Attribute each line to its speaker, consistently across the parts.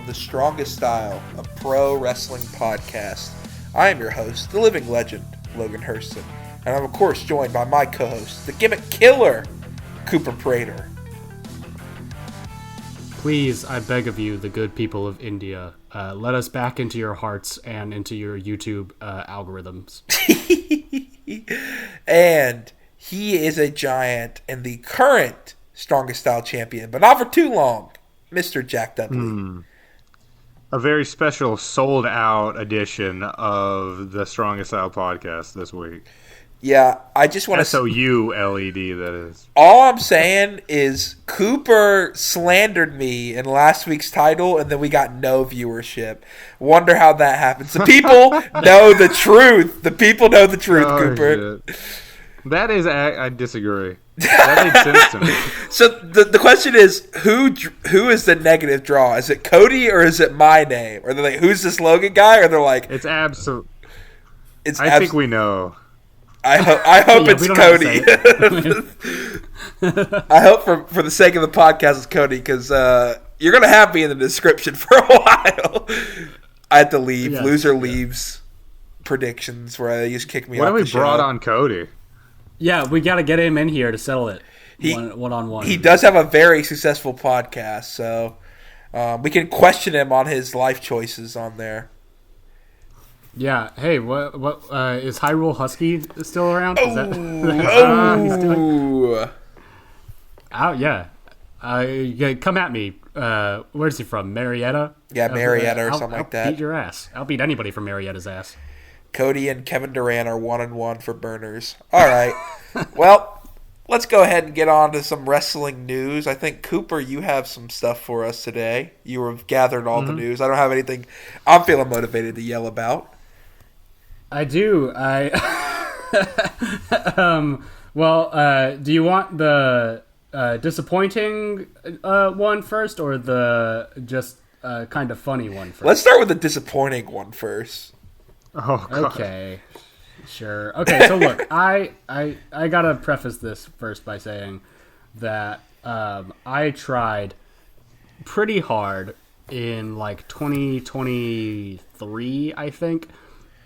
Speaker 1: the strongest style of pro wrestling podcast. I am your host, the living legend, Logan Hurston, and I'm of course joined by my co-host, the gimmick killer, Cooper Prater.
Speaker 2: Please, I beg of you, the good people of India, let us back into your hearts and into your YouTube algorithms.
Speaker 1: And he is a giant and the current strongest style champion, but not for too long, Mr. Jack Dudley.
Speaker 3: A very special sold-out edition of the Strongest Style podcast this week.
Speaker 1: Yeah, I just want to...
Speaker 3: S-O-U-L-E-D, that is.
Speaker 1: All I'm saying is Cooper slandered me in last week's title, and then we got no viewership. Wonder how that happens. The people know the truth. The people know the truth, Cooper.
Speaker 3: Shit. That is... I disagree. That made sense to me.
Speaker 1: So the question is, who is the negative draw? Is it Cody or is it my name? Or they're like, who's this Logan guy? Or they're like...
Speaker 3: It's absolute... I think we know.
Speaker 1: I hope it's Cody. I hope for the sake of the podcast it's Cody, because you're going to have me in the description for a while. I had to leave.
Speaker 2: Yeah,
Speaker 1: Loser leaves predictions where they just kick me
Speaker 3: What
Speaker 1: off
Speaker 3: have we
Speaker 1: the show.
Speaker 3: brought on Cody?
Speaker 2: Yeah, we got to get him in here to settle it one-on-one.
Speaker 1: He does have a very successful podcast, so we can question him on his life choices on there.
Speaker 2: Yeah. Hey, what is Hyrule Husky still around? Is that he's doing? Oh yeah. Come at me. Where's he from? Marietta?
Speaker 1: Yeah, Marietta or something like that.
Speaker 2: I'll beat your ass. I'll beat anybody from Marietta's ass.
Speaker 1: Cody and Kevin Durant are 1-1 for burners. All right. Well, let's go ahead and get on to some wrestling news. I think, Cooper, you have some stuff for us today. You have gathered all the news. I don't have anything I'm feeling motivated to yell about.
Speaker 2: I do. Do you want the disappointing one first, or the just kind of funny one first?
Speaker 1: Let's start with the disappointing one first.
Speaker 3: Oh, God.
Speaker 2: Okay, sure. Okay, so look, I gotta preface this first by saying that I tried pretty hard in like 2023, I think,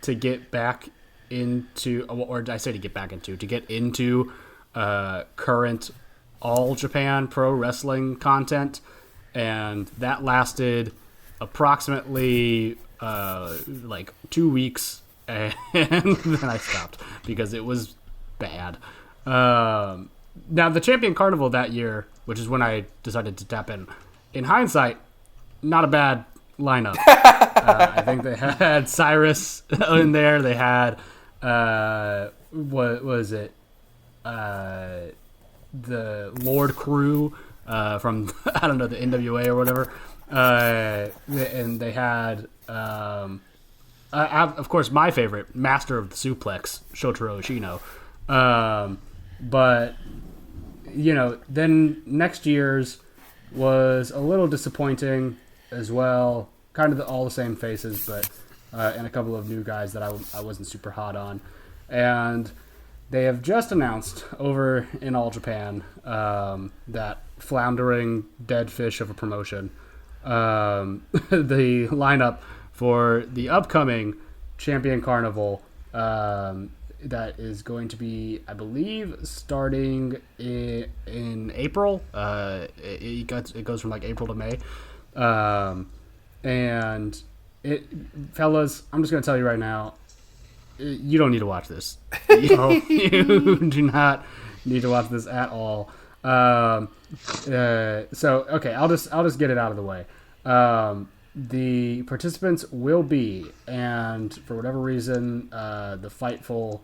Speaker 2: to get back into, or did I say to get back into, to get into current All Japan Pro Wrestling content, and that lasted approximately like 2 weeks, and then I stopped because it was bad. Now, the Champion Carnival that year, which is when I decided to tap in hindsight, not a bad lineup. I think they had Cyrus in there. They had what was it? The Lord Crew from I don't know, the NWA or whatever. And they had of course my favorite, Master of the Suplex, Shotaro Ishino. But you know, then next year's was a little disappointing as well. Kind of all the same faces, but and a couple of new guys that I wasn't super hot on. And they have just announced over in All Japan that floundering dead fish of a promotion, the lineup for the upcoming Champion Carnival that is going to be, I believe, starting in April. It goes from like April to May. And fellas, I'm just going to tell you right now, you don't need to watch this. You do not need to watch this at all. So okay, I'll just get it out of the way. The participants will be, and for whatever reason, the Fightful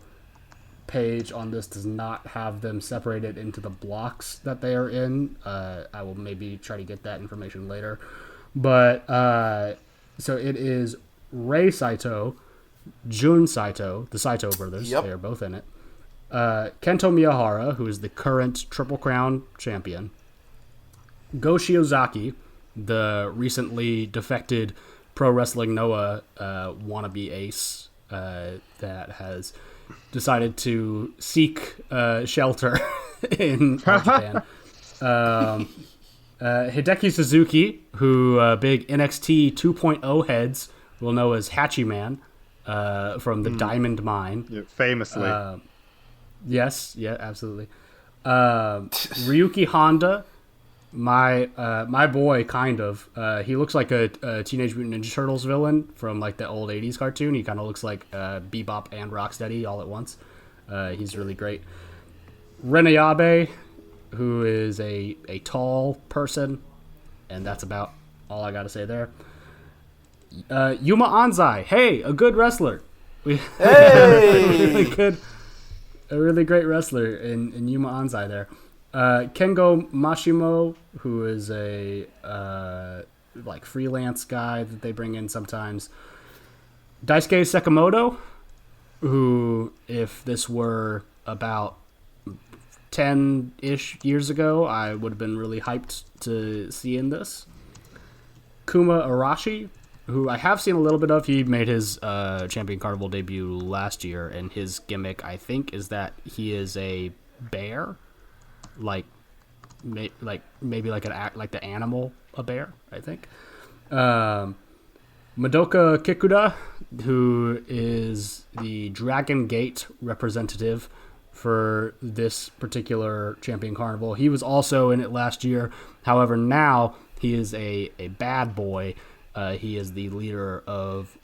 Speaker 2: page on this does not have them separated into the blocks that they are in. I will maybe try to get that information later. But so it is Rei Saito, Jun Saito, the Saito brothers. Yep. They are both in it. Kento Miyahara, who is the current Triple Crown champion. Go Shiozaki, the recently defected Pro Wrestling Noah wannabe ace that has decided to seek shelter in Japan. Hideki Suzuki, who big NXT 2.0 heads will know as Hachi Man from the Diamond Mine.
Speaker 3: Yeah, famously.
Speaker 2: Yes, yeah, absolutely. Ryuki Honda, my boy, kind of. He looks like a Teenage Mutant Ninja Turtles villain from like the old '80s cartoon. He kind of looks like Bebop and Rocksteady all at once. He's really great. Renayabe, who is a tall person, and that's about all I got to say there. Yuma Anzai, hey, a good wrestler.
Speaker 1: Hey!
Speaker 2: A really great wrestler in Yuma Anzai there. Kengo Mashimo, who is a like freelance guy that they bring in sometimes. Daisuke Sekimoto, who, if this were about 10-ish years ago, I would have been really hyped to see in this. Kuma Arashi, who I have seen a little bit of. He made his Champion Carnival debut last year, and his gimmick, I think, is that he is a bear, like maybe like the animal, a bear, I think. Madoka Kikuta, who is the Dragon Gate representative for this particular Champion Carnival. He was also in it last year. However, now he is a bad boy. He is the leader of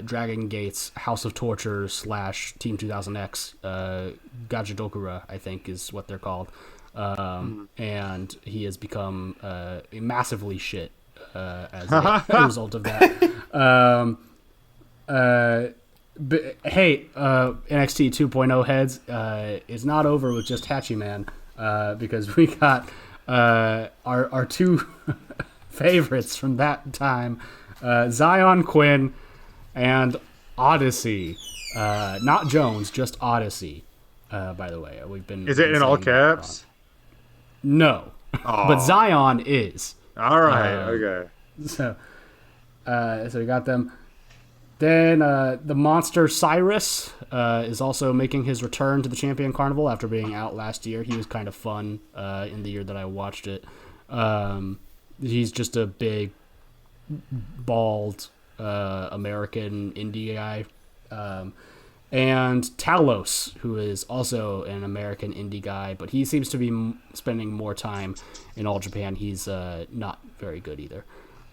Speaker 2: Dragon Gate's House of Torture / Team 2000X, Gajidokura, I think is what they're called. And he has become massively shit as a result of that. But, hey, NXT 2.0 heads, it's not over with just Hachi Man, because we got our two favorites from that time, Zion Quinn and Odyssey. Not Jones, just Odyssey, by the way.
Speaker 3: Is it in all caps?
Speaker 2: No.
Speaker 3: Oh.
Speaker 2: But Zion is.
Speaker 3: All right, okay.
Speaker 2: So we got them. Then the monster Cyrus is also making his return to the Champion Carnival after being out last year. He was kind of fun in the year that I watched it. He's just a big, bald American indie guy. And Talos, who is also an American indie guy, but he seems to be spending more time in All Japan. He's not very good either.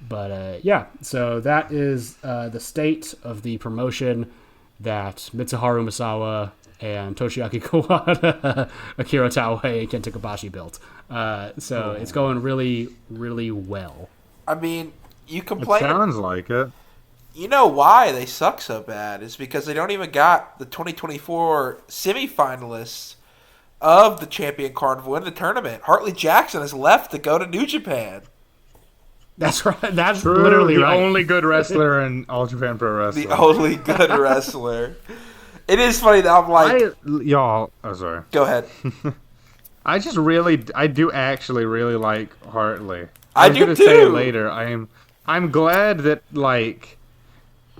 Speaker 2: But yeah, so that is the state of the promotion that Mitsuharu Misawa and Toshiaki Kawada, Akira Taue, and Kenta Kobashi built. So it's going really, really well.
Speaker 1: I mean, you complain.
Speaker 3: It sounds like it.
Speaker 1: You know why they suck so bad is because they don't even got the 2024 semifinalists of the Champion Carnival in the tournament. Hartley Jackson has left to go to New Japan.
Speaker 2: That's right. That's
Speaker 3: True,
Speaker 2: literally
Speaker 3: the
Speaker 2: right.
Speaker 3: only good wrestler in All Japan Pro Wrestling.
Speaker 1: The only good wrestler. It is funny that I'm like...
Speaker 3: sorry.
Speaker 1: Go ahead.
Speaker 3: I do actually really like Hartley.
Speaker 1: I
Speaker 3: was
Speaker 1: do
Speaker 3: gonna
Speaker 1: too.
Speaker 3: say it later. I'm glad that like...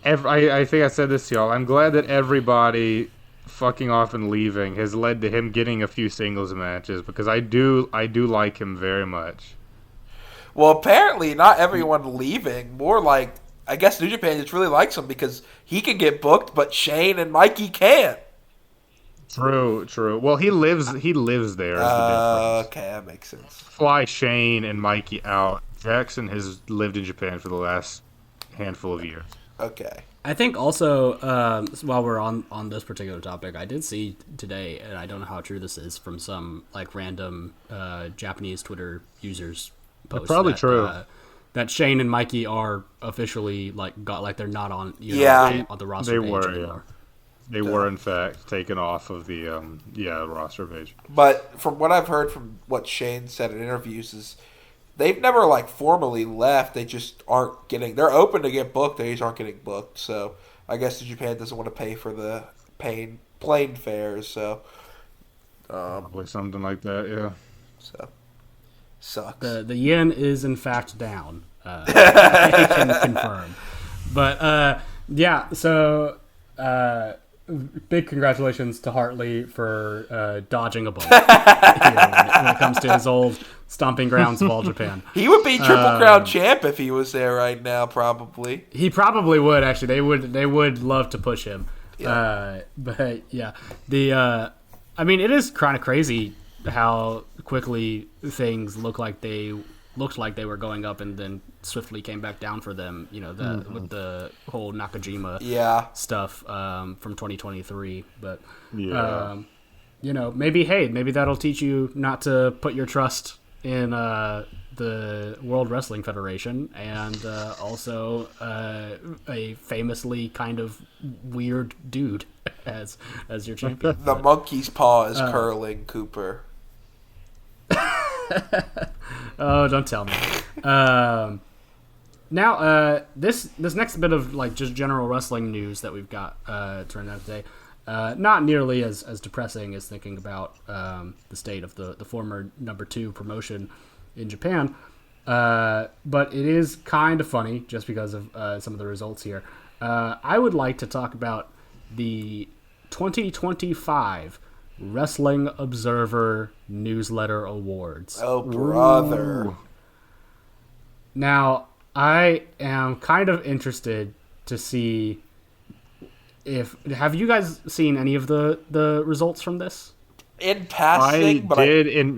Speaker 3: I think I said this to y'all. I'm glad that everybody fucking off and leaving has led to him getting a few singles matches, because I do like him very much.
Speaker 1: Well, apparently not everyone leaving. More like, I guess New Japan just really likes him because he can get booked, but Shane and Mikey can't.
Speaker 3: True. Well, he lives there. Is the difference.
Speaker 1: Okay, that makes sense.
Speaker 3: Fly Shane and Mikey out. Jackson has lived in Japan for the last handful of years.
Speaker 1: Okay.
Speaker 2: I think also, while we're on this particular topic, I did see today, and I don't know how true this is, from some like random Japanese Twitter users post.
Speaker 3: Probably
Speaker 2: that,
Speaker 3: true.
Speaker 2: That Shane and Mikey are officially they're not on on the roster page anymore.
Speaker 3: They were in fact taken off of the roster page.
Speaker 1: But from what I've heard from what Shane said in interviews is they've never like formally left. They just aren't getting. They're open to get booked. They just aren't getting booked. So I guess Japan doesn't want to pay for the plane fares. So
Speaker 3: probably something like that. Yeah.
Speaker 1: So sucks.
Speaker 2: The yen is in fact down. I can confirm. But yeah, so big congratulations to Hartley for dodging a bullet when it comes to his old stomping grounds of All Japan.
Speaker 1: He would be Triple Crown champ if he was there right now, probably.
Speaker 2: He probably would, actually. They would love to push him.
Speaker 1: Yeah.
Speaker 2: But yeah, I mean, it is kind of crazy how quickly things looked like they were going up and then swiftly came back down for them. You know, with the whole Nakajima stuff from 2023. But you know, maybe that'll teach you not to put your trust in the World Wrestling Federation and also a famously kind of weird dude as your champion.
Speaker 1: The monkey's paw is curling, Cooper.
Speaker 2: Oh, don't tell me. Now, this next bit of like just general wrestling news that we've got turned out today, not nearly as depressing as thinking about the state of the former number 2 promotion in Japan, but it is kind of funny just because of some of the results here. I would like to talk about the 2025 Wrestling Observer Newsletter Awards.
Speaker 1: Oh, brother.
Speaker 2: Ooh. Now, I am kind of interested to see have you guys seen any of the results from this?
Speaker 1: In passing,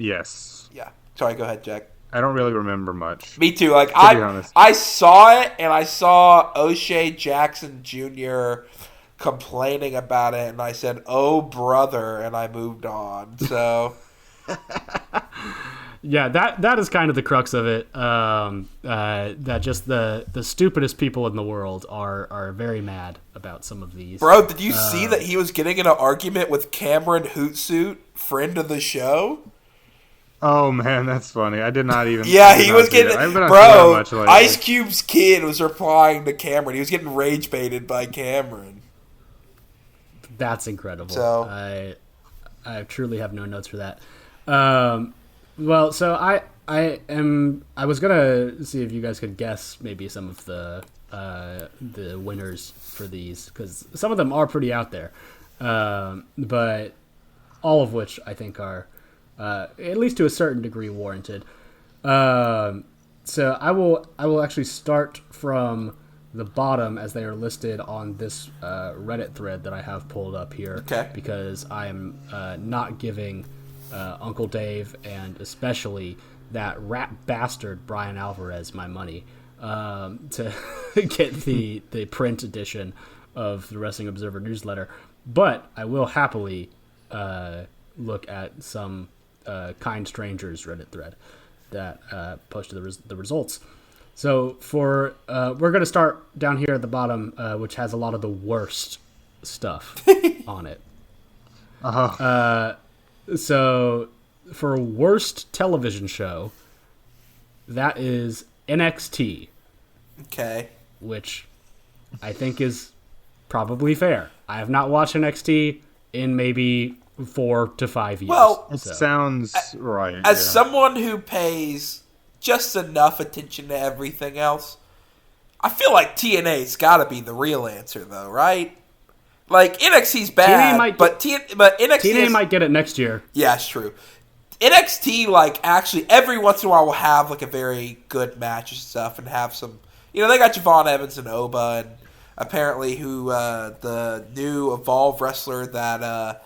Speaker 3: yes.
Speaker 1: Yeah. Sorry, go ahead, Jack.
Speaker 3: I don't really remember much.
Speaker 1: Me too. Like
Speaker 3: honest.
Speaker 1: I saw it, and I saw O'Shea Jackson Jr. complaining about it, and I said, "Oh, brother," and I moved on. So,
Speaker 2: yeah, that is kind of the crux of it. That just the stupidest people in the world are very mad about some of these.
Speaker 1: Bro, did you see that he was getting in an argument with Cameron Hootsuit, friend of the show?
Speaker 3: Oh man, that's funny. I did not even.
Speaker 1: Yeah, he was getting. Bro,
Speaker 3: much
Speaker 1: Ice Cube's kid was replying to Cameron. He was getting rage baited by Cameron.
Speaker 2: That's incredible.
Speaker 1: So
Speaker 2: I truly have no notes for that. Well, so I was gonna see if you guys could guess maybe some of the winners for these, because some of them are pretty out there, but all of which I think are at least to a certain degree warranted. So I will actually start from the bottom as they are listed on this Reddit thread that I have pulled up here, because I am not giving Uncle Dave and especially that rat bastard Brian Alvarez my money to get the print edition of the Wrestling Observer newsletter, but I will happily look at some Kind Strangers Reddit thread that posted the results. So for we're going to start down here at the bottom, which has a lot of the worst stuff on it. So for worst television show, that is NXT.
Speaker 1: Okay.
Speaker 2: Which I think is probably fair. I have not watched NXT in maybe 4 to 5 years.
Speaker 1: Well,
Speaker 3: it sounds right.
Speaker 1: As someone who pays just enough attention to everything else, I feel like TNA's got to be the real answer, though, right? Like, NXT's bad, but NXT
Speaker 2: TNA might get it next year.
Speaker 1: Yeah, it's true. NXT, like, actually, every once in a while will have, like, a very good match and stuff and have some... You know, they got Javon Evans and Oba and apparently the new Evolve wrestler that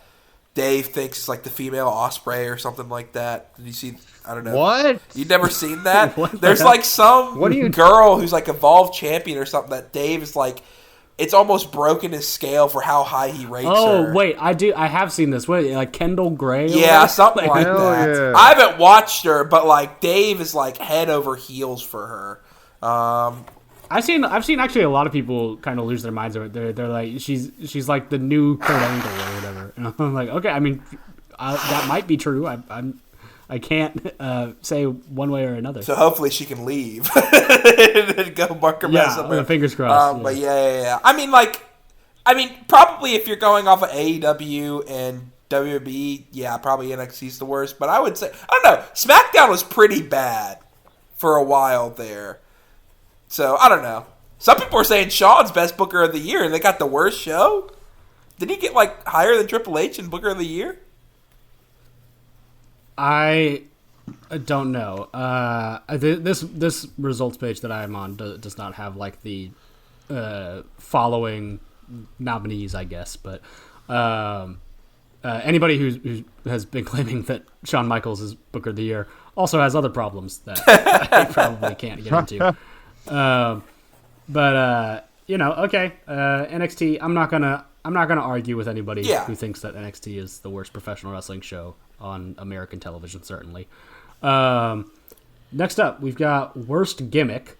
Speaker 1: Dave thinks is, like, the female Osprey or something like that. Did you see... I don't know.
Speaker 3: What?
Speaker 1: You've never seen that? There's, like, some girl who's, like, Evolve champion or something that Dave is, like... It's almost broken his scale for how high he rates her.
Speaker 2: Oh, wait, I have seen this. What, like Kendall Gray?
Speaker 1: Yeah, something like that.
Speaker 3: Yeah.
Speaker 1: I haven't watched her, but like Dave is like head over heels for her.
Speaker 2: I've seen actually a lot of people kind of lose their minds over it. They're like she's like the new Kurt Angle or whatever. And I'm like, okay, I mean that might be true. I can't say one way or another.
Speaker 1: So hopefully she can leave and go mark her mess up.
Speaker 2: Yeah, fingers crossed.
Speaker 1: But yeah. I mean, probably if you're going off of AEW and WWE, yeah, probably NXT's the worst. But I would say, I don't know, SmackDown was pretty bad for a while there. So I don't know. Some people are saying Sean's best booker of the year, and they got the worst show. Did he get like higher than Triple H in Booker of the Year?
Speaker 2: I don't know. This results page that I'm on does not have like the following nominees, I guess. But anybody who has been claiming that Shawn Michaels is Booker of the Year also has other problems that I probably can't get into. But okay. NXT. I'm not gonna argue with anybody who thinks that NXT is the worst professional wrestling show on American television. Certainly. Next up, we've got worst gimmick,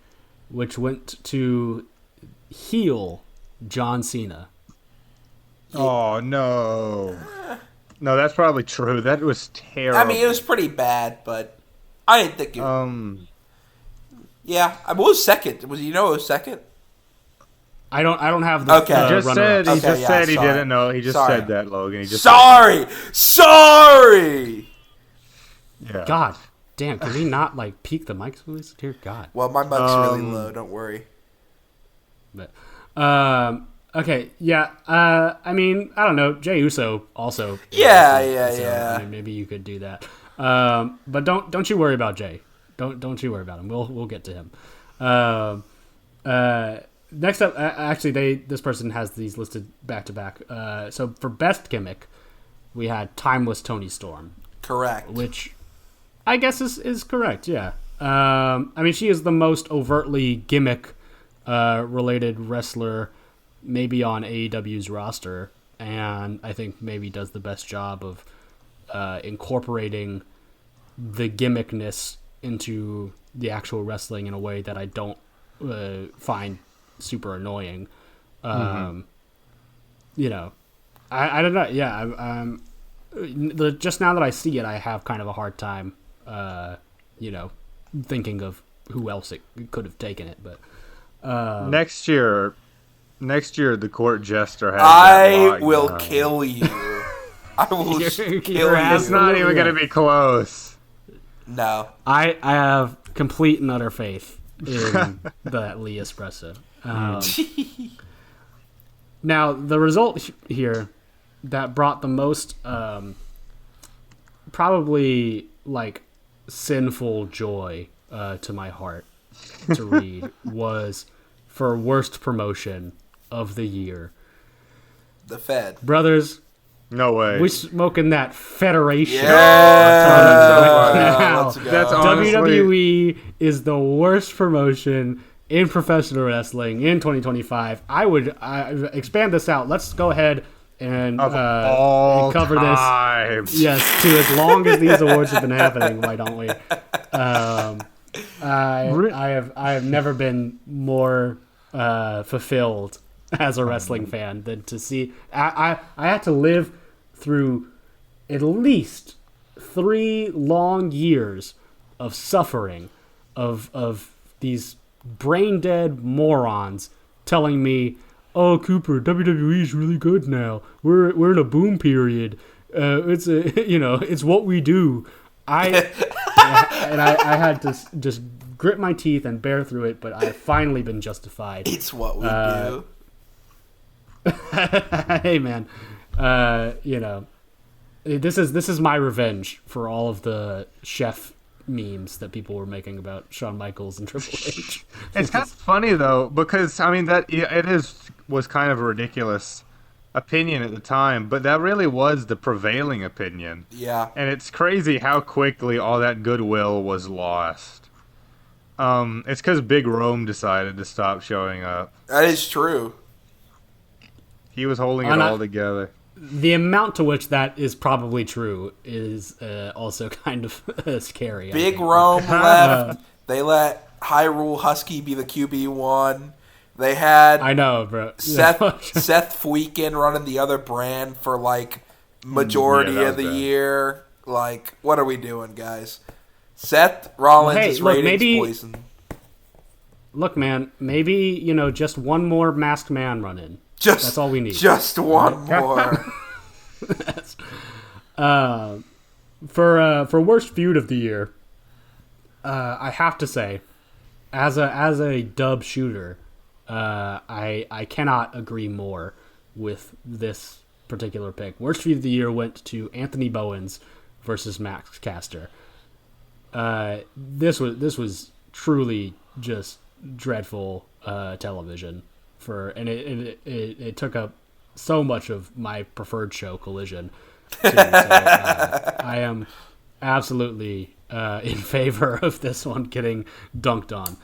Speaker 2: which went to heel John Cena.
Speaker 3: Oh no, no, that's probably true. That was terrible.
Speaker 1: I mean, it was pretty bad, but I didn't think it. Yeah, what was second? It was second?
Speaker 2: I don't have the.
Speaker 1: Okay.
Speaker 3: He just said he
Speaker 1: sorry.
Speaker 3: didn't know. He just said that, Logan. He just
Speaker 1: sorry.
Speaker 3: Yeah.
Speaker 2: God damn! Can we not like peak the mics, please? Dear God.
Speaker 1: Well, my mic's really low. Don't worry.
Speaker 2: But okay, yeah. I mean, I don't know. Jey Uso also.
Speaker 1: Yeah.
Speaker 2: I mean, maybe you could do that. But don't you worry about Jey. Don't you worry about him. We'll get to him. Next up, actually, this person has these listed back to back. So for best gimmick, we had Timeless Toni Storm.
Speaker 1: Correct.
Speaker 2: Which I guess is correct. Yeah. I mean, she is the most overtly gimmick related wrestler maybe on AEW's roster, and I think maybe does the best job of incorporating the gimmickness into the actual wrestling in a way that I don't find super annoying. I don't know. Yeah, just now that I see it, I have kind of a hard time, thinking of who else it could have taken it. But
Speaker 3: next year, the court jester has.
Speaker 1: I will kill you. I will kill you.
Speaker 3: It's not even going to be close.
Speaker 1: No.
Speaker 2: I have complete and utter faith in that Lee Espresso. Now, the result here that brought the most probably like sinful joy to my heart to read was for worst promotion of the year.
Speaker 1: The Fed.
Speaker 2: Brothers,
Speaker 3: no way.
Speaker 2: We smoking that Federation.
Speaker 1: Yeah. Let's go.
Speaker 3: That's honestly...
Speaker 2: WWE is the worst promotion in professional wrestling in 2025. I would expand this out. Let's go ahead and cover this. Yes, to as long as these awards have been happening. Why don't we? I have never been more fulfilled as a wrestling fan than to see. I had to live through at least 3 long years of suffering of these brain dead morons telling me, "Oh, Cooper, WWE is really good now. We're in a boom period. It's what we do." I had to just grit my teeth and bear through it, but I've finally been justified.
Speaker 1: It's what we do.
Speaker 2: Hey man, this is my revenge for all of the chef memes that people were making about Shawn Michaels and Triple H.
Speaker 3: It's kind of funny though, because I mean was kind of a ridiculous opinion at the time, but that really was the prevailing opinion.
Speaker 1: Yeah.
Speaker 3: And it's crazy how quickly all that goodwill was lost. It's because Big Rome decided to stop showing up.
Speaker 1: That is true.
Speaker 3: He was holding it all together.
Speaker 2: The amount to which that is probably true is also kind of scary.
Speaker 1: Big Rome left. They let Hyrule Husky be the QB1. They had Seth Fuikin running the other brand for like majority of the year. Like, what are we doing, guys? Seth Rollins' ratings poison.
Speaker 2: Look, man, maybe just one more masked man run in. That's all we need.
Speaker 1: Just one more.
Speaker 2: For worst feud of the year, I have to say, as a dub shooter, I cannot agree more with this particular pick. Worst feud of the year went to Anthony Bowens versus Max Caster. This was truly just dreadful television and it took up so much of my preferred show, Collision. Too. So, I am absolutely in favor of this one getting dunked on.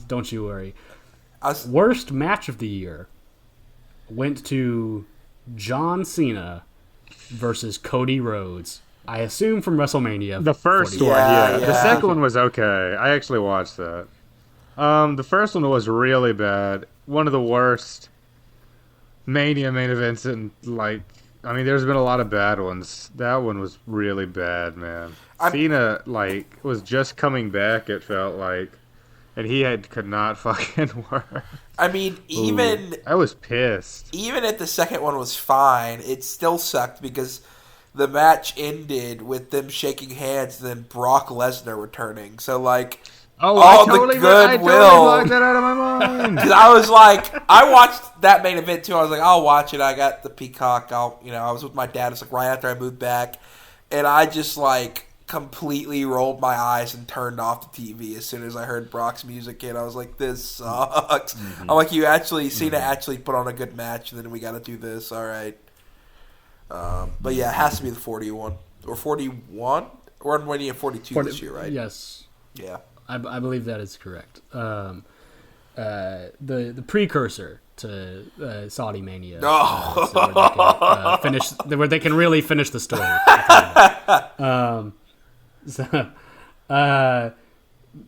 Speaker 2: Don't you worry. Worst match of the year went to John Cena versus Cody Rhodes. I assume from WrestleMania.
Speaker 3: The first one, yeah. The second one was okay. I actually watched that. The first one was really bad. One of the worst Mania main events in, like, I mean, there's been a lot of bad ones. That one was really bad, man. Cena, like, was just coming back, it felt like, and he could not fucking work.
Speaker 1: I mean,
Speaker 3: I was pissed.
Speaker 1: Even if the second one was fine, it still sucked because the match ended with them shaking hands and then Brock Lesnar returning. So, like,
Speaker 3: I totally blocked that out of my mind.
Speaker 1: Because I was like, I watched that main event too. I was like, I'll watch it. I got the Peacock. I was with my dad. It's like right after I moved back, and I just like completely rolled my eyes and turned off the TV as soon as I heard Brock's music hit. I was like, this sucks. Mm-hmm. I'm like, Cena actually put on a good match, and then we got to do this. All right. But yeah, it has to be the 41 or 41. We're on Mania 42 this year, right?
Speaker 2: Yes.
Speaker 1: Yeah.
Speaker 2: I believe that is correct. The precursor to Saudi Mania, where they can really finish the story.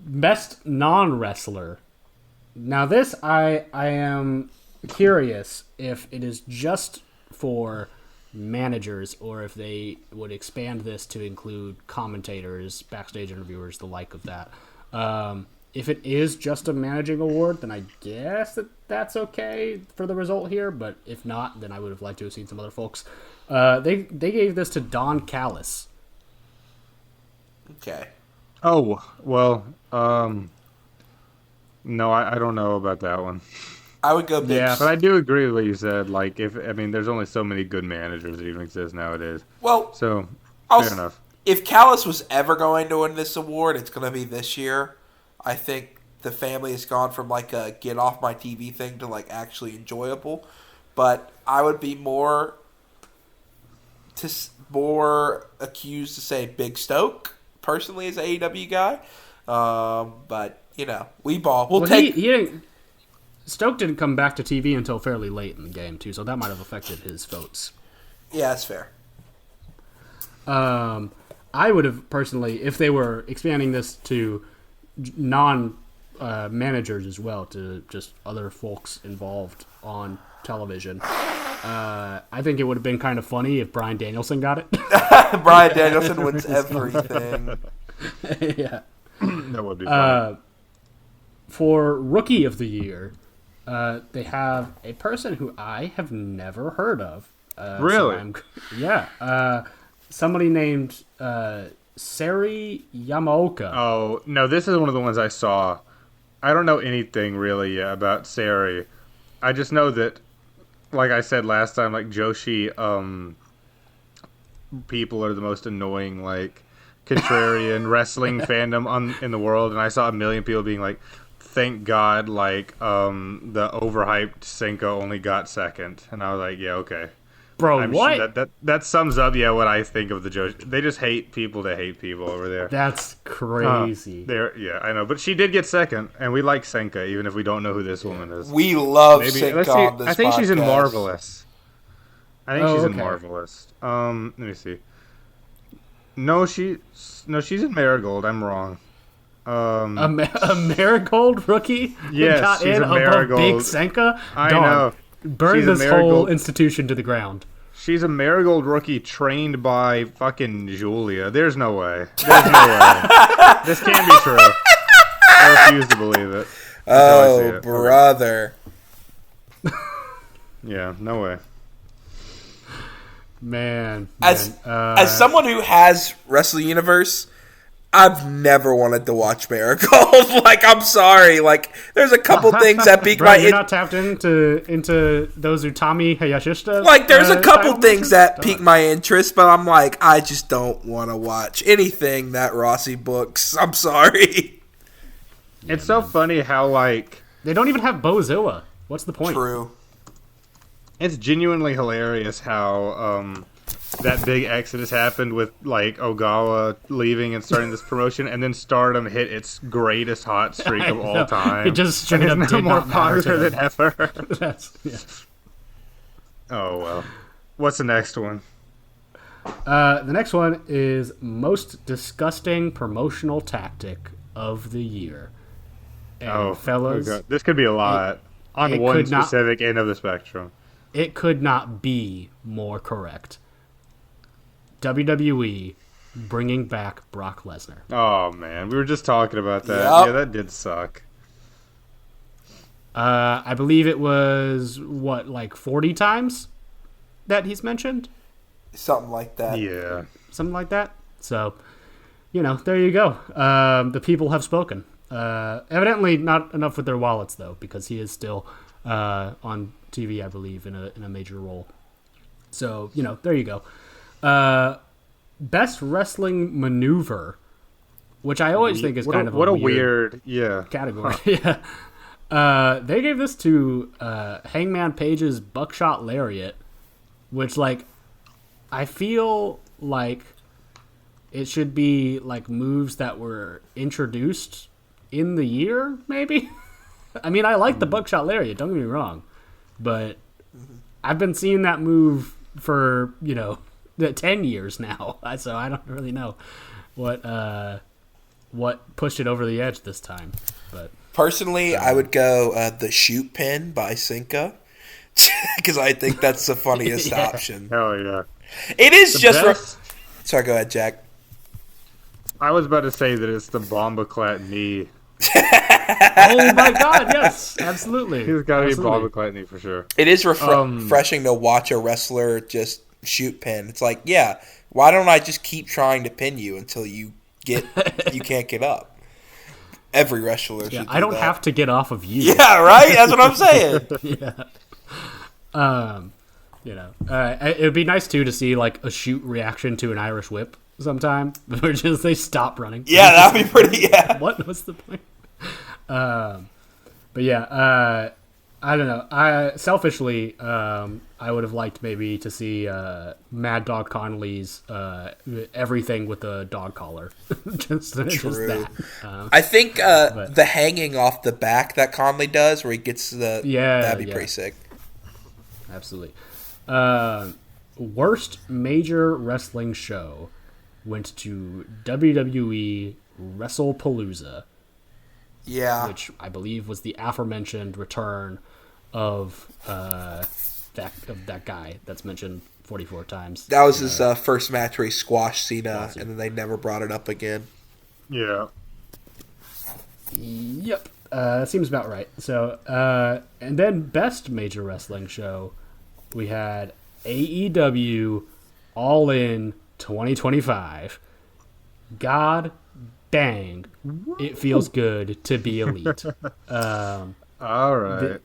Speaker 2: Best non-wrestler. Now this, I am curious if it is just for managers or if they would expand this to include commentators, backstage interviewers, the like of that. If it is just a managing award, then I guess that's okay for the result here. But if not, then I would have liked to have seen some other folks. They gave this to Don Callis.
Speaker 1: Okay.
Speaker 3: Oh, well, no, I don't know about that one.
Speaker 1: I would go big.
Speaker 3: Yeah, but I do agree with what you said. Like, there's only so many good managers that even exist nowadays.
Speaker 1: Well,
Speaker 3: so fair enough.
Speaker 1: If Callis was ever going to win this award, it's going to be this year. I think the family has gone from like a get off my TV thing to like actually enjoyable. But I would be more accused to say Big Stoke personally as an AEW guy. But we ball. We'll take.
Speaker 2: Stoke didn't come back to TV until fairly late in the game too, so that might have affected his votes.
Speaker 1: Yeah, that's fair.
Speaker 2: I would have personally, if they were expanding this to non-managers as well, to just other folks involved on television, I think it would have been kind of funny if Bryan Danielson got it.
Speaker 1: Bryan Danielson wins everything.
Speaker 2: Yeah.
Speaker 3: That would be funny.
Speaker 2: For Rookie of the Year, they have a person who I have never heard of.
Speaker 3: Really?
Speaker 2: So somebody named Sari Yamaoka.
Speaker 3: Oh, no, this is one of the ones I saw. I don't know anything really about Sari. I just know that, like I said last time, like Joshi people are the most annoying, like, contrarian wrestling fandom in the world, and I saw a million people being like, thank God, like, the overhyped Senko only got second. And I was like, yeah, okay.
Speaker 2: Bro,
Speaker 3: I'm
Speaker 2: what?
Speaker 3: Sure that sums up, what I think of the Joshi. They just hate people that hate people over there.
Speaker 2: That's crazy.
Speaker 3: Yeah, I know. But she did get second, and we like Senka, even if we don't know who this woman is.
Speaker 1: We love Senka on this
Speaker 3: I think
Speaker 1: podcast.
Speaker 3: she's in Marvelous. She's in Marvelous. Let me see. No, she's in Marigold. I'm wrong.
Speaker 2: A Marigold rookie?
Speaker 3: Yes,
Speaker 2: got
Speaker 3: she's
Speaker 2: in
Speaker 3: a Marigold.
Speaker 2: Above Big Senka?
Speaker 3: I know.
Speaker 2: Burn
Speaker 3: She's
Speaker 2: this whole institution to the ground.
Speaker 3: She's a Marigold rookie trained by fucking Julia. There's no way. There's no way. This can't be true. I refuse to believe it.
Speaker 1: Oh, brother.
Speaker 3: Yeah, no way.
Speaker 2: Man.
Speaker 1: As someone who has Wrestle Universe, I've never wanted to watch Marigold. Like, I'm sorry. Like, there's a couple things that pique my
Speaker 2: You're not tapped into those Utami Hayashishita.
Speaker 1: Like, there's a couple things that pique my interest, but I'm like, I just don't want to watch anything that Rossi books. I'm sorry.
Speaker 3: It's so funny how, like...
Speaker 2: They don't even have Bozilla. What's the point?
Speaker 1: True.
Speaker 3: It's genuinely hilarious how that big exodus happened with, like, Ogawa leaving and starting this promotion, and then Stardom hit its greatest hot streak of all time.
Speaker 2: It just straight up did
Speaker 3: more
Speaker 2: not matter to
Speaker 3: popular
Speaker 2: them.
Speaker 3: than ever.
Speaker 2: Yeah.
Speaker 3: Oh, well. What's the next one?
Speaker 2: The next one is most disgusting promotional tactic of the year. And fellas,
Speaker 3: God. This could be a lot on one specific end of the spectrum.
Speaker 2: It could not be more correct. WWE bringing back Brock Lesnar.
Speaker 3: Oh, man. We were just talking about that.
Speaker 1: Yep.
Speaker 3: Yeah, that did suck.
Speaker 2: I believe it was, 40 times that he's mentioned?
Speaker 1: Something like that.
Speaker 3: Yeah.
Speaker 2: Something like that. So, there you go. The people have spoken. Evidently not enough with their wallets, though, because he is still on TV, I believe, in a major role. So, there you go. Best wrestling maneuver, which I always think is kind of a weird category. Yeah. They gave this to Hangman Page's buckshot lariat, which, I feel like it should be moves that were introduced in the year, maybe. I mean, I like the buckshot lariat, don't get me wrong, but I've been seeing that move for 10 years now, so I don't really know what pushed it over the edge this time. But
Speaker 1: personally, I would go the shoot pin by Cinca because I think that's the funniest option.
Speaker 3: Hell yeah!
Speaker 1: It is sorry, go ahead, Jack.
Speaker 3: I was about to say that it's the Bombaclat knee.
Speaker 2: Oh my God! Yes, absolutely.
Speaker 3: He's got to be Bombaclat knee for sure.
Speaker 1: It is refreshing to watch a wrestler just shoot pin. It's like, yeah, why don't I just keep trying to pin you until you can't get up? Every wrestler should do
Speaker 2: I don't
Speaker 1: that.
Speaker 2: have to get off of you.
Speaker 1: Yeah, right? That's what I'm saying.
Speaker 2: It would be nice too to see a shoot reaction to an Irish whip sometime, where just they stop running.
Speaker 1: Yeah, that'd be pretty. Yeah.
Speaker 2: What was the point? But yeah, I don't know. Selfishly, I would have liked maybe to see Mad Dog Connolly's everything with the dog collar. just that.
Speaker 1: I think the hanging off the back that Conley does, where he gets that'd be pretty sick.
Speaker 2: Absolutely. Worst major wrestling show went to WWE WrestlePalooza.
Speaker 1: Yeah.
Speaker 2: Which I believe was the aforementioned return of that guy that's mentioned 44 times.
Speaker 1: That was his first match where he squashed Cena, and then they never brought it up again.
Speaker 3: Yeah.
Speaker 2: Yep. That seems about right. So, and then best major wrestling show, we had AEW All In 2025. God dang, it feels good to be elite.
Speaker 3: All right.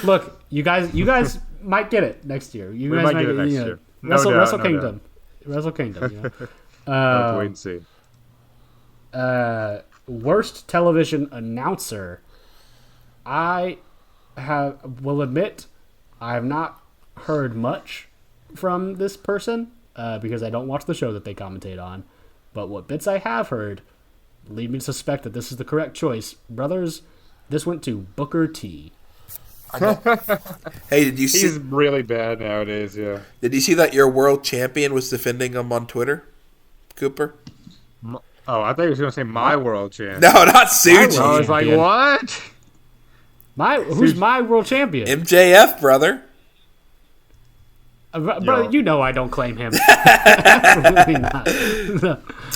Speaker 2: Look, you guys might get it next year. You guys
Speaker 3: might get it next year.
Speaker 2: Wrestle Kingdom. Wrestle Kingdom.
Speaker 3: Wait and see.
Speaker 2: Worst television announcer. I will admit I have not heard much from this person because I don't watch the show that they commentate on. But what bits I have heard lead me to suspect that this is the correct choice. Brothers, this went to Booker T.
Speaker 1: Hey, did you see?
Speaker 3: He's really bad nowadays, yeah.
Speaker 1: Did you see that your world champion was defending him on Twitter, Cooper?
Speaker 3: Oh, I thought he was going to say my world champ.
Speaker 1: No, not Suji.
Speaker 3: I was like, what?
Speaker 2: Who's my world champion?
Speaker 1: MJF, brother.
Speaker 2: Brother, you know I don't claim him. Absolutely not.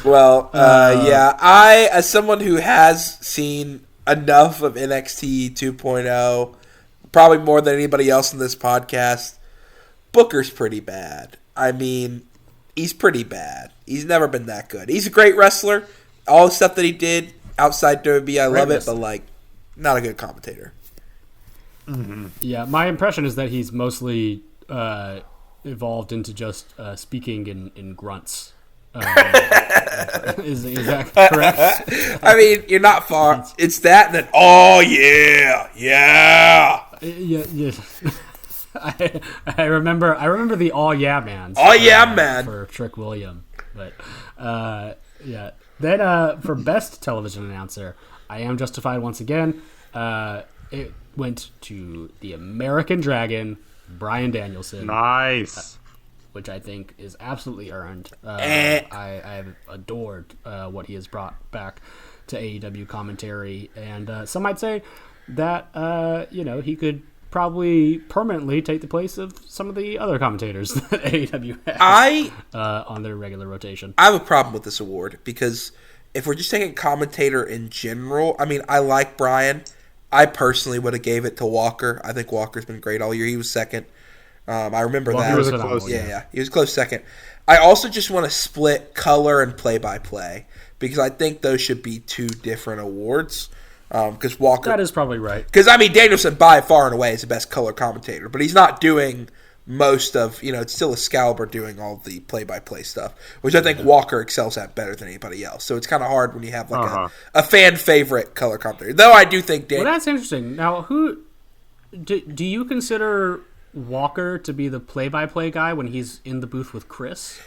Speaker 1: Well, yeah, I, as someone who has seen enough of NXT 2.0, probably more than anybody else in this podcast, Booker's pretty bad. I mean, he's pretty bad. He's never been that good. He's a great wrestler. All the stuff that he did outside WWE, I love it, but like, not a good commentator.
Speaker 2: Mm-hmm. Yeah, my impression is that he's mostly evolved into just speaking in grunts. Is that correct?
Speaker 1: I mean, you're not far. It's that and then, oh, yeah.
Speaker 2: Yeah. I remember the "Oh yeah, man."
Speaker 1: Oh yeah, man
Speaker 2: for Trick William, but yeah. Then for best television announcer, I am justified once again. It went to the American Dragon, Bryan Danielson.
Speaker 3: Nice.
Speaker 2: Which I think is absolutely earned. I've adored what he has brought back to AEW commentary, and some might say that he could probably permanently take the place of some of the other commentators that AEW has on their regular rotation.
Speaker 1: I have a problem with this award because if we're just taking commentator in general, I mean, I like Bryan. I personally would have gave it to Walker. I think Walker's been great all year. He was second. I remember that.
Speaker 3: He was a close.
Speaker 1: Yeah. He was a close second. I also just want to split color and play-by-play because I think those should be two different awards. Because Walker,
Speaker 2: that is probably right.
Speaker 1: Because I mean, Danielson by far and away is the best color commentator, but he's not doing most of. It's still Excalibur doing all the play-by-play stuff, which I think Walker excels at better than anybody else. So it's kind of hard when you have like a fan favorite color commentator. Though I do think
Speaker 2: Well, that's interesting. Now, who do you consider Walker to be the play-by-play guy when he's in the booth with Chris?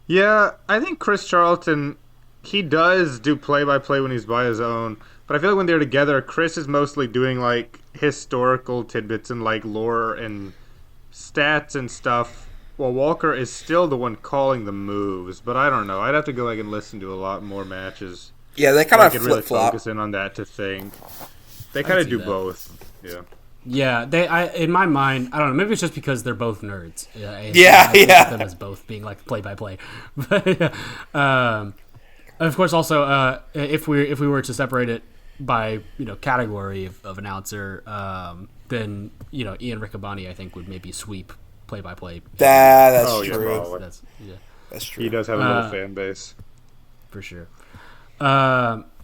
Speaker 3: Yeah, I think Chris Charlton, he does do play-by-play when he's by his own, but I feel like when they're together, Chris is mostly doing like historical tidbits and like lore and stats and stuff, while Walker is still the one calling the moves. But I don't know. I'd have to go like and listen to a lot more matches.
Speaker 1: Yeah, they kind of
Speaker 3: flip-flop.
Speaker 1: Really
Speaker 3: focus in on that to think. They kind of do both. Yeah.
Speaker 2: Yeah, in my mind, I don't know. Maybe it's just because they're both nerds.
Speaker 1: Yeah.
Speaker 2: Them as both being like play-by-play. But of course, also if we were to separate it by category of announcer, then Ian Riccaboni I think would maybe sweep play-by-play.
Speaker 1: That's true.
Speaker 3: Yeah, that's true. He does have a little fan base
Speaker 2: for sure.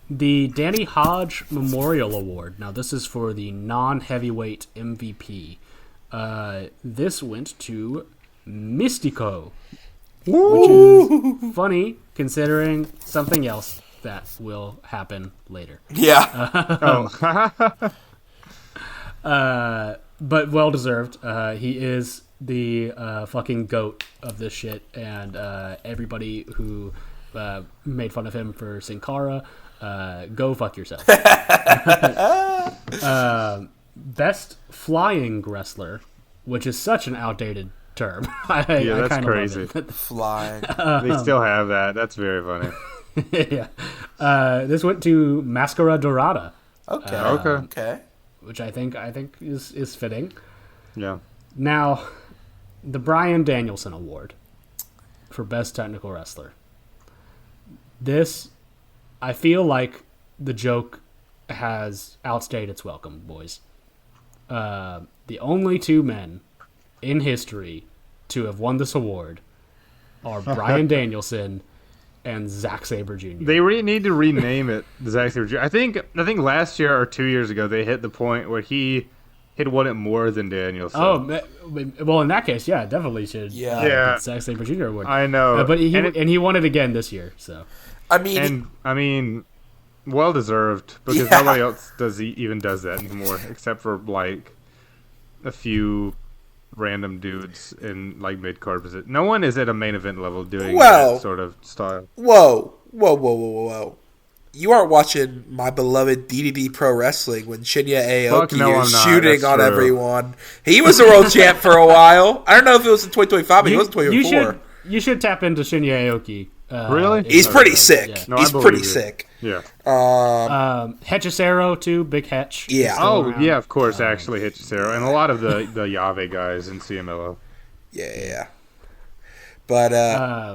Speaker 2: The Danny Hodge Memorial Award. Now, this is for the non-heavyweight MVP. This went to MístiGOAT, which is funny considering something else that will happen later.
Speaker 1: Yeah.
Speaker 2: But well-deserved. He is the fucking GOAT of this shit, and everybody who made fun of him for Sin Cara, go fuck yourself. Best flying wrestler, which is such an outdated term.
Speaker 3: Yeah, that's crazy.
Speaker 1: Flying.
Speaker 3: They still have that. That's very funny.
Speaker 2: Yeah. This went to Mascara Dorada.
Speaker 1: Okay.
Speaker 2: Which I think is fitting.
Speaker 3: Yeah.
Speaker 2: Now, the Bryan Danielson Award for Best Technical Wrestler. This, I feel like the joke has outstayed its welcome, boys. The only two men in history to have won this award are Bryan Danielson and Zack Sabre Jr.
Speaker 3: They need to rename it Zack Sabre Jr. I think last year or 2 years ago they hit the point where he had won it more than Danielson.
Speaker 2: Oh, well, in that case, yeah, definitely should.
Speaker 3: Yeah.
Speaker 2: Zack Sabre Jr. award.
Speaker 3: I know,
Speaker 2: but he won it again this year. So
Speaker 1: I mean,
Speaker 3: well deserved because nobody else even does that anymore except for like a few random dudes in like mid card position. No one is at a main event level doing that sort of style.
Speaker 1: Whoa. You aren't watching my beloved DDD Pro Wrestling when Shinya Aoki is shooting on everyone. He was a world champ for a while. I don't know if it was in 2025, but he was in 2024.
Speaker 2: You should tap into Shinya Aoki.
Speaker 3: Really?
Speaker 1: He's pretty sick.
Speaker 2: Yeah.
Speaker 1: No, he's pretty sick.
Speaker 3: Yeah.
Speaker 2: Hechicero too, Big Hetch.
Speaker 1: Yeah.
Speaker 3: Oh, yeah, of course, actually Hechicero. And a lot of the Yave guys in CMLL.
Speaker 1: Yeah. But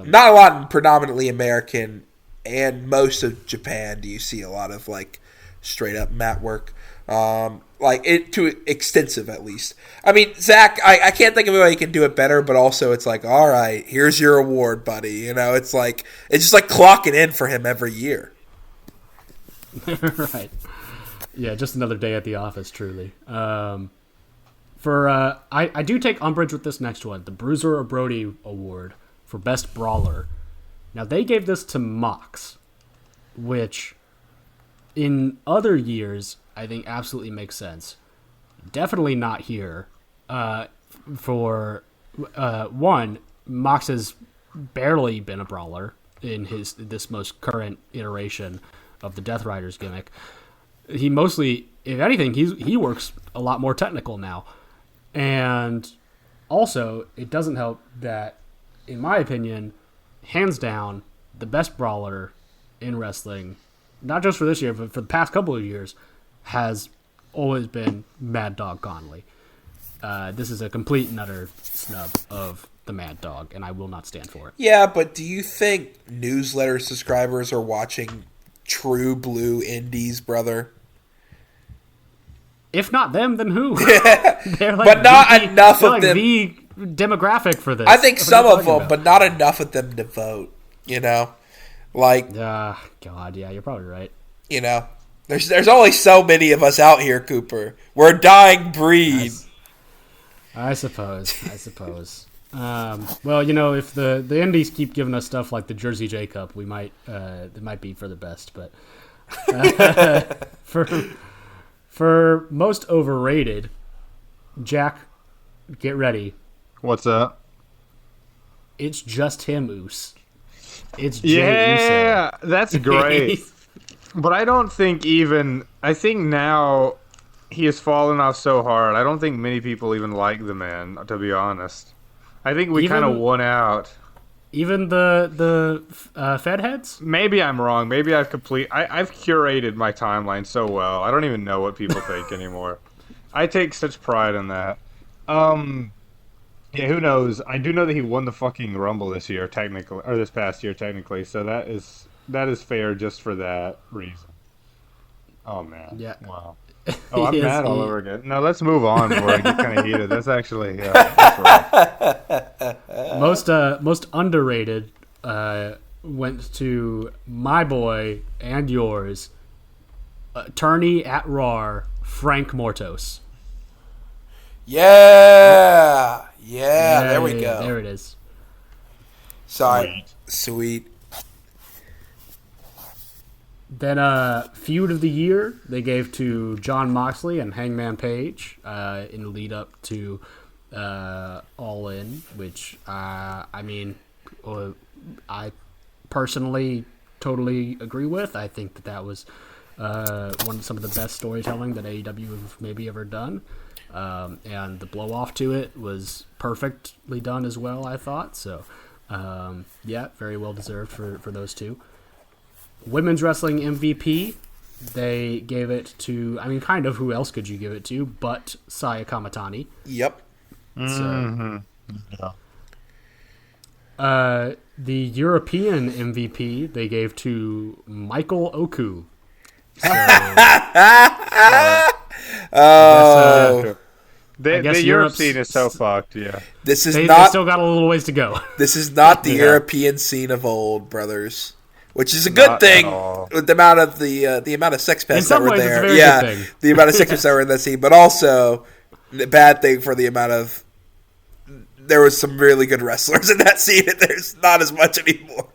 Speaker 1: not a lot in predominantly American and most of Japan do you see a lot of like straight up mat work. Like it to extensive at least. I mean, Zach, I can't think of a way you can do it better, but also it's like, all right, here's your award, buddy. You know, it's just like clocking in for him every year.
Speaker 2: Right. Yeah, just another day at the office, truly. I do take umbrage with this next one, the Bruiser or Brody Award for Best Brawler. Now, they gave this to Mox, which in other years I think absolutely makes sense. Definitely not here. For one, Mox has barely been a brawler in this most current iteration of the Death Riders gimmick. He mostly, if anything, he works a lot more technical now. And also, it doesn't help that, in my opinion, hands down, the best brawler in wrestling, not just for this year, but for the past couple of years, has always been Mad Dog Conley. This is a complete and utter snub of the Mad Dog, and I will not stand for it.
Speaker 1: Yeah, but do you think newsletter subscribers are watching true blue indies, brother?
Speaker 2: If not them, then who? They're like
Speaker 1: but not enough of them.
Speaker 2: The demographic for this.
Speaker 1: I think some of them, but not enough of them to vote. You know, like
Speaker 2: God, yeah, you're probably right.
Speaker 1: You know, there's only so many of us out here, Cooper. We're a dying breed.
Speaker 2: I suppose. Well, you know, if the indies keep giving us stuff like the Jersey J Cup, we might it might be for the best. But for most overrated, Jack, get ready.
Speaker 3: What's up?
Speaker 2: It's just him, Oos. It's Jay Uso.
Speaker 3: Yeah, that's great. But I don't think I think now he has fallen off so hard. I don't think many people even like the man, to be honest. I think we kind of won out.
Speaker 2: Even the Fed heads?
Speaker 3: Maybe I'm wrong. Maybe I've curated my timeline so well. I don't even know what people think anymore. I take such pride in that. Yeah, who knows? I do know that he won the fucking Rumble this year, technically, or this past year, technically. So that is fair just for that reason. Oh man.
Speaker 2: Yeah.
Speaker 3: Wow. Oh, I'm mad all over again. No, let's move on before I get kind of heated. That's actually that's rough.
Speaker 2: Most underrated went to my boy and yours, attorney at Raw, Frank Mortos.
Speaker 1: Yeah, there we go.
Speaker 2: There it is.
Speaker 1: Sorry, sweet.
Speaker 2: Then Feud of the Year they gave to Jon Moxley and Hangman Page in the lead up to All In, which I mean, I personally totally agree with. I think that was some of the best storytelling that AEW have maybe ever done. And the blow off to it was perfectly done as well, I thought. So, yeah, very well deserved for those two. Women's Wrestling MVP, they gave it to, I mean, kind of who else could you give it to but Saya Kamatani.
Speaker 1: Yep.
Speaker 2: So, the European MVP, they gave to Michael Oku. So,
Speaker 3: the Europe scene is so fucked, yeah.
Speaker 1: They still
Speaker 2: got a little ways to go.
Speaker 1: This is not the European scene of old, brothers. Which is a good thing with the amount of the amount of sex pests that were there. The amount of sex pests that were in that scene, but also the bad thing for the amount of there was some really good wrestlers in that scene, and there's not as much anymore.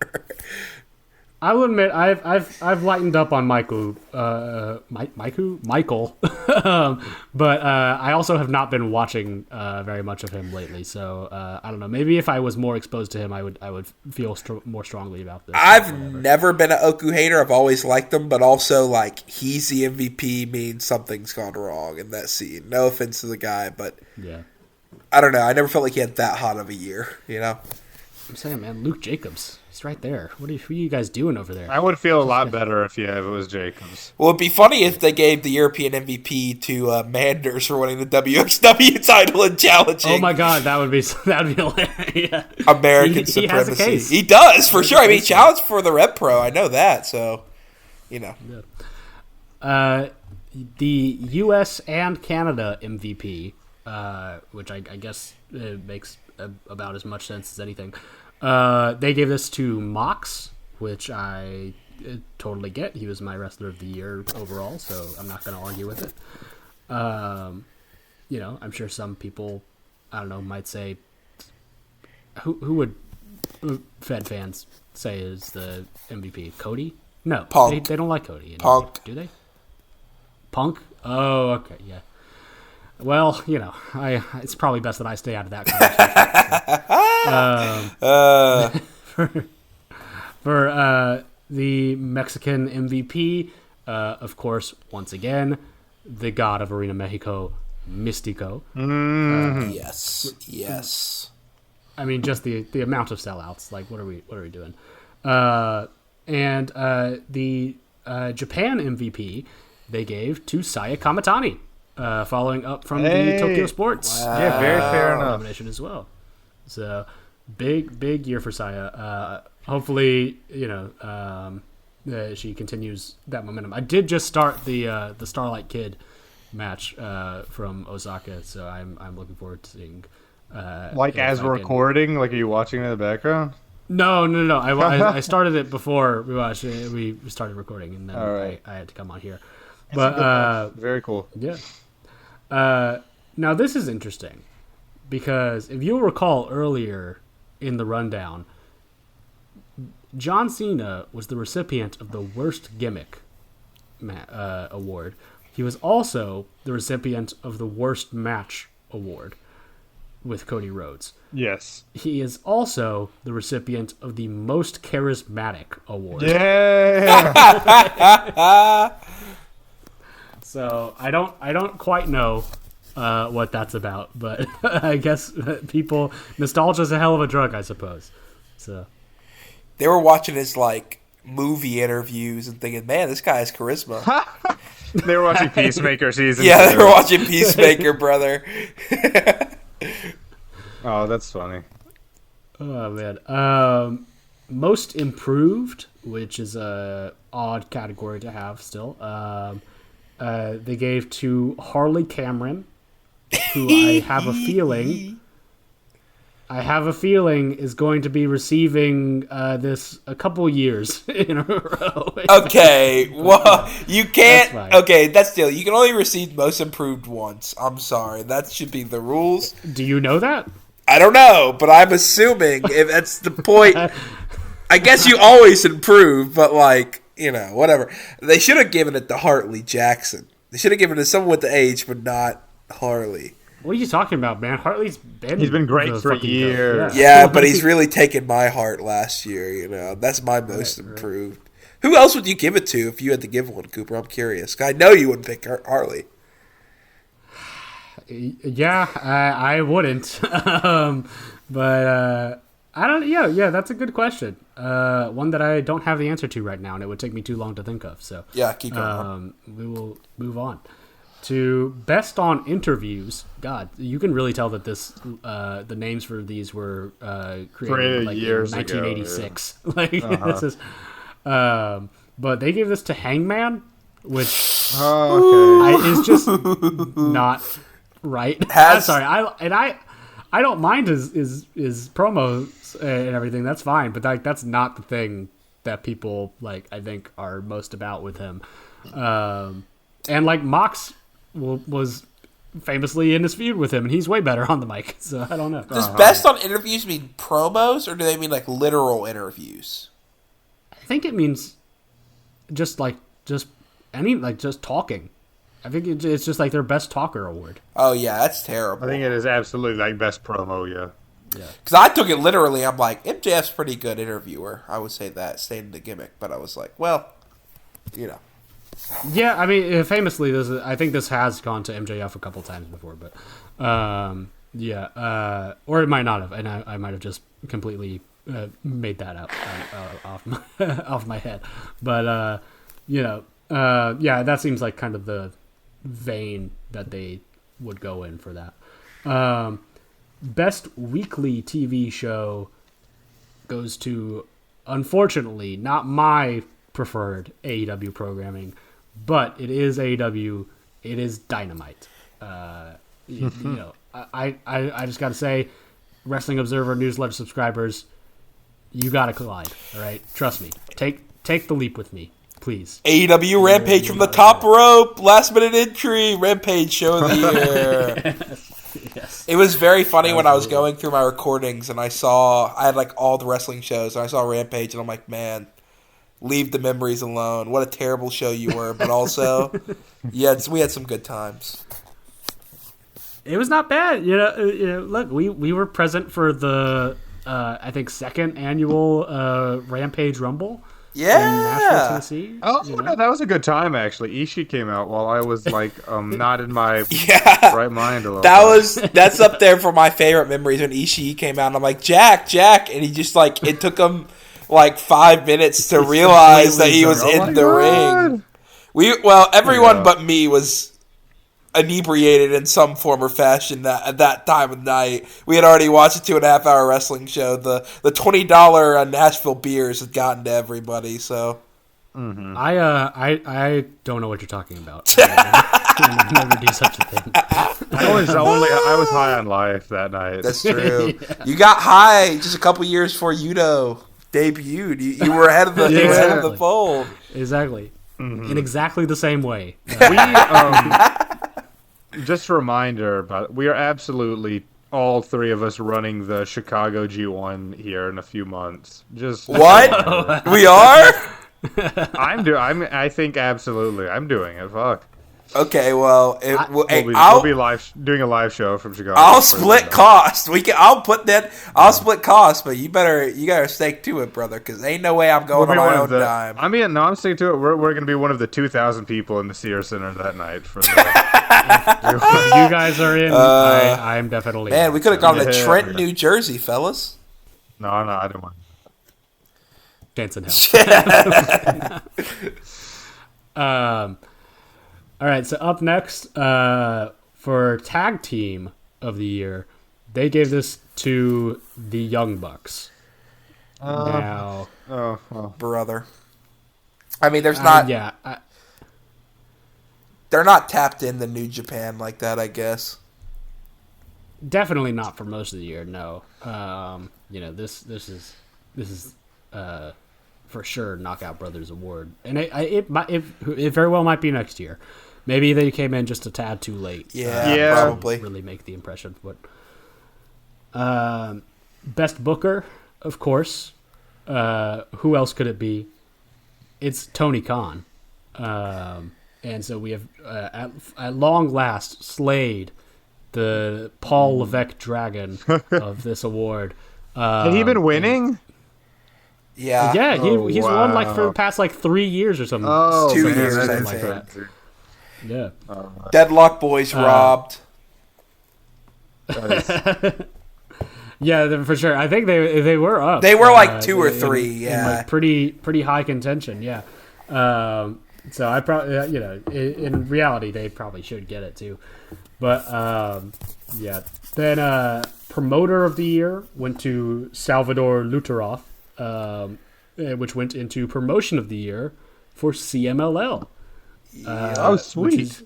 Speaker 2: I will admit I've lightened up on Michael, but I also have not been watching very much of him lately. So I don't know. Maybe if I was more exposed to him, I would feel more strongly about this.
Speaker 1: I've never been an Oku hater. I've always liked him, but also like he's the MVP means something's gone wrong in that scene. No offense to the guy, but
Speaker 2: yeah,
Speaker 1: I don't know. I never felt like he had that hot of a year. You know,
Speaker 2: I'm saying, man, Luke Jacobs. He's right there. What are you guys doing over there?
Speaker 3: I would feel a lot better if it was Jacobs.
Speaker 1: Well, it'd be funny if they gave the European MVP to Manders for winning the WXW title and challenging.
Speaker 2: Oh my God, that would be hilarious.
Speaker 1: American supremacy. He has a case. He does for sure. I mean, he challenged for the Red Pro. I know that. So, you know.
Speaker 2: the U.S. and Canada MVP, which I guess makes about as much sense as anything. They gave this to Mox, which I totally get. He was my wrestler of the year overall, so I'm not going to argue with it. I'm sure some people, I don't know, might say, who would Fed fans say is the MVP? Cody? No,
Speaker 1: Punk.
Speaker 2: They don't like Cody.
Speaker 1: Punk.
Speaker 2: Do they? Punk? Oh, okay, yeah. Well, it's probably best that I stay out of that conversation. For the Mexican MVP, of course, once again, the god of Arena Mexico, MístiGOAT.
Speaker 1: Yes.
Speaker 2: I mean, just the amount of sellouts. Like, what are we doing? And the Japan MVP they gave to Saya Kamitani, following up from the Tokyo Sports.
Speaker 3: Wow. Yeah, very fair enough.
Speaker 2: Nomination as well. So big year for Saya. Hopefully, she continues that momentum. I did just start the Starlight Kid match from Osaka, so I'm looking forward to seeing.
Speaker 3: As we're recording, are you watching it in the background?
Speaker 2: No. I started it before we watched it. We started recording, and then I had to come on here. But
Speaker 3: very cool.
Speaker 2: Yeah. Now this is interesting because if you'll recall earlier in the rundown, John Cena was the recipient of the worst gimmick award. He was also the recipient of the worst match award with Cody Rhodes.
Speaker 3: Yes.
Speaker 2: He is also the recipient of the most charismatic award.
Speaker 3: Yeah.
Speaker 2: So I don't quite know what that's about, but I guess nostalgia's a hell of a drug, I suppose. So
Speaker 1: they were watching his movie interviews and thinking, man, this guy has charisma.
Speaker 3: They were watching Peacemaker season.
Speaker 1: Yeah, they were watching Peacemaker, brother.
Speaker 3: Oh, that's funny.
Speaker 2: Oh man. Most improved, which is a odd category to have still. They gave to Harley Cameron, who I have a feeling is going to be receiving this a couple years in a row.
Speaker 1: Okay, well, you can't. Okay, that's still. You can only receive most improved once. I'm sorry, that should be the rules.
Speaker 2: Do you know that?
Speaker 1: I don't know, but I'm assuming if that's the point. I guess you always improve, but whatever. They should have given it to Hartley Jackson. They should have given it to someone with the age, but not Harley.
Speaker 2: What are you talking about, man? He's been
Speaker 3: great for years.
Speaker 1: Yeah, but he's really taken my heart last year. That's my most improved. Who else would you give it to if you had to give one, Cooper? I'm curious. I know you wouldn't pick Harley.
Speaker 2: Yeah, I wouldn't. But I don't. Yeah, that's a good question. One that I don't have the answer to right now, and it would take me too long to think of. So
Speaker 1: yeah, keep going.
Speaker 2: We will move on to best on interviews. God, you can really tell that this the names for these were created
Speaker 3: years
Speaker 2: in 1986.
Speaker 3: Ago, yeah.
Speaker 2: This is. But they gave this to Hangman, which is just not right. I'm sorry. I don't mind his promos and everything. That's fine, but that's not the thing that people I think are most about with him. And Mox was famously in this feud with him, and he's way better on the mic. So I don't know.
Speaker 1: Does best on interviews mean promos, or do they mean literal interviews?
Speaker 2: I think it means just talking. I think it's just their best talker award.
Speaker 1: Oh yeah, that's terrible.
Speaker 3: I think it is absolutely best promo. Yeah.
Speaker 1: Because I took it literally. I'm like, MJF's pretty good interviewer. I would say that, staying in the gimmick. But I was like, well,
Speaker 2: Yeah, I mean, famously, I think this has gone to MJF a couple times before, but or it might not have, and I might have just completely made that up off my head. But that seems like kind of the vein that they would go in for that. Best weekly TV show goes to, unfortunately, not my preferred AEW programming, but it is AEW. It is Dynamite. You know, I just got to say, Wrestling Observer newsletter subscribers, you got to collide. All right, trust me. Take the leap with me, please.
Speaker 1: AEW Rampage from the top rope, last minute entry, Rampage show of the year.
Speaker 2: Yes.
Speaker 1: It was very funny when I was going through my recordings and I had like all the wrestling shows and I saw Rampage and I'm like, man, leave the memories alone. What a terrible show you were, but also, we had some good times.
Speaker 2: It was not bad. You know, look, we were present for the I think second annual Rampage Rumble.
Speaker 1: Yeah.
Speaker 2: In Nashville, Tennessee.
Speaker 3: Oh, no, that was a good time, actually. Ishii came out while I was, like, not in my right mind a little bit.
Speaker 1: That's up there for my favorite memories when Ishii came out. And I'm like, Jack, and he just, like, it took him, like, 5 minutes to realize that he was in the ring. Everyone but me was inebriated in some form or fashion at that time of night. We had already watched a 2.5-hour wrestling show. The $20 Nashville beers had gotten to everybody. So
Speaker 2: I don't know what you're talking about. I never do such a thing.
Speaker 3: I was high on life that night.
Speaker 1: That's true. Yeah. You got high just a couple years before Yudo debuted. You were ahead of the fold.
Speaker 2: Exactly. Mm-hmm. In exactly the same way.
Speaker 3: Just a reminder, but we are absolutely all three of us running the Chicago G1 here in a few months. Just
Speaker 1: what? We are?
Speaker 3: I think absolutely. I'm doing it. Fuck.
Speaker 1: Okay, well,
Speaker 3: we'll be doing a live show from Chicago.
Speaker 1: I'll split cost. I'll split cost, but you gotta stake to it, brother, because ain't no way I'm going on my own dime.
Speaker 3: I'm sticking to it. We're gonna be one of the 2,000 people in the Sears Center that night. For the,
Speaker 2: you guys are in. I'm definitely.
Speaker 1: Man, we could have gone to Trenton, New Jersey, fellas.
Speaker 3: No, I don't want.
Speaker 2: Chance in hell. All right, so up next for Tag Team of the Year, they gave this to the Young Bucks.
Speaker 1: Brother. I mean, there's not... they're not tapped in the New Japan like that, I guess.
Speaker 2: Definitely not for most of the year, no. This is for sure Knockout Brothers Award. And it very well might be next year. Maybe they came in just a tad too late.
Speaker 1: Yeah. Probably.
Speaker 2: Really make the impression. But Best Booker, of course. Who else could it be? It's Tony Khan. And so we have, at long last, slayed the Paul Levesque dragon of this award.
Speaker 3: Had he been winning?
Speaker 1: Yeah.
Speaker 2: Yeah, he's won like for the past 3 years or something.
Speaker 1: 2 years, I think.
Speaker 2: Like that. Yeah.
Speaker 1: Deadlock Boys robbed.
Speaker 2: Yeah, for sure. I think they were up.
Speaker 1: They were like 2 or 3.
Speaker 2: In pretty high contention. Yeah. So I probably in reality they probably should get it too, but yeah. Then Promoter of the Year went to Salvador Luteroff, which went into Promotion of the Year for CMLL.
Speaker 3: Sweet.
Speaker 2: Which is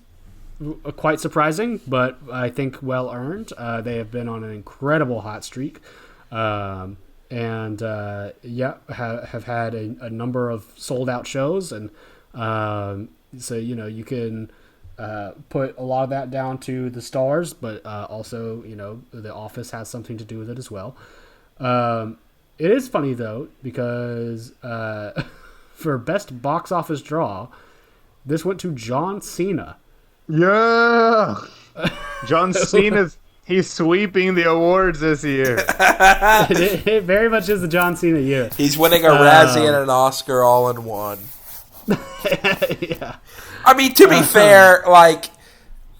Speaker 2: quite surprising, but I think well earned. They have been on an incredible hot streak, and have had a number of sold out shows, and so you can put a lot of that down to the stars, but also the office has something to do with it as well. It is funny though, because for best box office draw, this went to John Cena.
Speaker 3: Yeah, John Cena. He's sweeping the awards this year.
Speaker 2: It very much is the John Cena year.
Speaker 1: He's winning a Razzie and an Oscar all in one.
Speaker 2: Yeah.
Speaker 1: I mean, to be fair,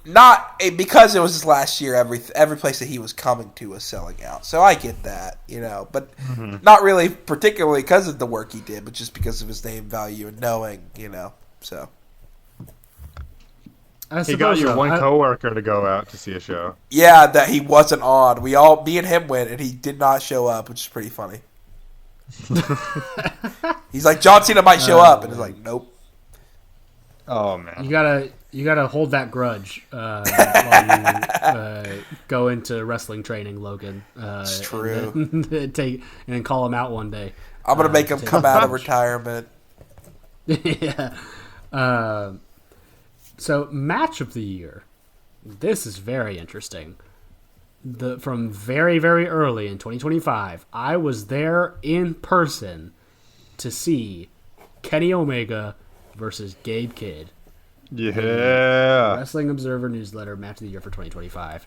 Speaker 1: not because it was his last year. Every place that he was coming to was selling out, so I get that, but not really particularly because of the work he did, but just because of his name value and knowing, so.
Speaker 3: He got your one coworker to go out to see a show.
Speaker 1: Yeah, that he wasn't on. Me and him went, and he did not show up, which is pretty funny. He's like, John Cena might show up, and he's like, nope.
Speaker 3: Oh man,
Speaker 2: you gotta hold that grudge while you go into wrestling training, Logan.
Speaker 1: It's true.
Speaker 2: And then call him out one day.
Speaker 1: I'm gonna make him come out of retirement.
Speaker 2: Yeah. So match of the year. This is very interesting. From very, very early in 2025, I was there in person to see Kenny Omega versus Gabe Kidd.
Speaker 3: yeah.
Speaker 2: Wrestling Observer newsletter match of the year for 2025,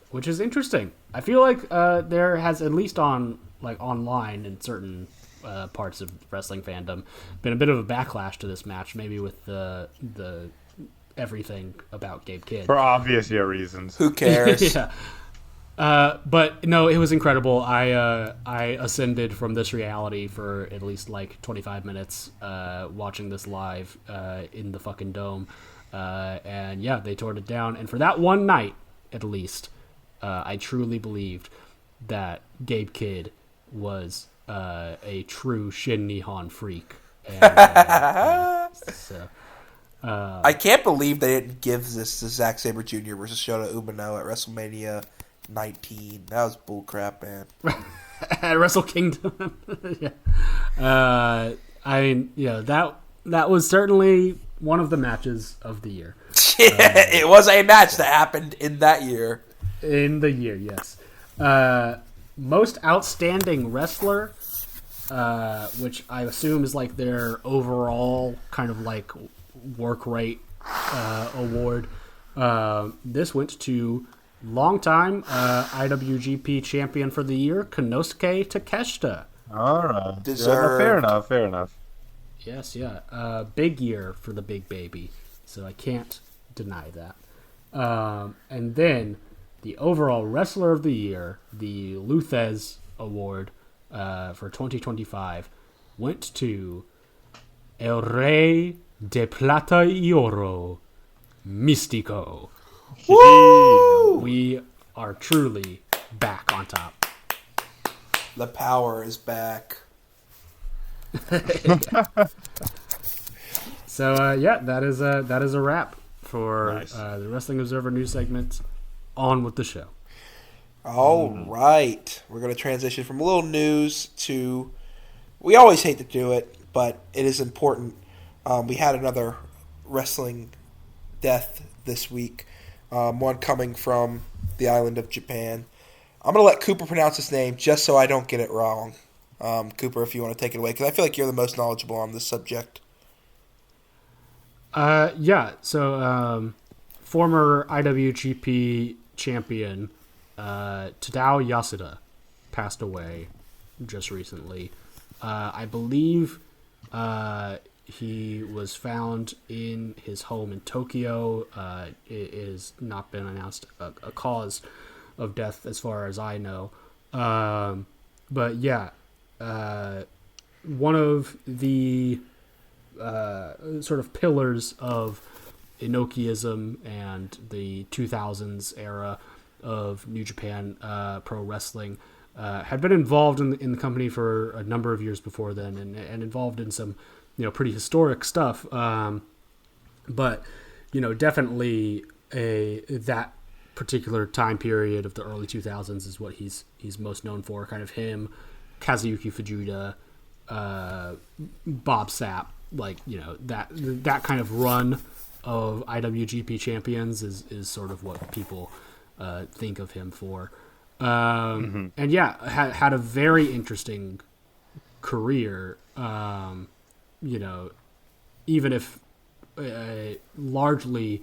Speaker 2: which is interesting. I feel like there has, at least on like online in certain parts of wrestling fandom, been a bit of a backlash to this match, maybe with the everything about Gabe Kidd.
Speaker 3: For obvious reasons.
Speaker 1: Who cares?
Speaker 2: Yeah. But no, it was incredible. I ascended from this reality for at least like 25 minutes, watching this live in the fucking dome. And yeah, they tore it down. And for that one night, at least, I truly believed that Gabe Kidd was a true Shin Nihon freak. And, so.
Speaker 1: I can't believe they didn't give this to Zack Sabre Jr. versus Shota Umino at WrestleMania 19. That was bullcrap, man.
Speaker 2: At Wrestle Kingdom. Yeah. I mean, yeah, that was certainly one of the matches of the year.
Speaker 1: It was a match that happened in that year.
Speaker 2: In the year, yes. Most outstanding wrestler, which I assume is like their overall kind of like work rate award. This went to longtime IWGP champion for the year, Konosuke Takeshita.
Speaker 3: All right.
Speaker 1: Deserved.
Speaker 3: Fair enough.
Speaker 2: Yes, yeah. Big year for the big baby, so I can't deny that. And then the overall wrestler of the year, the Luthez Award for 2025, went to El Rey de Plata y Oro, Místico.
Speaker 1: Woo!
Speaker 2: We are truly back on top.
Speaker 1: The power is back.
Speaker 2: So yeah, that is a wrap for
Speaker 3: Nice.
Speaker 2: the Wrestling Observer news segment. On with the show.
Speaker 1: All right. We're going to transition from a little news to... We always hate to do it, but it is important. We had another wrestling death this week. One coming from the island of Japan. I'm going to let Cooper pronounce his name just so I don't get it wrong. Cooper, if you want to take it away, because I feel like you're the most knowledgeable on this subject.
Speaker 2: Yeah, so former IWGP champion Tadao Yasuda passed away just recently. I believe he was found in his home in Tokyo. It has not been announced a cause of death as far as I know. But yeah, one of the sort of pillars of Inokiism and the 2000s era of New Japan Pro Wrestling, had been involved in the company for a number of years before then, and involved in some pretty historic stuff. But definitely that particular time period of the early 2000s is what he's most known for. Kind of him, Kazuyuki Fujita, Bob Sapp, that kind of run of IWGP champions is sort of what people think of him for. And yeah, had a very interesting career. Even if largely,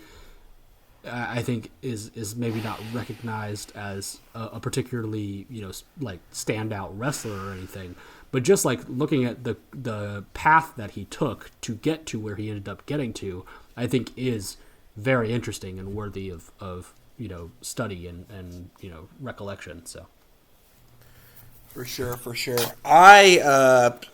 Speaker 2: I think is maybe not recognized as a particularly standout wrestler or anything, but just like looking at the path that he took to get to where he ended up getting to, I think is very interesting and worthy of study and recollection. So
Speaker 1: For sure.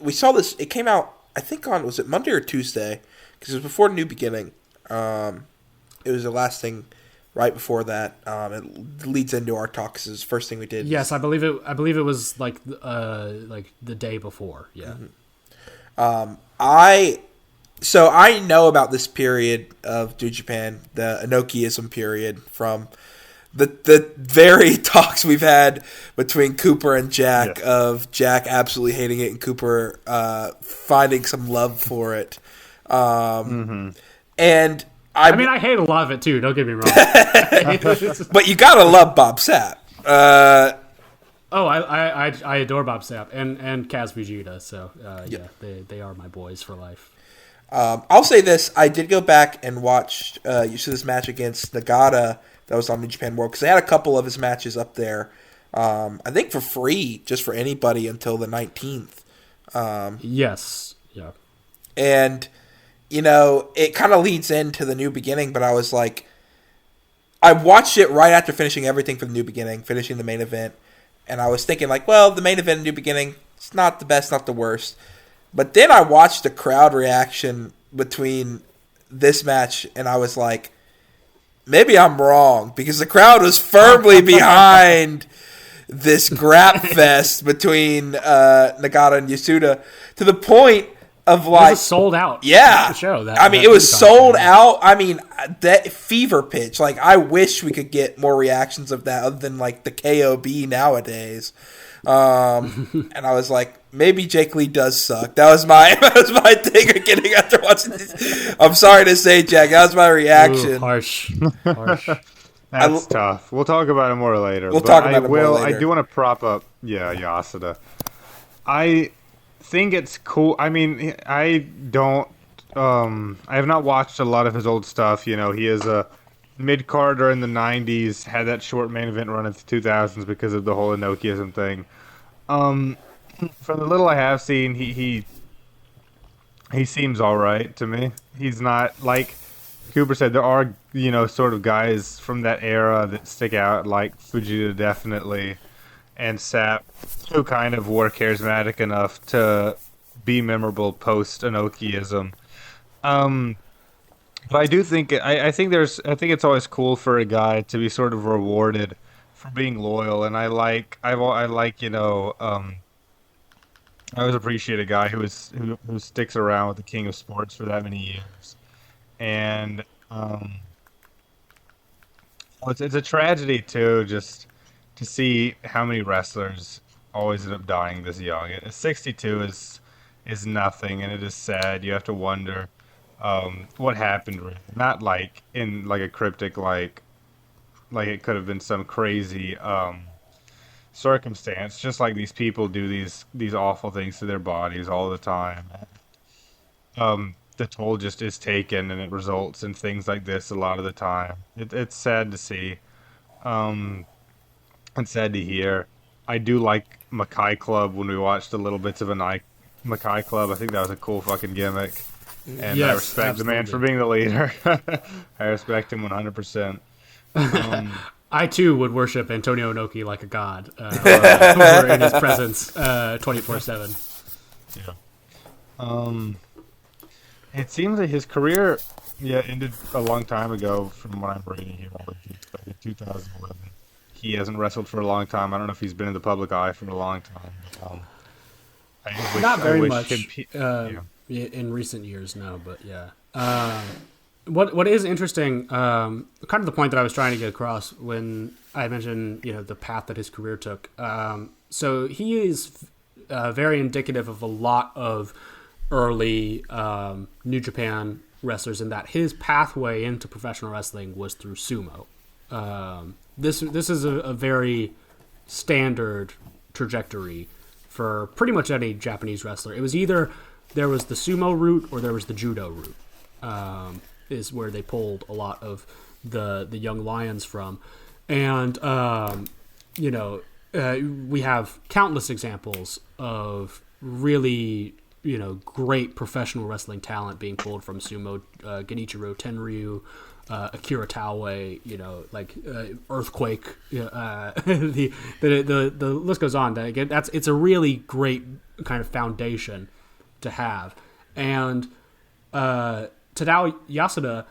Speaker 1: We saw this. It came out, I think, was it Monday or Tuesday? Because it was before New Beginning. It was the last thing right before that. It leads into our talk because it was the first thing we did.
Speaker 2: Yes, I believe it was like the day before. Yeah.
Speaker 1: I So I know about this period of New Japan, the Inokiism period, from the very talks we've had between Cooper and Jack, of Jack absolutely hating it and Cooper finding some love for it. And
Speaker 2: I mean, I hate a lot of it too. Don't get me wrong.
Speaker 1: But you gotta love Bob Sapp.
Speaker 2: I adore Bob Sapp and Kaz Fujita. So they are my boys for life.
Speaker 1: I'll say this: I did go back and watch Yasuda's match against Nagata that was on New Japan World, because they had a couple of his matches up there. I think for free, just for anybody until the 19th.
Speaker 2: Yes. Yeah.
Speaker 1: And it kind of leads into the New Beginning, but I was like, I watched it right after finishing everything for the New Beginning, finishing the main event, and I was thinking like, well, the main event of New Beginning, it's not the best, not the worst. But then I watched the crowd reaction between this match, and I was like, maybe I'm wrong, because the crowd was firmly behind this grap fest between Nagata and Yasuda, to the point of like,
Speaker 2: it was sold out.
Speaker 1: Yeah,
Speaker 2: show that.
Speaker 1: I mean, it was sold out. I mean, that fever pitch. Like, I wish we could get more reactions of that, other than like the KOB nowadays. And I was like, maybe Jake Lee does suck. That was my thing of getting after watching this. I'm sorry to say, Jack, that was my reaction.
Speaker 2: Ooh, harsh.
Speaker 3: That's tough. We'll talk about it more later.
Speaker 1: We'll talk about it more later.
Speaker 3: I do want to prop up, Yasuda. I think it's cool. I mean, I have not watched a lot of his old stuff. He is a mid-carder in the 90s, had that short main event run in the 2000s because of the whole Inokiism thing. From the little I have seen, he seems all right to me. He's not, like Cooper said, there are, sort of guys from that era that stick out, like Fujita definitely, and Sapp, who kind of were charismatic enough to be memorable post-Inokiism. But I do think I think it's always cool for a guy to be sort of rewarded for being loyal, and I always appreciate a guy who sticks around with the king of sports for that many years, and it's a tragedy too, just to see how many wrestlers always end up dying this young. 62 is nothing, and it is sad. You have to wonder what happened. Not like in like a cryptic like it could have been some crazy circumstance. Just like these people do these awful things to their bodies all the time. The toll just is taken, and it results in things like this a lot of the time. It's sad to see. It's sad to hear. I do like Mackay Club. When we watched the little bits of Mackay Club, I think that was a cool fucking gimmick. And
Speaker 2: yes,
Speaker 3: I respect the man for being the leader. I respect him 100%.
Speaker 2: I too would worship Antonio Inoki like a god over in his presence 24/7.
Speaker 3: Yeah. It seems that his career ended a long time ago from what I'm reading here. Like 2011. He hasn't wrestled for a long time. I don't know if he's been in the public eye for a long time.
Speaker 2: Not very much in recent years, no. But yeah. What is interesting, kind of the point that I was trying to get across when I mentioned, the path that his career took. So he is very indicative of a lot of early New Japan wrestlers, in that his pathway into professional wrestling was through sumo. This is a very standard trajectory for pretty much any Japanese wrestler. It was either there was the sumo route or there was the judo route. Is where they pulled a lot of the young lions from, and we have countless examples of really great professional wrestling talent being pulled from sumo. Genichiro Tenryu, Akira Taue, Earthquake. The list goes on. It's a really great kind of foundation to have, and Tadao Yasuda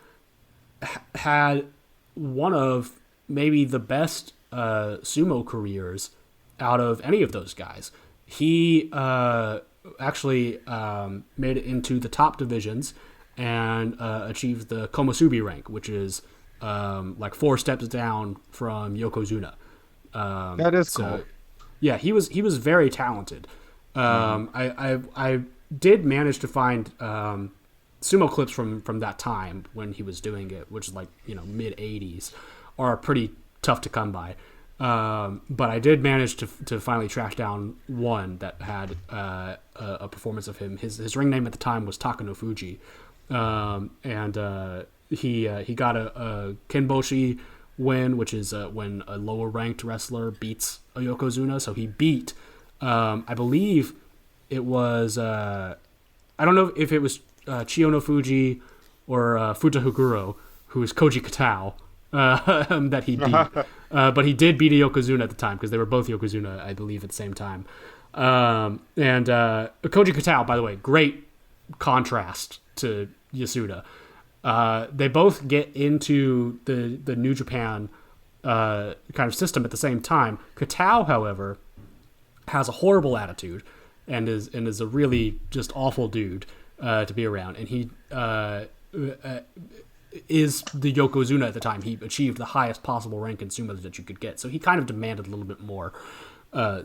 Speaker 2: had one of maybe the best sumo careers out of any of those guys. He actually made it into the top divisions and achieved the Komusubi rank, which is like 4 steps down from Yokozuna.
Speaker 3: That is cool.
Speaker 2: Yeah, he was very talented. I did manage to find sumo clips from that time when he was doing it, which is like mid '80s, are pretty tough to come by. But I did manage to finally track down one that had a performance of him. His ring name at the time was Takano Fuji, and he got a Kenboshi win, which is when a lower ranked wrestler beats a Yokozuna. So he beat, I believe it was, I don't know if it was Chiyono Fuji or Futa Higuro, who is Koji Katao, that he beat. But he did beat a Yokozuna at the time, because they were both Yokozuna, I believe, at the same time. And Koji Katao, by the way, great contrast to Yasuda. They both get into the New Japan kind of system at the same time. Katao, however, has a horrible attitude and is a really just awful dude to be around. And he is the Yokozuna at the time. He achieved the highest possible rank in sumo that you could get. So he kind of demanded a little bit more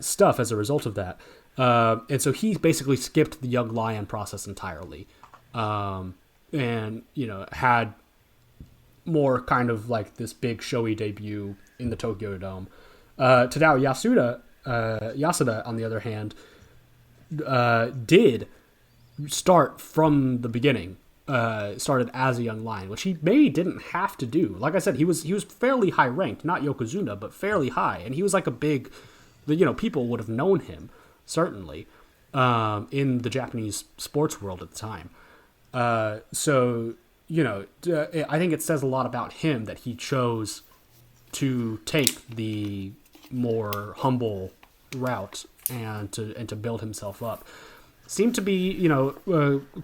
Speaker 2: stuff as a result of that. And so he basically skipped the Young Lion process entirely. And had more kind of like this big showy debut in the Tokyo Dome. Tadao Yasuda, on the other hand, did start from the beginning. Started as a young lion, which he maybe didn't have to do. Like I said, he was fairly high ranked, not Yokozuna, but fairly high, and he was like a big, people would have known him certainly in the Japanese sports world at the time. So I think it says a lot about him that he chose to take the more humble route and to build himself up. Seemed to be,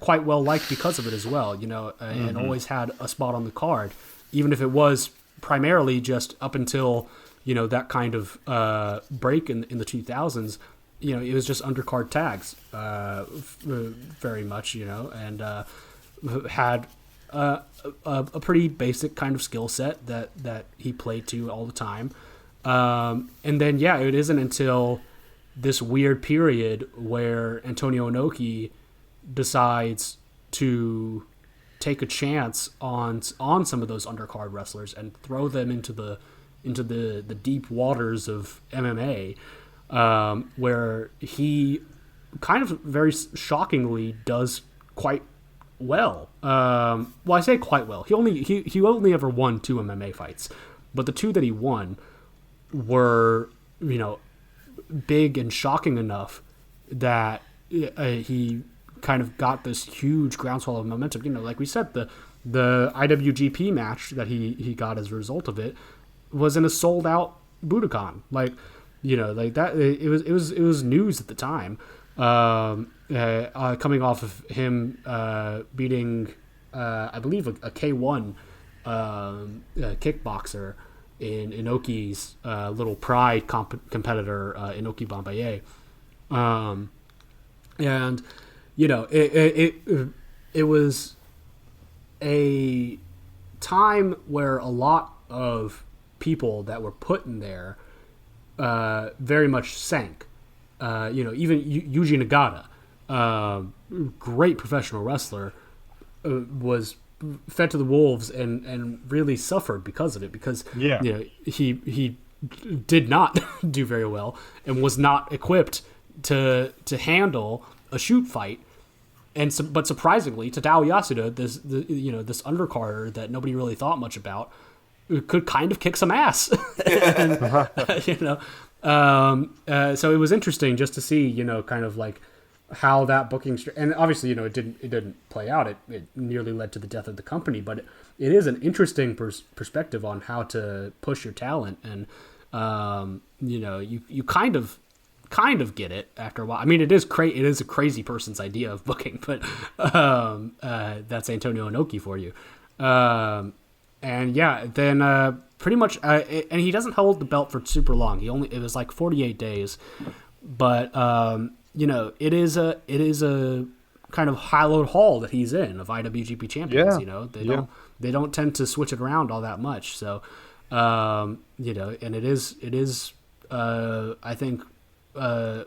Speaker 2: quite well liked because of it as well, and always had a spot on the card, even if it was primarily just up until, that kind of break in the 2000s. It was just undercard tags, very much, and had a pretty basic kind of skill set that he played to all the time. And then, it isn't until this weird period where Antonio Inoki decides to take a chance on some of those undercard wrestlers and throw them into the deep waters of MMA, where he kind of very shockingly does quite well. Well, I say quite well. He only ever won 2 MMA fights, but the 2 that he won were big and shocking enough that he kind of got this huge groundswell of momentum. Like we said, the IWGP match that he got as a result of it was in a sold out Budokan. Like that. It was news at the time. Coming off of him beating, I believe, a K1 kickboxer in Inoki's little pride competitor, Inoki Bambaye. And it was a time where a lot of people that were put in there very much sank. Even Yuji Nagata, great professional wrestler, was fed to the wolves and really suffered because of it, because he did not do very well and was not equipped to handle a shoot fight. But surprisingly, Tadao Yasuda, this undercarder that nobody really thought much about, could kind of kick some ass. So it was interesting just to see, kind of like how that booking, and obviously, it didn't play out. It nearly led to the death of the company, but it is an interesting perspective on how to push your talent, and you kind of get it after a while. I mean, it is a crazy person's idea of booking, but that's Antonio Inoki for you. Then pretty much, and he doesn't hold the belt for super long. It was like 48 days, but it is a kind of hallowed hall that he's in of IWGP champions.
Speaker 3: Yeah.
Speaker 2: You know, they don't tend to switch it around all that much. So, you know, and it is I think a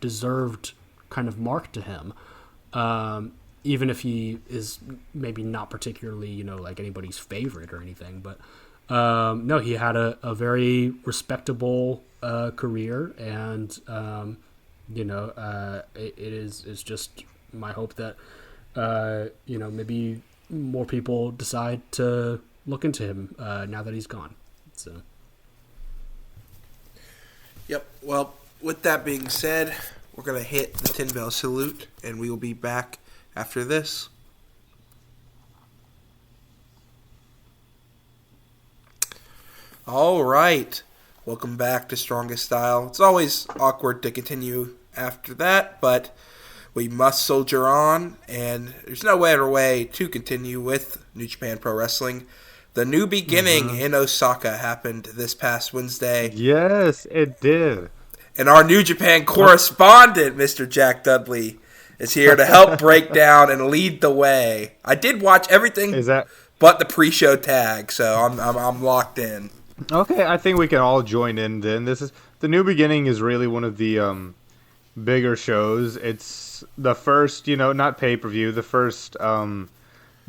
Speaker 2: deserved kind of mark to him. Even if he is maybe not particularly, you know, like anybody's favorite or anything, but no, he had a very respectable career, and you know, it's just my hope that you know, maybe more people decide to look into him now that he's gone. So.
Speaker 1: Yep. Well, with that being said, we're gonna hit the 10 bell salute, and we will be back after this. All right. Welcome back to Strongest Style. It's always awkward to continue after that, but we must soldier on, and there's no better way to continue with New Japan Pro Wrestling. The New Beginning in Osaka happened this past Wednesday.
Speaker 3: Yes, it did.
Speaker 1: And our New Japan correspondent, Mr. Jack Dudley, is here to help break down and lead the way. I did watch everything but the pre-show tag, so I'm locked in.
Speaker 3: Okay, I think we can all join in then. This is the New Beginning is really one of the bigger shows. It's the first, you know, not pay-per-view, the first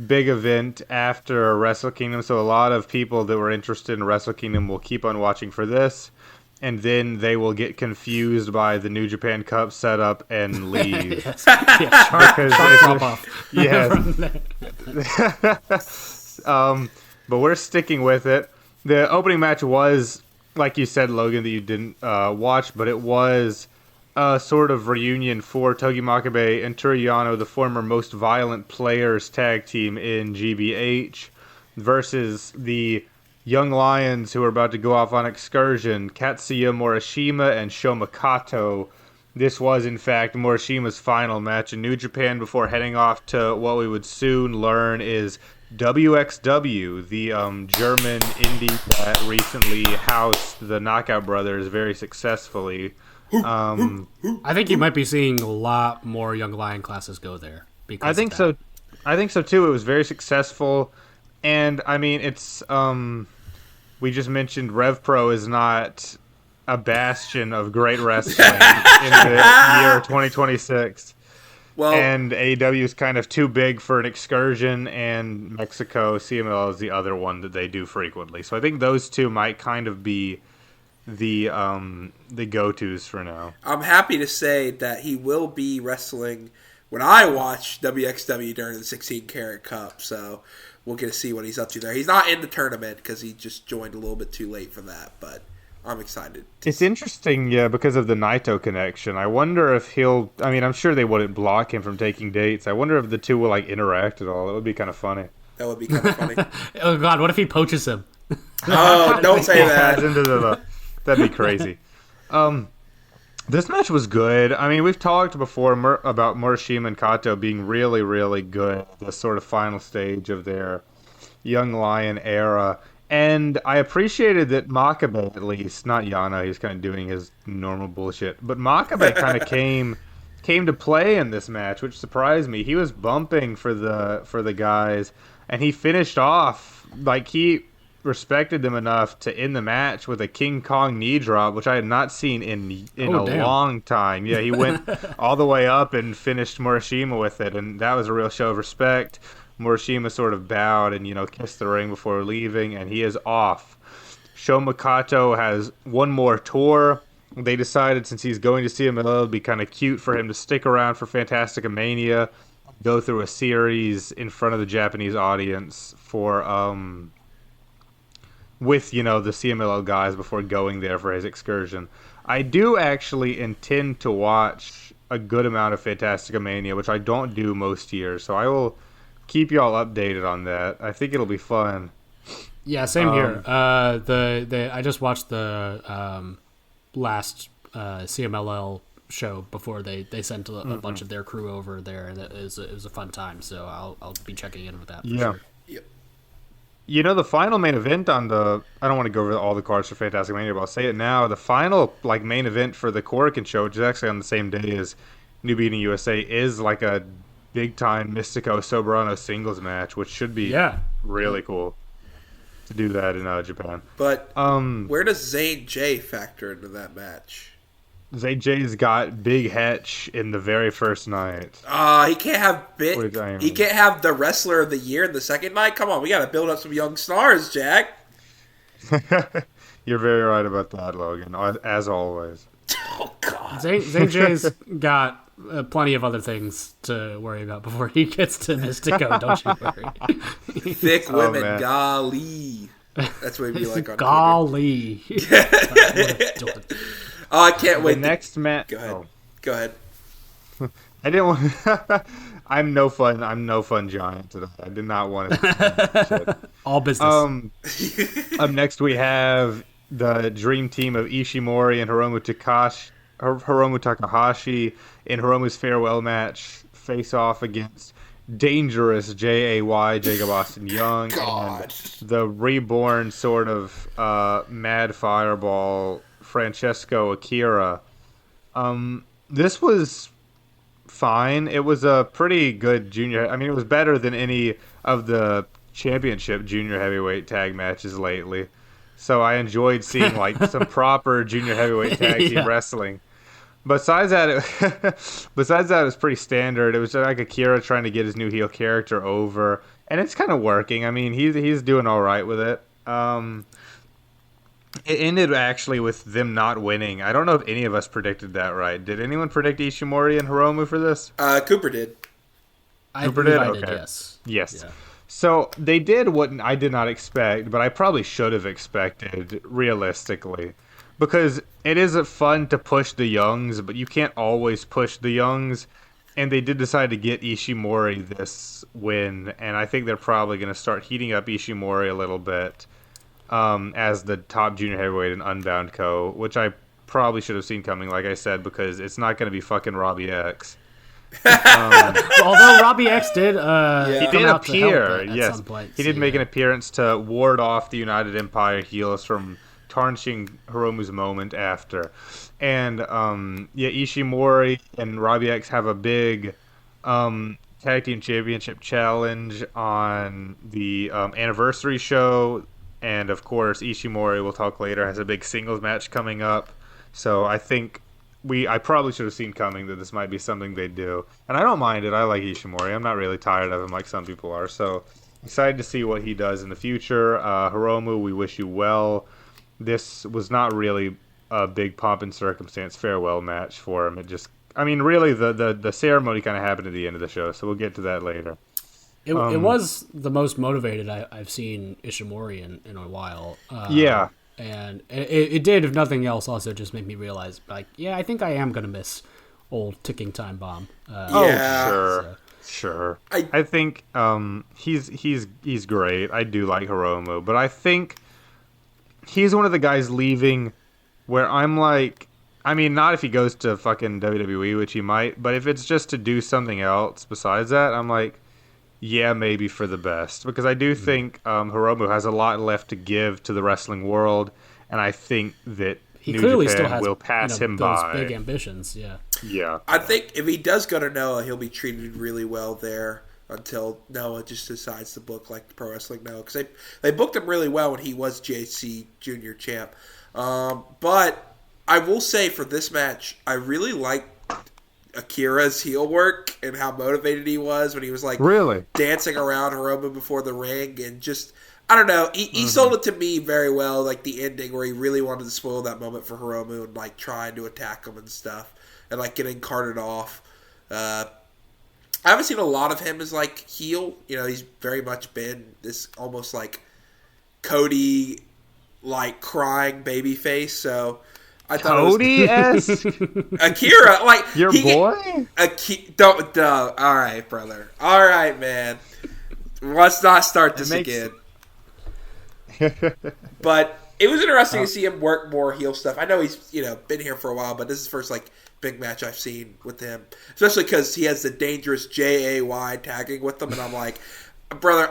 Speaker 3: big event after Wrestle Kingdom. So a lot of people that were interested in Wrestle Kingdom will keep on watching for this, and then they will get confused by the New Japan Cup setup and leave. But we're sticking with it. The opening match was, like you said, Logan, that you didn't watch, but it was a sort of reunion for Togi Makabe and Toru Yano, the former Most Violent Players tag team in GBH, versus the Young Lions, who are about to go off on excursion, Katsuya Morishima and Shoma Kato. This was, in fact, Morishima's final match in New Japan before heading off to what we would soon learn is WXW, the German indie that recently housed the Knockout Brothers very successfully.
Speaker 2: I think you might be seeing a lot more Young Lion classes go there.
Speaker 3: I think so. I think so too. It was very successful, and I mean, it's we just mentioned Rev Pro is not a bastion of great wrestling in the year 2026.
Speaker 1: Well,
Speaker 3: and AEW is kind of too big for an excursion, and Mexico CMLL is the other one that they do frequently. So I think those two might kind of be the go-tos for now.
Speaker 1: I'm happy to say that he will be wrestling when I watch WXW during the 16 Karat Cup, so we'll get to see what he's up to there. He's not in the tournament because he just joined a little bit too late for that, but I'm excited.
Speaker 3: It's interesting, yeah, because of the Naito connection. I wonder if he'll... I mean, I'm sure they wouldn't block him from taking dates. I wonder if the two will, like, interact at all. It would be kind of funny.
Speaker 1: That would be kind of funny.
Speaker 2: Oh, God, what if he poaches him?
Speaker 1: Oh, don't say that.
Speaker 3: That'd be crazy. This match was good. I mean, we've talked before about Morishima and Kato being really, really good at the sort of final stage of their Young Lion era. And I appreciated that Makabe, at least, not Yano, he's kind of doing his normal bullshit, but Makabe kind of came to play in this match, which surprised me. He was bumping for the guys, and he finished off, like, he respected them enough to end the match with a King Kong knee drop, which I had not seen in long time. Yeah, he went all the way up and finished Morishima with it, and that was a real show of respect. Morishima sort of bowed and, kissed the ring before leaving, and he is off. Shoma Kato has one more tour. They decided since he's going to CMLL, it would be kind of cute for him to stick around for Fantastica Mania, go through a series in front of the Japanese audience for with the CMLL guys before going there for his excursion. I do actually intend to watch a good amount of Fantastica Mania, which I don't do most years, so I will keep y'all updated on that. I think it'll be fun.
Speaker 2: Yeah, same here. I just watched the last CMLL show before they sent a bunch of their crew over there, and it was a fun time. So I'll be checking in with that. For sure.
Speaker 1: Yep.
Speaker 3: The final main event on the... I don't want to go over all the cards for Fantastic Mania, but I'll say it now. The final main event for the Korakuen show, which is actually on the same day as New Beginning USA is like a big time Mystico Soberano singles match, which should be really cool to do that in Japan.
Speaker 1: But where does Zane J factor into that match?
Speaker 3: Zane J's got Big Hetch in the very first night.
Speaker 1: He can't have he can't have the wrestler of the year in the second night. Come on, we got to build up some young stars, Jack.
Speaker 3: You're very right about that, Logan, as always.
Speaker 1: Oh God,
Speaker 2: Zane J's got plenty of other things to worry about before he gets to Mystico. Don't you worry.
Speaker 1: Thick women, golly. That's what we like on
Speaker 2: golly.
Speaker 1: Oh, I can't wait.
Speaker 3: The next match.
Speaker 1: Go ahead. Go ahead.
Speaker 3: I didn't want. I'm no fun giant today. I did not want to.
Speaker 2: All business.
Speaker 3: Up next we have the dream team of Ishimori and Hiromu Takahashi in Hiromu's farewell match face off against dangerous JAY Jacob Austin Young and the reborn sort of mad fireball Francesco Akira. This was fine. It was a pretty good junior. I mean, it was better than any of the championship junior heavyweight tag matches lately. So I enjoyed seeing like some proper junior heavyweight tag team wrestling. Besides that, it was pretty standard. It was like Akira trying to get his new heel character over, and it's kind of working. I mean, he's doing all right with it. It ended actually with them not winning. I don't know if any of us predicted that right. Did anyone predict Ishimori and Hiromu for this?
Speaker 1: Cooper did.
Speaker 3: Cooper did?
Speaker 2: I
Speaker 3: Okay.
Speaker 2: did, yes.
Speaker 3: Yes.
Speaker 2: Yeah.
Speaker 3: So they did what I did not expect, but I probably should have expected realistically. Because it isn't fun to push the youngs, but you can't always push the youngs. And they did decide to get Ishimori this win, and I think they're probably going to start heating up Ishimori a little bit. As the top junior heavyweight in Unbound Co., which I probably should have seen coming, like I said, because it's not going to be fucking Robbie X.
Speaker 2: Although Robbie X did,
Speaker 3: he did appear. Yes,
Speaker 2: some point,
Speaker 3: he did make an appearance to ward off the United Empire heels from tarnishing Hiromu's moment after. And Ishimori and Robbie X have a big tag team championship challenge on the anniversary show. And, of course, Ishimori, we'll talk later, has a big singles match coming up. So I think I probably should have seen coming that this might be something they do. And I don't mind it. I like Ishimori. I'm not really tired of him like some people are. So excited to see what he does in the future. Hiromu, we wish you well. This was not really a big pomp and circumstance farewell match for him. It just, I mean, really, the ceremony kind of happened at the end of the show. So we'll get to that later.
Speaker 2: It was the most motivated I've seen Ishimori in a while. And it did, if nothing else, also just make me realize, like, I think I am going to miss old Ticking Time Bomb.
Speaker 3: Sure. I think he's great. I do like Hiromu, but I think he's one of the guys leaving where I'm like, I mean, not if he goes to fucking WWE, which he might, but if it's just to do something else besides that, I'm like, yeah, maybe for the best. Because I do think Hiromu has a lot left to give to the wrestling world, and I think that
Speaker 2: he
Speaker 3: New
Speaker 2: clearly
Speaker 3: Japan
Speaker 2: still has
Speaker 3: will pass him
Speaker 2: those
Speaker 3: by.
Speaker 2: big ambitions,
Speaker 3: Yeah.
Speaker 1: I think if he does go to Noah, he'll be treated really well there until Noah just decides to book like Pro Wrestling Noah. Because they booked him really well when he was JC Junior Champ. But I will say for this match, I really liked Akira's heel work and how motivated he was when he was like
Speaker 3: really
Speaker 1: dancing around Hiromu before the ring, and just, I don't know, he sold it to me very well, like the ending where he really wanted to spoil that moment for Hiromu and like trying to attack him and stuff and like getting carted off. I haven't seen a lot of him as like heel. He's very much been this almost like Cody like crying baby face, so I thought
Speaker 3: Cody-esque?
Speaker 1: Akira, like
Speaker 3: your boy?
Speaker 1: Don't. All right, brother. All right, man. Let's not start this again. But it was interesting to see him work more heel stuff. I know he's been here for a while, but this is the first like big match I've seen with him, especially because he has the dangerous JAY tagging with them, and I'm like, brother,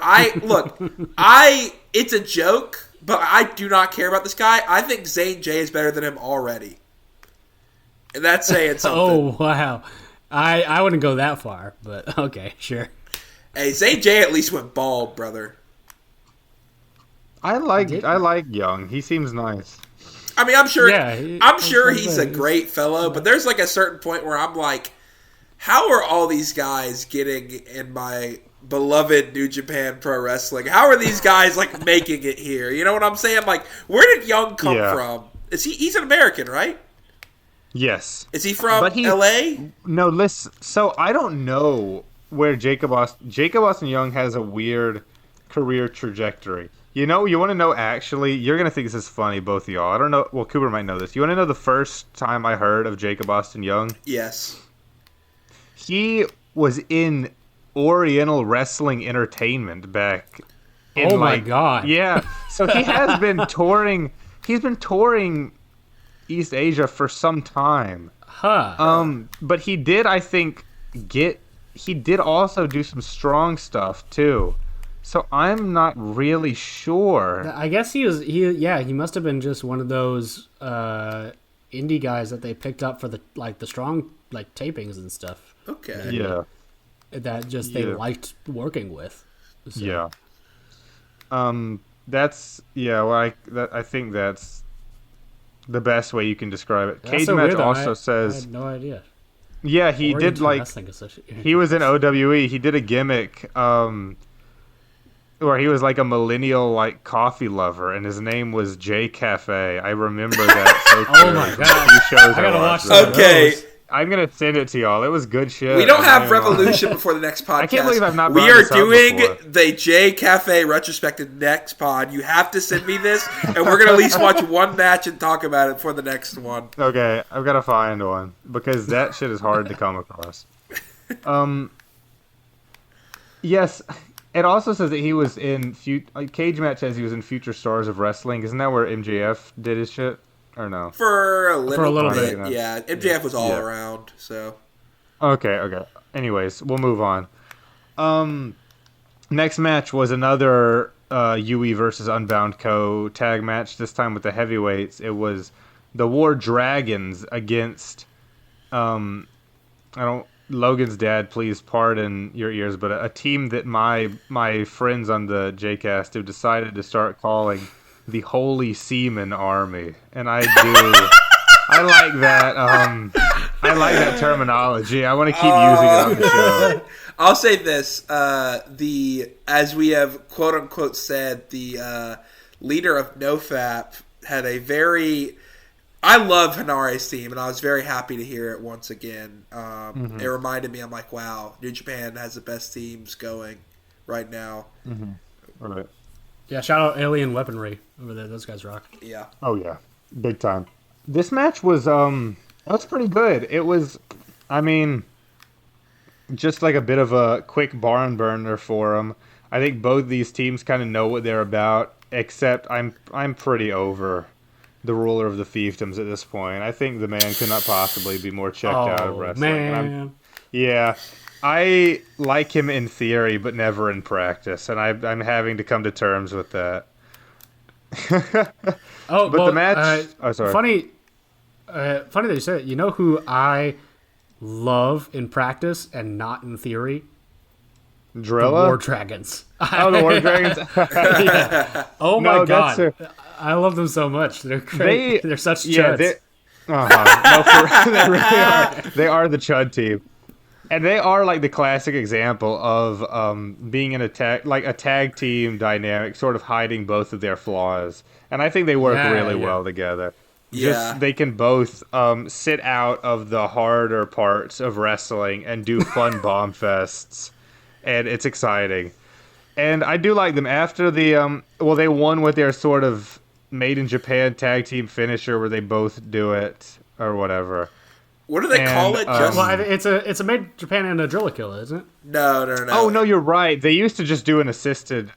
Speaker 1: it's a joke. But I do not care about this guy. I think Zane J is better than him already. And that's saying something.
Speaker 2: Oh, wow. I wouldn't go that far, but okay, sure.
Speaker 1: Hey, ZJ at least went bald, brother.
Speaker 3: I like Young. He seems nice.
Speaker 1: I mean, I'm sure.
Speaker 2: Yeah,
Speaker 1: I'm sure he's a great fellow, but there's like a certain point where I'm like, how are all these guys getting in my beloved New Japan Pro Wrestling? How are these guys like making it here? You know what I'm saying? Like, where did Young come from? Is he's an American, right?
Speaker 3: Yes.
Speaker 1: Is he from LA?
Speaker 3: No, listen. So I don't know where Jacob Austin Young has a weird career trajectory. You know, you want to know, actually, you're going to think this is funny, both of y'all. I don't know. Well, Cooper might know this. You want to know the first time I heard of Jacob Austin Young?
Speaker 1: Yes.
Speaker 3: He was in Oriental Wrestling Entertainment back in,
Speaker 2: oh, my God.
Speaker 3: Yeah. So he has been touring. He's been touring East Asia for some time. But he did, I think, he did also do some strong stuff, too. So I'm not really sure.
Speaker 2: I guess he must have been just one of those indie guys that they picked up for the strong tapings and stuff.
Speaker 1: Okay.
Speaker 3: Yeah.
Speaker 2: That just they liked working with. So.
Speaker 3: Yeah. I think that's the best way you can describe it. Cage Match also says
Speaker 2: I had no idea.
Speaker 3: Yeah, he did he was in OWE. He did a gimmick where he was like a millennial coffee lover, and his name was J Cafe. I remember that so clearly.
Speaker 2: Oh my god! I gotta watch that.
Speaker 1: Okay,
Speaker 3: I'm gonna send it to y'all. It was good shit.
Speaker 1: We don't have Revolution before the next podcast.
Speaker 3: I can't believe I've not.
Speaker 1: We are doing the J Cafe retrospective next pod. You have to send me this, and we're gonna at least watch one match and talk about it for the next one.
Speaker 3: Okay, I've got to find one because that shit is hard to come across. Yes. It also says that he was in Cage Match says he was in Future Stars of Wrestling. Isn't that where MJF did his shit? Or no?
Speaker 1: For a little
Speaker 2: bit.
Speaker 1: Yeah. MJF was all around, so.
Speaker 3: Okay. Anyways, we'll move on. Next match was another UE versus Unbound Co. tag match, this time with the heavyweights. It was the War Dragons against Logan's dad, please pardon your ears, but a team that my friends on the JCast have decided to start calling the Holy Seaman Army, and I like that. I like that terminology. I want to keep using it on the show.
Speaker 1: I'll say this: as we have quote unquote said, the leader of NoFap had a very. I love Hanare's theme, and I was very happy to hear it once again. It reminded me, I'm like, wow, New Japan has the best themes going right now.
Speaker 3: Mm-hmm. Right.
Speaker 2: Yeah, shout out Alien Weaponry over there. Those guys rock.
Speaker 1: Yeah.
Speaker 3: Oh, yeah. Big time. This match was pretty good. It was, just like a bit of a quick barn burner for them. I think both these teams kind of know what they're about, except I'm pretty over the ruler of the fiefdoms at this point. I think the man could not possibly be more checked out of wrestling.
Speaker 2: Man.
Speaker 3: I like him in theory, but never in practice, and I'm having to come to terms with that.
Speaker 2: The
Speaker 3: match. Sorry.
Speaker 2: Funny that you said it. You know who I love in practice and not in theory?
Speaker 3: Drilla?
Speaker 2: The War Dragons.
Speaker 3: The War Dragons.
Speaker 2: Yeah. Oh my god. I love them so much. They're great. They're such chuds.
Speaker 3: They really are. They are the chud team. And they are like the classic example of being in a tag team dynamic, sort of hiding both of their flaws. And I think they work really well together.
Speaker 1: Yeah.
Speaker 3: They can both sit out of the harder parts of wrestling and do fun bomb fests. And it's exciting. And I do like them. After the they won with their sort of made in Japan tag team finisher where they both do it or whatever.
Speaker 1: What do they call it?
Speaker 2: It's a made in Japan and a Drilla Killer, isn't it?
Speaker 1: No.
Speaker 3: Oh no, you're right. They used to just do an assisted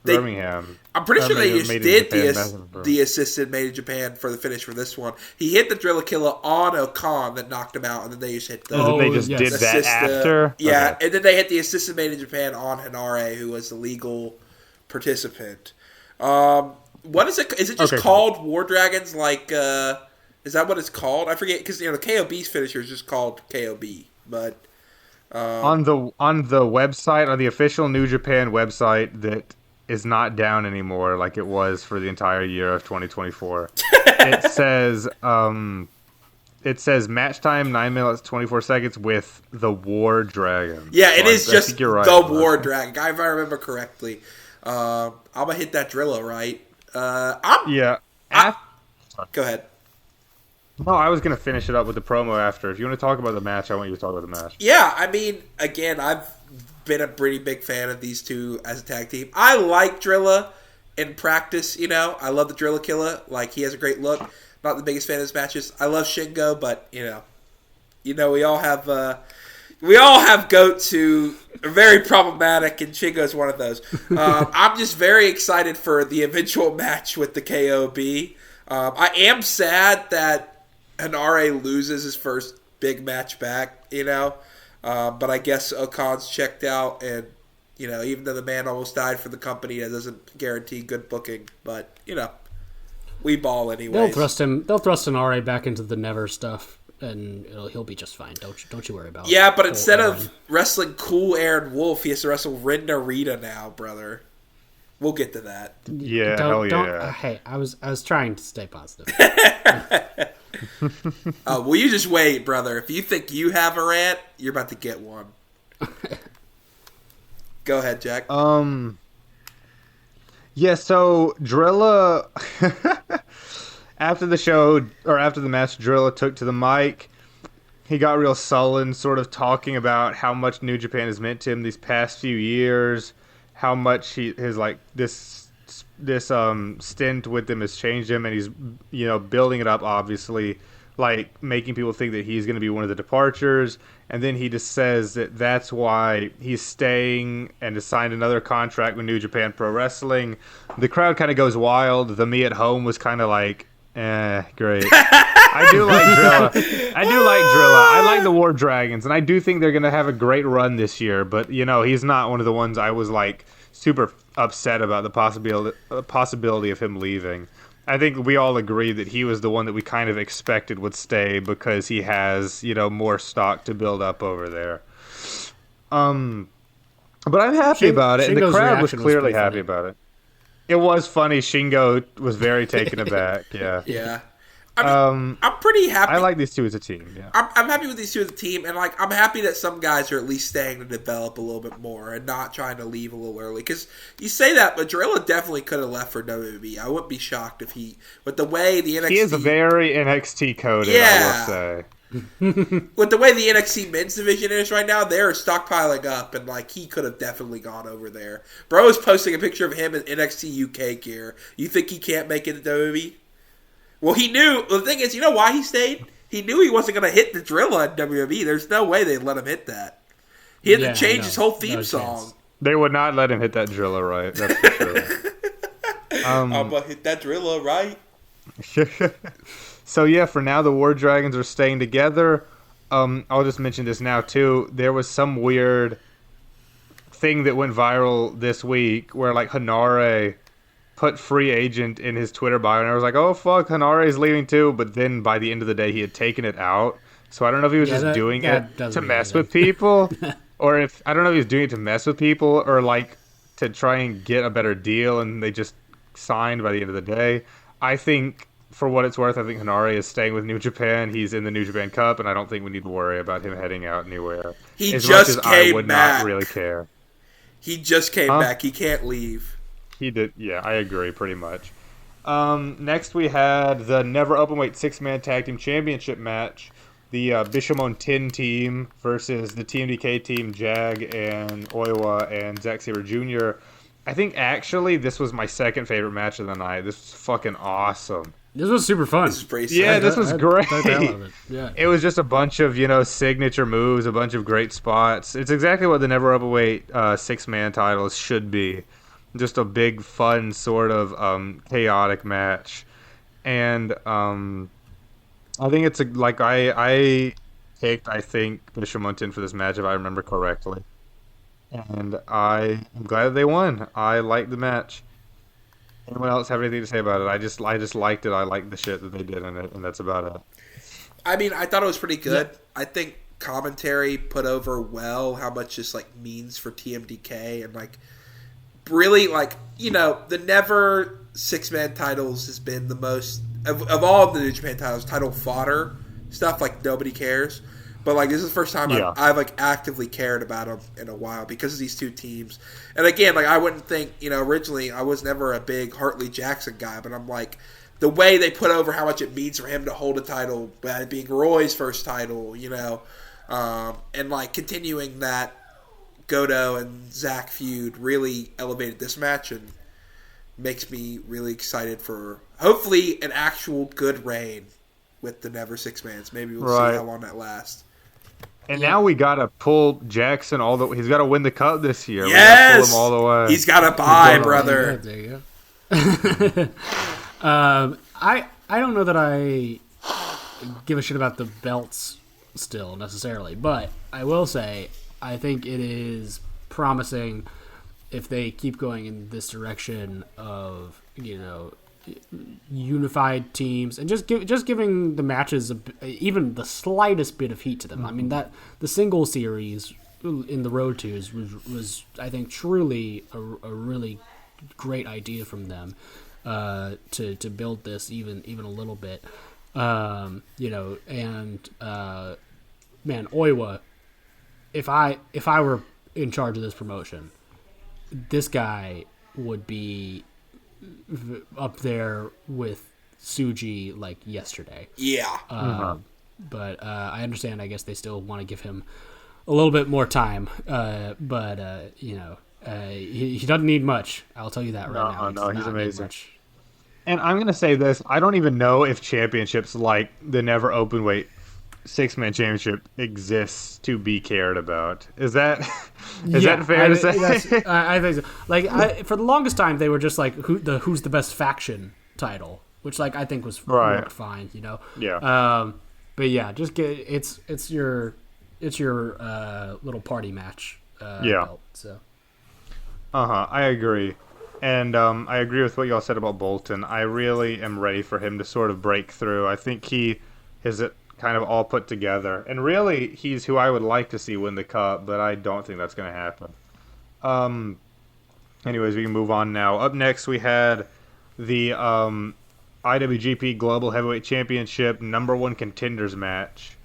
Speaker 3: Birmingham.
Speaker 1: I'm pretty sure they just did the assisted made in Japan for the finish for this one. He hit the Drilla Killer on Okan that knocked him out, and then they just hit the.
Speaker 3: They just did that after.
Speaker 1: Yeah, okay. And then they hit the assisted made in Japan on Hanare, who was the legal participant. What is it? Is it just called War Dragons? Is that what it's called? I forget because the KOB's finisher is just called KOB. But
Speaker 3: On the website, on the official New Japan website that is not down anymore like it was for the entire year of 2024, it says match time 9 minutes 24 seconds with the War Dragon.
Speaker 1: yeah, it is
Speaker 3: I
Speaker 1: just
Speaker 3: think you're right,
Speaker 1: the
Speaker 3: but-
Speaker 1: War Dragon, if I remember correctly. I'm gonna hit that Drilla right.
Speaker 3: Yeah.
Speaker 1: Go ahead.
Speaker 3: No, I was gonna finish it up with the promo after. If you want to talk about the match, I want you to talk about the match.
Speaker 1: Yeah, I mean, again, I've been a pretty big fan of these two as a tag team. I like Drilla in practice, I love the Drilla Killer. Like, he has a great look. Not the biggest fan of his matches. I love Shingo, but, we all have goats who are very problematic, and Shingo's one of those. I'm just very excited for the eventual match with the KOB. I am sad that Hanare loses his first big match back, but I guess Okan's checked out, and even though the man almost died for the company, that doesn't guarantee good booking. But we ball anyways.
Speaker 2: They'll thrust Hanare back into the Never stuff, and he'll be just fine. Don't you worry about it.
Speaker 1: Yeah, but instead of wrestling cool Aaron Wolf, he has to wrestle Ren Narita now, brother. We'll get to that.
Speaker 3: Yeah, hell yeah.
Speaker 2: Hey, I was trying to stay positive.
Speaker 1: Well, you just wait, brother. If you think you have a rant, you're about to get one. Go ahead, Jack.
Speaker 3: Yeah, so Drilla after the show, or after the match, Drilla took to the mic. He got real sullen, sort of talking about how much New Japan has meant to him these past few years, how much this stint with them has changed him, and he's building it up, obviously, like making people think that he's going to be one of the departures. And then he just says that that's why he's staying and has signed another contract with New Japan Pro Wrestling. The crowd kind of goes wild. The me at home was kind of like, great. I do like Drilla. I like the War Dragons, and I do think they're going to have a great run this year. But, he's not one of the ones I was like super upset about the possibility of him leaving. I think we all agree that he was the one that we kind of expected would stay because he has, more stock to build up over there. But I'm happy about it, and the crowd was clearly happy about it. It was funny. Shingo was very taken aback. Yeah.
Speaker 1: Yeah. I'm pretty happy.
Speaker 3: I like these two as a team. Yeah.
Speaker 1: I'm happy with these two as a team, and I'm happy that some guys are at least staying to develop a little bit more and not trying to leave a little early. Because you say that, but Drilla definitely could have left for WWE. I wouldn't be shocked if with the way the NXT...
Speaker 3: He is very NXT coded, I will say.
Speaker 1: With the way the NXT men's division is right now, they're stockpiling up, and he could have definitely gone over there. Bro is posting a picture of him in NXT UK gear. You think he can't make it to WWE? Well, he knew. The thing is, you know why he stayed? He knew he wasn't going to hit the Drilla in WWE. There's no way they'd let him hit that. He had to change his whole theme song.
Speaker 3: They would not let him hit that Drilla right. That's for sure.
Speaker 1: I'm going to hit that Drilla right.
Speaker 3: So, yeah, for now, the War Dragons are staying together. I'll just mention this now, too. There was some weird thing that went viral this week where, Hanare put free agent in his Twitter bio, and I was like, oh, fuck, Hanare's leaving, too. But then, by the end of the day, he had taken it out. So, I don't know if he was just doing it to mess with people, or I don't know if he was doing it to mess with people, or, to try and get a better deal, and they just signed by the end of the day. I think... For what it's worth, I think Hanare is staying with New Japan. He's in the New Japan Cup, and I don't think we need to worry about him heading out anywhere.
Speaker 1: He just came
Speaker 3: I would
Speaker 1: back.
Speaker 3: Not really care.
Speaker 1: He just came back. He can't leave.
Speaker 3: He did. Yeah, I agree pretty much. Next, we had the Never Openweight 6-Man Tag Team Championship match. The Bishamon Tin team versus the TMDK team, Jag and Oiwa and Zack Sabre Jr. I think, actually, this was my second favorite match of the night. This was fucking awesome.
Speaker 2: This was super fun.
Speaker 1: This was
Speaker 3: this was great.
Speaker 2: Yeah.
Speaker 3: It was just a bunch of, signature moves, a bunch of great spots. It's exactly what the Never Openweight 6-man titles should be. Just a big, fun, sort of chaotic match. And I think it's I picked, Bishamon Tin for this match, if I remember correctly. And I am glad that they won. I liked the match. Anyone else have anything to say about it? I just liked it. I liked the shit that they did in it, and that's about it.
Speaker 1: I mean, I thought it was pretty good. Yeah. I think commentary put over well how much this like means for TMDK, and like really like, you know, the never 6-man titles has been the most of all of the New Japan titles, title fodder stuff, like nobody cares. But like this is the first time I've like actively cared about them in a while because of these two teams. And again, like I wouldn't think, you know, originally I was never a big Hartley Jackson guy, but I'm like the way they put over how much it means for him to hold a title, being Roy's first title, you know, and like continuing that Goto and Zach feud really elevated this match and makes me really excited for hopefully an actual good reign with the Never 6-mans. Maybe we'll see how long that lasts.
Speaker 3: And now we gotta pull Jackson all the. He's got to win the cup this year.
Speaker 1: Yes,
Speaker 3: we gotta pull him all the way.
Speaker 1: He's got to buy, brother.
Speaker 2: There you go. I don't know that I give a shit about the belts still necessarily, but I will say I think it is promising if they keep going in this direction of, you know, unified teams and just giving the matches even the slightest bit of heat to them. I mean, that the single series in the Road Twos was I think truly a really great idea from them to build this even a little bit. You know, and man, Oiwa, if I were in charge of this promotion, this guy would be up there with Tsuji like yesterday.
Speaker 1: Yeah.
Speaker 2: But I understand. I guess they still want to give him a little bit more time. But you know, he doesn't need much. I'll tell you that right now.
Speaker 3: No, he's amazing. And I'm gonna say this: I don't even know if championships like the Never Openweight 6-man championship exists to be cared about. Is that that fair to say?
Speaker 2: I think so. Like for the longest time, they were just like who's the best faction title, which like I think was worked fine, you know.
Speaker 3: Yeah.
Speaker 2: But yeah, just get it's your little party match. Belt, so.
Speaker 3: I agree. And I agree with what y'all said about Bolton. I really am ready for him to sort of break through. I think he is kind of all put together. And really, he's who I would like to see win the cup, but I don't think that's going to happen. Anyways, we can move on now. Up next, we had the IWGP Global Heavyweight Championship #1 contenders match.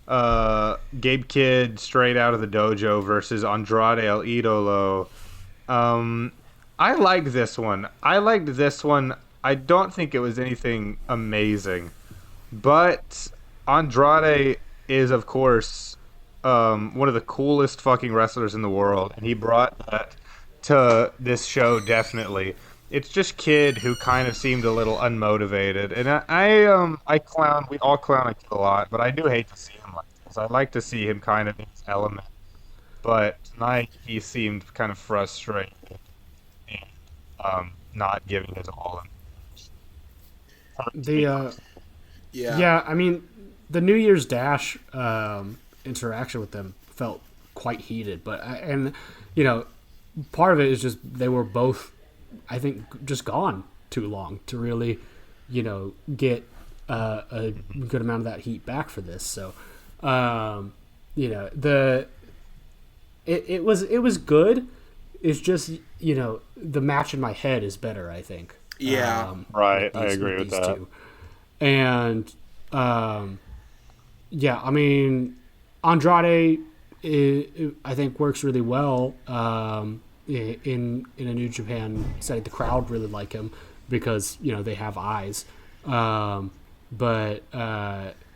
Speaker 3: Gabe Kidd straight out of the dojo versus Andrade El Idolo. I liked this one. I don't think it was anything amazing, but Andrade is, of course, one of the coolest fucking wrestlers in the world, and he brought that to this show, definitely. It's just Kid who kind of seemed a little unmotivated, and we all clown a Kid a lot, but I do hate to see him like this. I like to see him kind of in his element, but tonight he seemed kind of frustrated and not giving his all.
Speaker 2: Yeah, I mean, the New Year's Dash interaction with them felt quite heated, but you know, part of it is just they were both, I think, just gone too long to really, you know, get a good amount of that heat back for this. So, you know, it was good. It's just, you know, the match in my head is better, I think.
Speaker 1: Yeah,
Speaker 3: right. I agree with that.
Speaker 2: Two. And yeah, I mean, Andrade, I think, works really well in a New Japan setting. The crowd really like him because, you know, they have eyes. But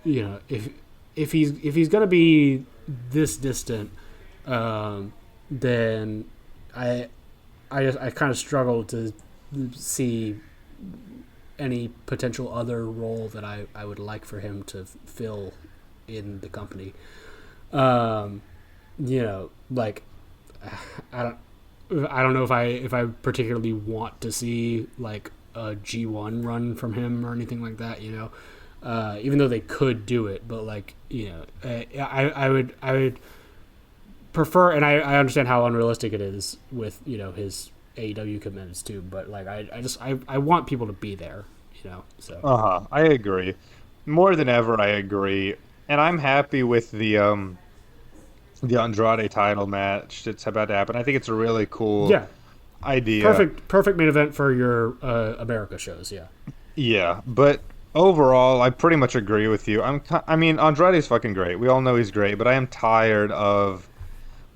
Speaker 2: you know, if he's gonna be this distant, then I kind of struggle to see any potential other role that I would like for him to fill in the company. You know, like I don't know if I particularly want to see like a G1 run from him or anything like that, you know. Even though they could do it, but like, you know, I would prefer, and I understand how unrealistic it is with, you know, his AEW commitments too, but like I want people to be there, you know. So
Speaker 3: I agree. More than ever, I agree, and I'm happy with the the Andrade title match that's about to happen. I think it's a really cool
Speaker 2: Yeah,
Speaker 3: idea.
Speaker 2: perfect main event for your America shows. Yeah.
Speaker 3: Yeah, but overall, I pretty much agree with you. I mean, Andrade's fucking great. We all know he's great, but I am tired of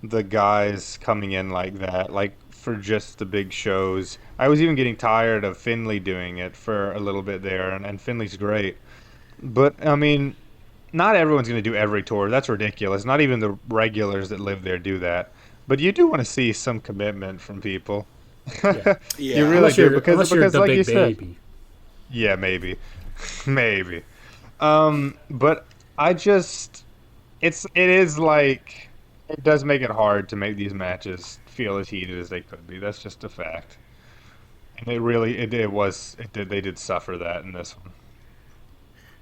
Speaker 3: the guys coming in like that, like for just the big shows. I was even getting tired of Finley doing it for a little bit there, and Finley's great. But I mean, not everyone's going to do every tour. That's ridiculous. Not even the regulars that live there do that. But you do want to see some commitment from people.
Speaker 2: Yeah.
Speaker 3: You
Speaker 1: Yeah.
Speaker 3: really do
Speaker 2: Unless you're
Speaker 3: because
Speaker 2: the
Speaker 3: like
Speaker 2: big
Speaker 3: you said,
Speaker 2: baby.
Speaker 3: yeah, maybe, maybe. But I just, it is like it does make it hard to make these matches feel as heated as they could be. That's just a fact. And they did suffer that in this one.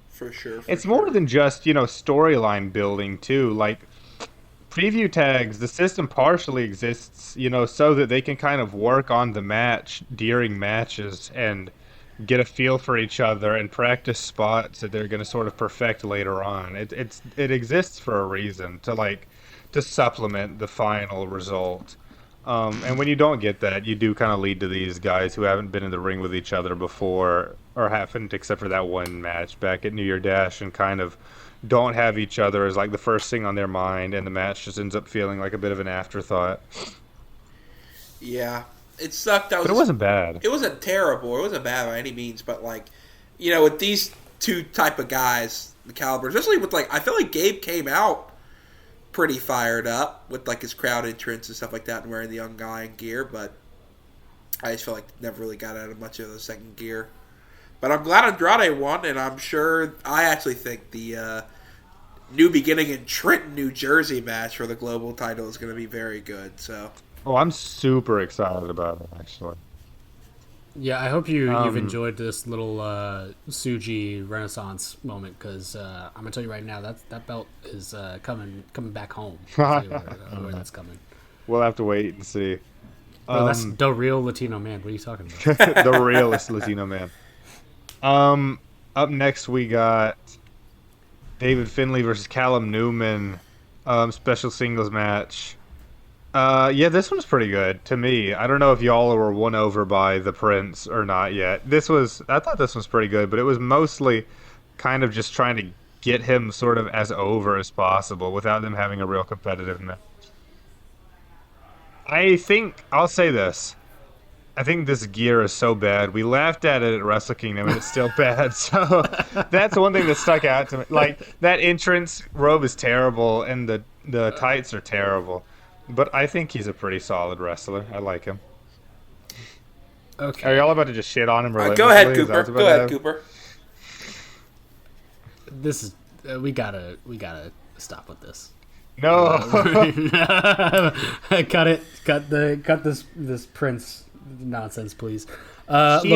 Speaker 1: For sure.
Speaker 3: It's more than just, storyline building too. Like preview tags, the system partially exists, so that they can kind of work on the match during matches and get a feel for each other and practice spots that they're going to sort of perfect later on. It exists for a reason to supplement the final result. And when you don't get that, you do kind of lead to these guys who haven't been in the ring with each other before, or haven't, except for that one match back at New Year Dash, and kind of don't have each other as like the first thing on their mind, and the match just ends up feeling like a bit of an afterthought.
Speaker 1: Yeah. It sucked.
Speaker 3: But it wasn't bad.
Speaker 1: It wasn't terrible. It wasn't bad by any means, but with these two type of guys, the caliber, especially with I feel like Gabe came out pretty fired up with his crowd entrance and stuff like that, and wearing the Young Lion gear, but I just feel like never really got out of much of the second gear. But I'm glad Andrade won, and I actually think the New Beginning in Trenton, New Jersey match for the global title is going to be very good. So.
Speaker 3: Oh, I'm super excited about it, actually.
Speaker 2: Yeah, I hope you've enjoyed this little Suji Renaissance moment, because I'm gonna tell you right now that belt is coming back home. I'll tell you where that's coming.
Speaker 3: We'll have to wait and see.
Speaker 2: Bro, that's the real Latino man. What are you talking about?
Speaker 3: The realest Latino man. Up next we got David Finlay versus Callum Newman, special singles match. Yeah, this one's pretty good to me. I don't know if y'all were won over by the Prince or not yet. I thought this was pretty good, but it was mostly kind of just trying to get him sort of as over as possible without them having a real competitive match. I'll say this. I think this gear is so bad. We laughed at it at Wrestle Kingdom, and it's still bad. So that's one thing that stuck out to me. Like, that entrance robe is terrible, and the tights are terrible. But I think he's a pretty solid wrestler. I like him.
Speaker 2: Okay.
Speaker 3: Are y'all about to just shit on him?
Speaker 1: Go ahead, Cooper. Go ahead, Cooper.
Speaker 2: This is we gotta stop with this.
Speaker 3: No.
Speaker 2: Cut it. Cut this Prince nonsense, please.
Speaker 3: He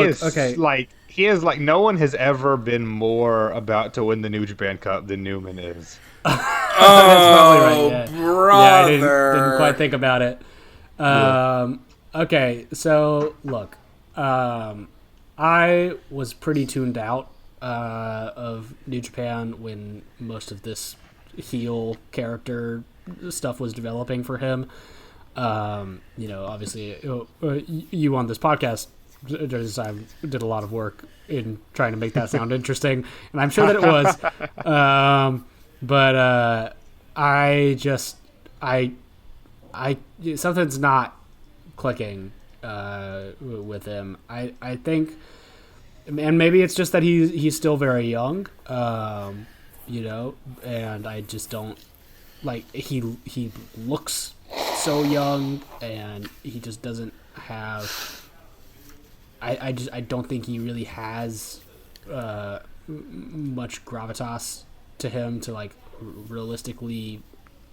Speaker 3: is like no one has ever been more about to win the New Japan Cup than Newman is.
Speaker 1: Oh, right. Brother!
Speaker 2: Yeah, I didn't quite think about it. Okay, so look, I was pretty tuned out of New Japan when most of this heel character stuff was developing for him. Obviously, you on this podcast during this time did a lot of work in trying to make that sound interesting, and I'm sure that it was. But I something's not clicking with him. I think, and maybe it's just that he's still very young, and I just don't like he looks so young, and he just doesn't have. I don't think he really has much gravitas to him to realistically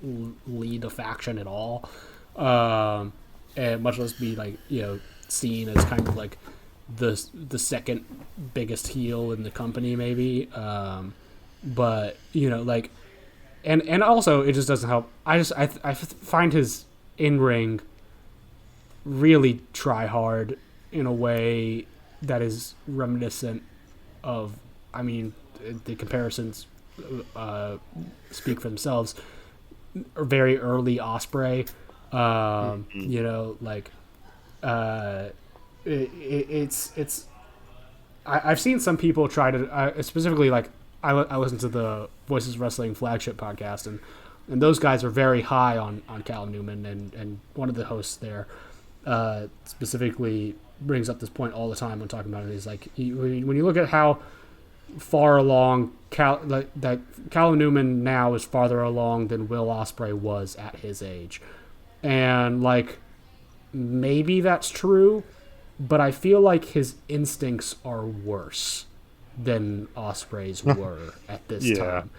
Speaker 2: lead a faction at all, and much less be seen as kind of the second biggest heel in the company maybe, but and also it just doesn't help. I find his in-ring really try hard in a way that is reminiscent of, the comparisons speak for themselves, very early Osprey. You know, like it's. I've seen some people try to specifically like I listen to the Voices Wrestling flagship podcast and those guys are very high on Cal Newman and one of the hosts there specifically brings up this point all the time when talking about it. Is like when you look at how far along that Cal Newman now is farther along than Will Ospreay was at his age, and like maybe that's true, but I feel like his instincts are worse than Ospreay's were at this time.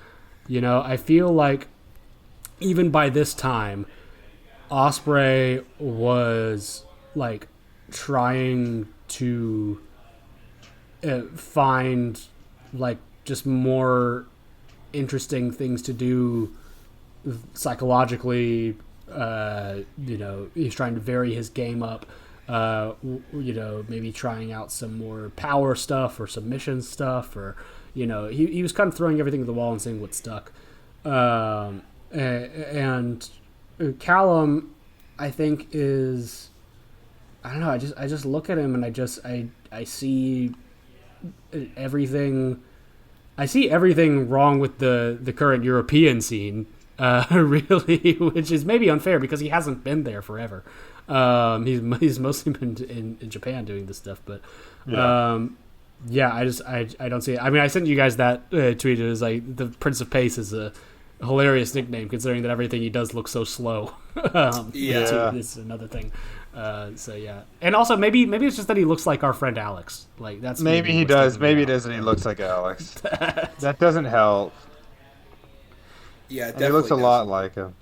Speaker 2: You know, I feel like even by this time, Ospreay was like trying to find like just more interesting things to do psychologically. You know, he's trying to vary his game up. You know, maybe trying out some more power stuff or submission stuff, or you know, he was kind of throwing everything at the wall and seeing what stuck. And Callum, I think is, I don't know. I just look at him and I see everything. I see everything wrong with the current European scene, really, which is maybe unfair because he hasn't been there forever. He's mostly been in Japan doing this stuff, but yeah, I don't see it. I mean, I sent you guys that tweet. It was like the Prince of Pace is a hilarious nickname considering that everything he does looks so slow. It's another thing. So yeah, and also maybe it's just that he looks like our friend Alex. Like that's
Speaker 3: maybe he does. Maybe it is that he looks like Alex. That doesn't help.
Speaker 1: Yeah,
Speaker 3: definitely. He looks a lot like him.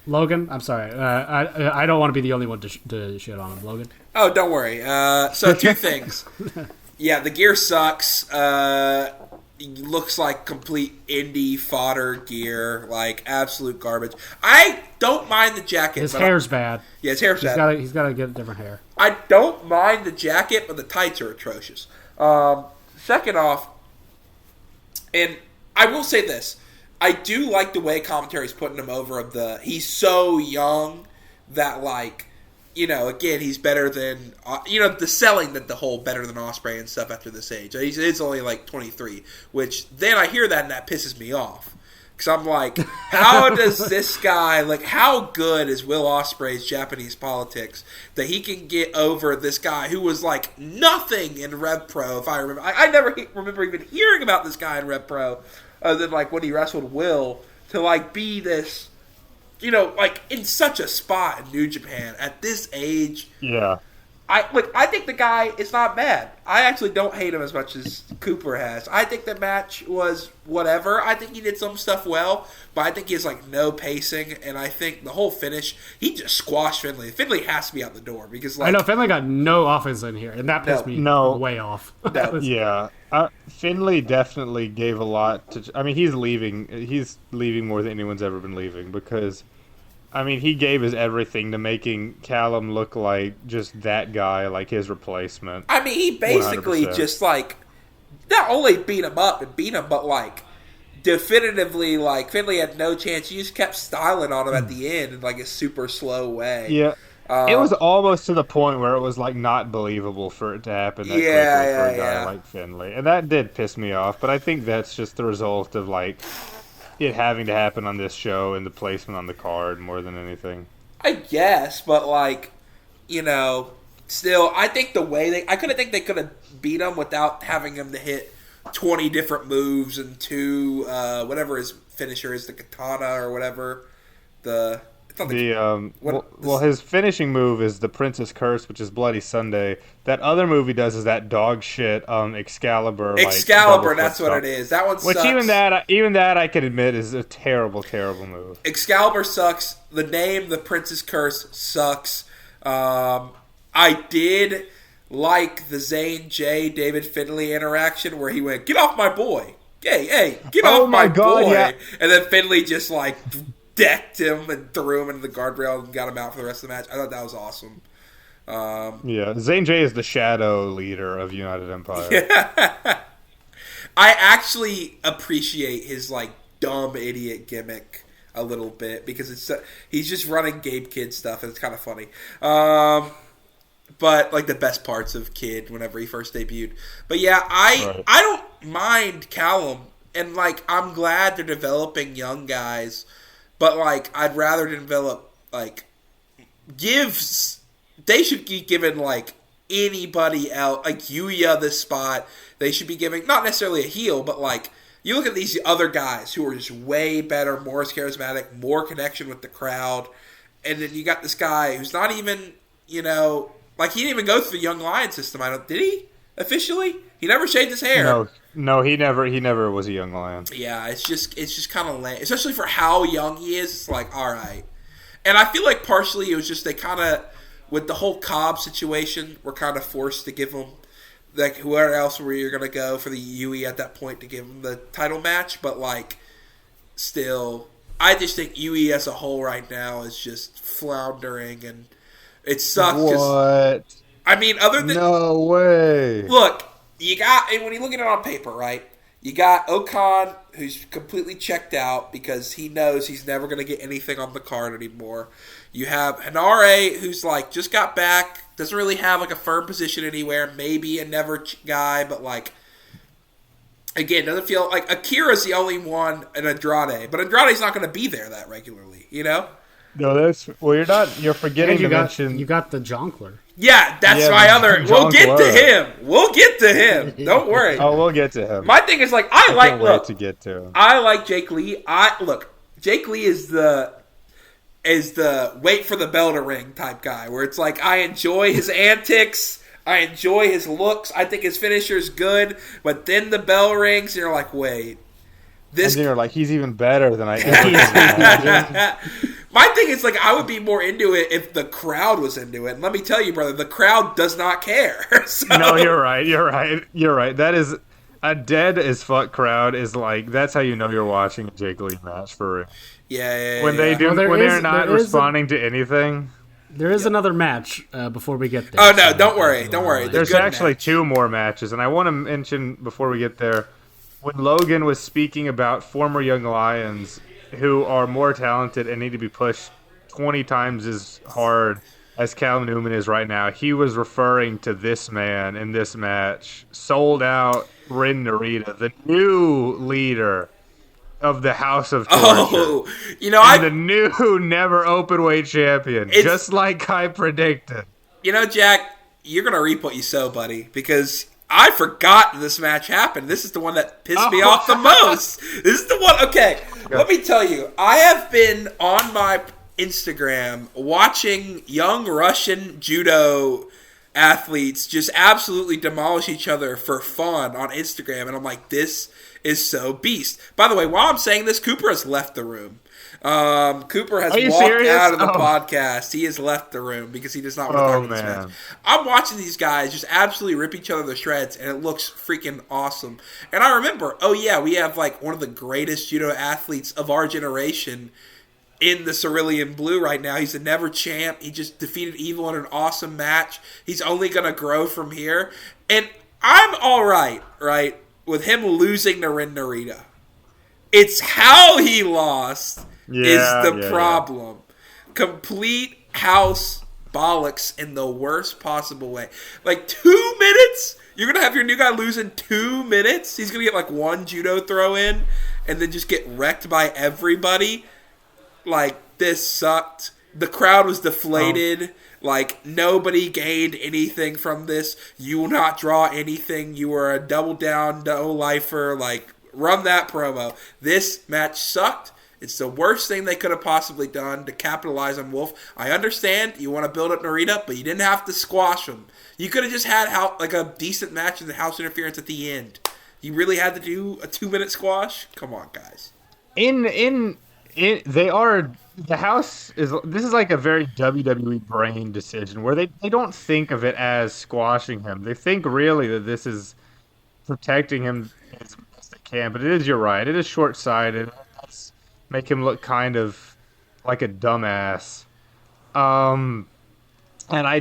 Speaker 2: Logan, I'm sorry. I don't want to be the only one to shit on him. Logan.
Speaker 1: Oh, don't worry. So two things. Yeah, the gear sucks. Looks like complete indie fodder gear, like absolute garbage. I don't mind the jacket.
Speaker 2: His hair's bad.
Speaker 1: Yeah, his hair's bad.
Speaker 2: He's got to get different hair.
Speaker 1: I don't mind the jacket, but the tights are atrocious. Second off, and I will say this, I do like the way commentary's putting him over. He's so young that, like, you know, again, he's better than, you know, the selling that the whole better than Ospreay and stuff after this age. He's only like 23, which then I hear that and that pisses me off. Because I'm like, how does this guy, like, how good is Will Ospreay's Japanese politics that he can get over this guy who was like nothing in Rev Pro, if I remember. I never remember even hearing about this guy in Rev Pro other than like when he wrestled Will, to like be this, you know, like in such a spot in New Japan at this age.
Speaker 3: Yeah.
Speaker 1: I think the guy is not bad. I actually don't hate him as much as Cooper has. I think the match was whatever. I think he did some stuff well, but I think he has like no pacing, and I think the whole finish, he just squashed Finlay. Finlay has to be out the door because like,
Speaker 2: I know Finlay got no offense in here, and that pissed me way off.
Speaker 3: Yeah. Finlay definitely gave a lot to. I mean, he's leaving. He's leaving more than anyone's ever been leaving because, I mean, he gave his everything to making Callum look like just that guy, like his replacement.
Speaker 1: I mean, he basically 100%. Just like not only beat him up and beat him, but like definitively, like Finlay had no chance. He just kept styling on him at the end in like a super slow way.
Speaker 3: Yeah. It was almost to the point where it was like not believable for it to happen that quickly for a guy like Finlay. And that did piss me off, but I think that's just the result of like it having to happen on this show and the placement on the card more than anything.
Speaker 1: I guess, but like, you know, still, I think the way I couldn't think they could have beat him without having him to hit 20 different moves and two, whatever his finisher is, the katana or whatever.
Speaker 3: His finishing move is the Princess Curse, which is Bloody Sunday. That other move he does is that dog shit Excalibur.
Speaker 1: Excalibur, that's what it is. That one sucks.
Speaker 3: Which even that I can admit is a terrible, terrible move.
Speaker 1: Excalibur sucks. The name, the Princess Curse, sucks. I did like the Zane J. David Finlay interaction where he went, "Get off my boy! Hey, get off my boy!" Yeah. And then Finlay just like decked him and threw him into the guardrail and got him out for the rest of the match. I thought that was awesome.
Speaker 3: Zane J is the shadow leader of United Empire.
Speaker 1: Yeah. I actually appreciate his like dumb idiot gimmick a little bit because he's just running Gabe Kidd stuff and it's kind of funny. But like the best parts of Kidd whenever he first debuted. But yeah, I don't mind Callum, and like I'm glad they're developing young guys, but like I'd rather develop like they should be given like anybody else, like Yuya this spot. They should be giving not necessarily a heel, but like you look at these other guys who are just way better, more charismatic, more connection with the crowd, and then you got this guy who's not even like he didn't even go through the Young Lion system. Did he officially? He never shaved his hair.
Speaker 3: No, he never was a Young Lion.
Speaker 1: Yeah, it's just kind of lame, especially for how young he is. It's like all right, and I feel like partially it was just they kind of with the whole Cobb situation were kind of forced to give him like whoever else were you gonna go for the Yui at that point to give him the title match, but like still, I just think Yui as a whole right now is just floundering and. It sucks.
Speaker 3: What?
Speaker 1: I mean, other than
Speaker 3: no way.
Speaker 1: Look, you got and when you look at it on paper, right? You got Okan, who's completely checked out because he knows he's never going to get anything on the card anymore. You have Hanare, who's like just got back, doesn't really have like a firm position anywhere. Maybe a never guy, but like again, doesn't feel like Akira's the only one in Andrade, but Andrade's not going to be there that regularly,
Speaker 3: No, you're forgetting to mention.
Speaker 2: You got the Jonkler.
Speaker 1: Yeah, that's my other. We'll get to him. Don't worry.
Speaker 3: Oh, we'll get to him.
Speaker 1: My thing is like I can't
Speaker 3: wait to get to him.
Speaker 1: I like Jake Lee. Jake Lee is the wait for the bell to ring type guy where it's like I enjoy his antics. I enjoy his looks. I think his finisher's good, but then the bell rings and you're like, wait.
Speaker 3: And you're like, he's even better than I ever imagined.
Speaker 1: My thing is, like, I would be more into it if the crowd was into it. And let me tell you, brother, the crowd does not care. So.
Speaker 3: No, you're right. That is a dead as fuck crowd is like, that's how you know you're watching a Jake Lee match for real.
Speaker 1: Yeah.
Speaker 3: When they're not responding to anything.
Speaker 2: There is another match before we get there.
Speaker 1: Oh, no, don't worry.
Speaker 3: There's actually two more matches, and I want to mention before we get there, when Logan was speaking about former Young Lions who are more talented and need to be pushed 20 times as hard as Cal Newman is right now, he was referring to this man in this match, sold out Rin Narita, the new leader of the House of Torture. The new never openweight champion, just like I predicted.
Speaker 1: Jack, you're going to reap what you sow, buddy, because I forgot this match happened. This is the one that pissed me off the most. This is the one. Okay, let me tell you. I have been on my Instagram watching young Russian judo athletes just absolutely demolish each other for fun on Instagram, and I'm like, this is so beast. By the way, while I'm saying this, Cooper has left the room. Cooper has walked out of the podcast. He has left the room because he does not want to talk about this match. I'm watching these guys just absolutely rip each other to shreds, and it looks freaking awesome. And I remember, we have like one of the greatest judo athletes of our generation in the Cerulean Blue right now. He's a never champ. He just defeated Evil in an awesome match. He's only going to grow from here. And I'm all right, with him losing to Rin Narita. It's how he lost is the problem. Complete house bollocks in the worst possible way. Like 2 minutes? You're going to have your new guy lose in 2 minutes? He's going to get like one judo throw in and then just get wrecked by everybody? Like, this sucked. The crowd was deflated. Like, nobody gained anything from this. You will not draw anything. You were a double down, no-lifer. Like, run that promo. This match sucked. It's the worst thing they could have possibly done to capitalize on Wolf. I understand you want to build up Narita, but you didn't have to squash him. You could have just had like a decent match in the house interference at the end. You really had to do a 2-minute squash? Come on, guys.
Speaker 3: The house this is like a very WWE brain decision where they don't think of it as squashing him. They think really that this is protecting him as best they can. But you're right. It is short-sighted. It does make him look kind of like a dumbass. And I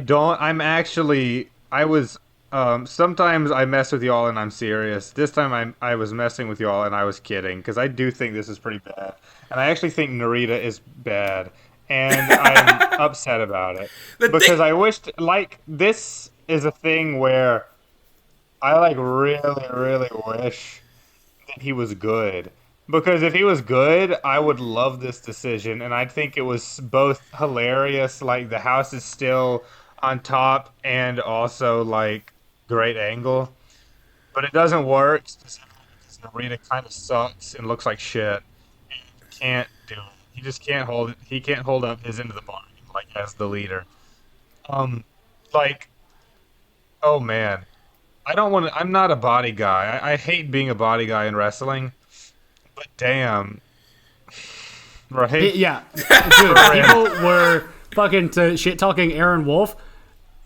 Speaker 3: Sometimes I mess with y'all and I'm serious. This time I was messing with y'all and I was kidding because I do think this is pretty bad, and I actually think Narita is bad, and I'm upset about it
Speaker 1: The
Speaker 3: because
Speaker 1: thing,
Speaker 3: I wished like this is a thing where I like really really wish that he was good. Because if he was good, I would love this decision, and I think it was both hilarious, like the house is still on top, and also like great angle. But it doesn't work specifically because Narita kind of sucks and looks like shit. And he can't do it. He just can't hold it. He can't hold up his end of the bargain, like as the leader. Um, like, oh man, I don't want to. I'm not a body guy. I hate being a body guy in wrestling. But damn, right?
Speaker 2: Yeah, dude, people were fucking to shit talking Aaron Wolf,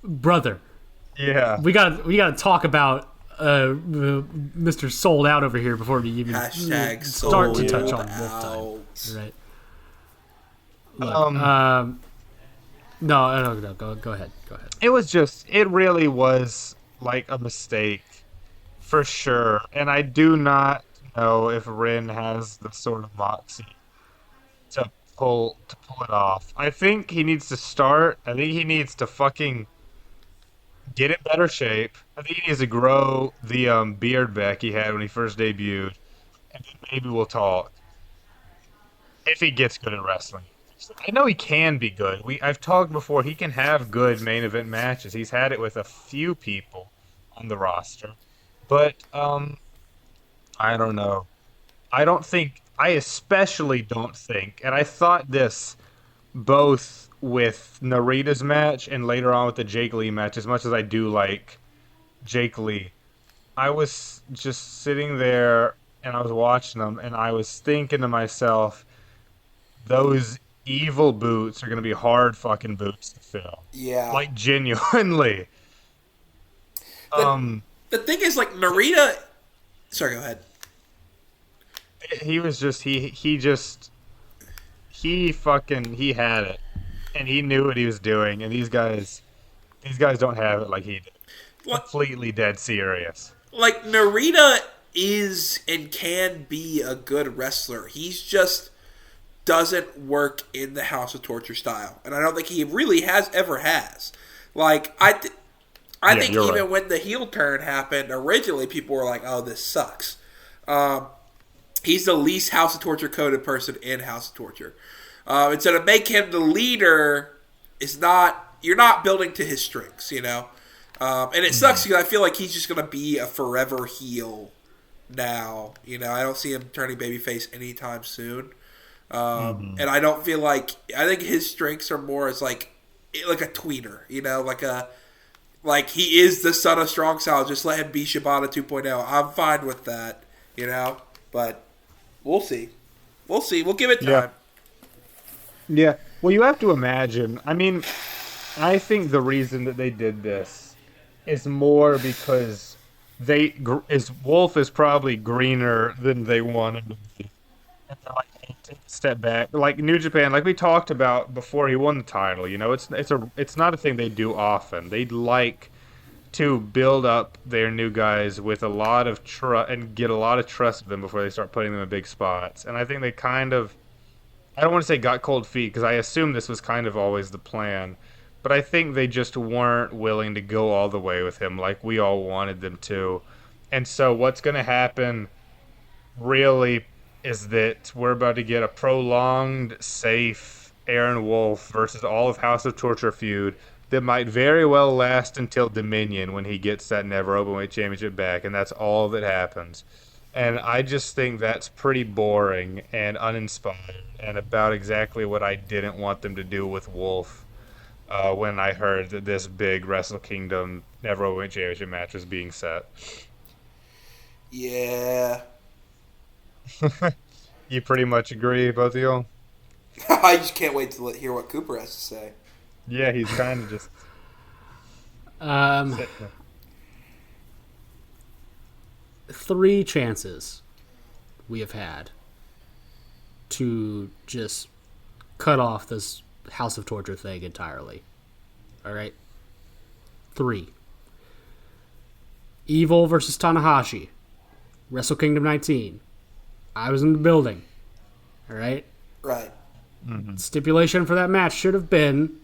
Speaker 2: brother.
Speaker 3: Yeah.
Speaker 2: We gotta talk about Mr. Sold Out over here before we even
Speaker 1: hashtag
Speaker 2: start to
Speaker 1: sold
Speaker 2: touch on Wolf
Speaker 1: out.
Speaker 2: time. Right. Look, no, go ahead.
Speaker 3: It was just, it really was like a mistake for sure. And I do not know if Rin has the sort of moxie to pull it off. I think he needs to start. I think he needs to fucking get in better shape. I think he needs to grow the beard back he had when he first debuted, and then maybe we'll talk if he gets good at wrestling. I know he can be good. I've talked before. He can have good main event matches. He's had it with a few people on the roster, but I don't know. I don't think. I especially don't think, and I thought this both with Narita's match and later on with the Jake Lee match. As much as I do like Jake Lee, I was just sitting there and I was watching them, and I was thinking to myself, those evil boots are going to be hard fucking boots to fill.
Speaker 1: Yeah.
Speaker 3: Like, genuinely.
Speaker 1: The thing is, like, Narita... Sorry, go ahead.
Speaker 3: He was just, he had it. And he knew what he was doing, and these guys don't have it like he did.
Speaker 1: What?
Speaker 3: Completely dead serious.
Speaker 1: Like, Narita is and can be a good wrestler. He's just doesn't work in the House of Torture style. And I don't think he really ever has. Like, I think even
Speaker 3: right.
Speaker 1: when the heel turn happened, originally people were like, oh, this sucks. He's the least House of Torture coded person in House of Torture. And so to make him the leader is not... You're not building to his strengths, you know? And it sucks because I feel like he's just going to be a forever heel now. You know, I don't see him turning babyface anytime soon. And I don't feel like... I think his strengths are more as like a tweener, you know? Like he is the son of Strong Style. Just let him be Shibata 2.0. I'm fine with that, you know? But we'll see. We'll see. We'll give it time.
Speaker 3: Yeah. Well, you have to imagine. I mean, I think the reason that they did this is more because Wolf is probably greener than they wanted to be. And they're like, hey, take a step back. Like New Japan, like we talked about before he won the title, you know, it's not a thing they do often. They'd like to build up their new guys with a lot of trust and get a lot of trust of them before they start putting them in big spots. And I think they kind of, I don't want to say got cold feet because I assume this was kind of always the plan, but I think they just weren't willing to go all the way with him like we all wanted them to. And so what's going to happen really is that we're about to get a prolonged, safe Aaron Wolf versus all of House of Torture feud that might very well last until Dominion when he gets that Never Openweight Championship back, and that's all that happens. And I just think that's pretty boring and uninspired and about exactly what I didn't want them to do with Wolf when I heard that this big Wrestle Kingdom Never Openweight Championship match was being set.
Speaker 1: Yeah.
Speaker 3: You pretty much agree, both of y'all?
Speaker 1: I just can't wait to hear what Cooper has to say.
Speaker 3: Yeah, he's kind of just...
Speaker 2: Three chances we have had to just cut off this House of Torture thing entirely. All right? 3. Evil versus Tanahashi, Wrestle Kingdom 19. I was in the building. All right?
Speaker 1: Right.
Speaker 2: Mm-hmm. Stipulation for that match should have been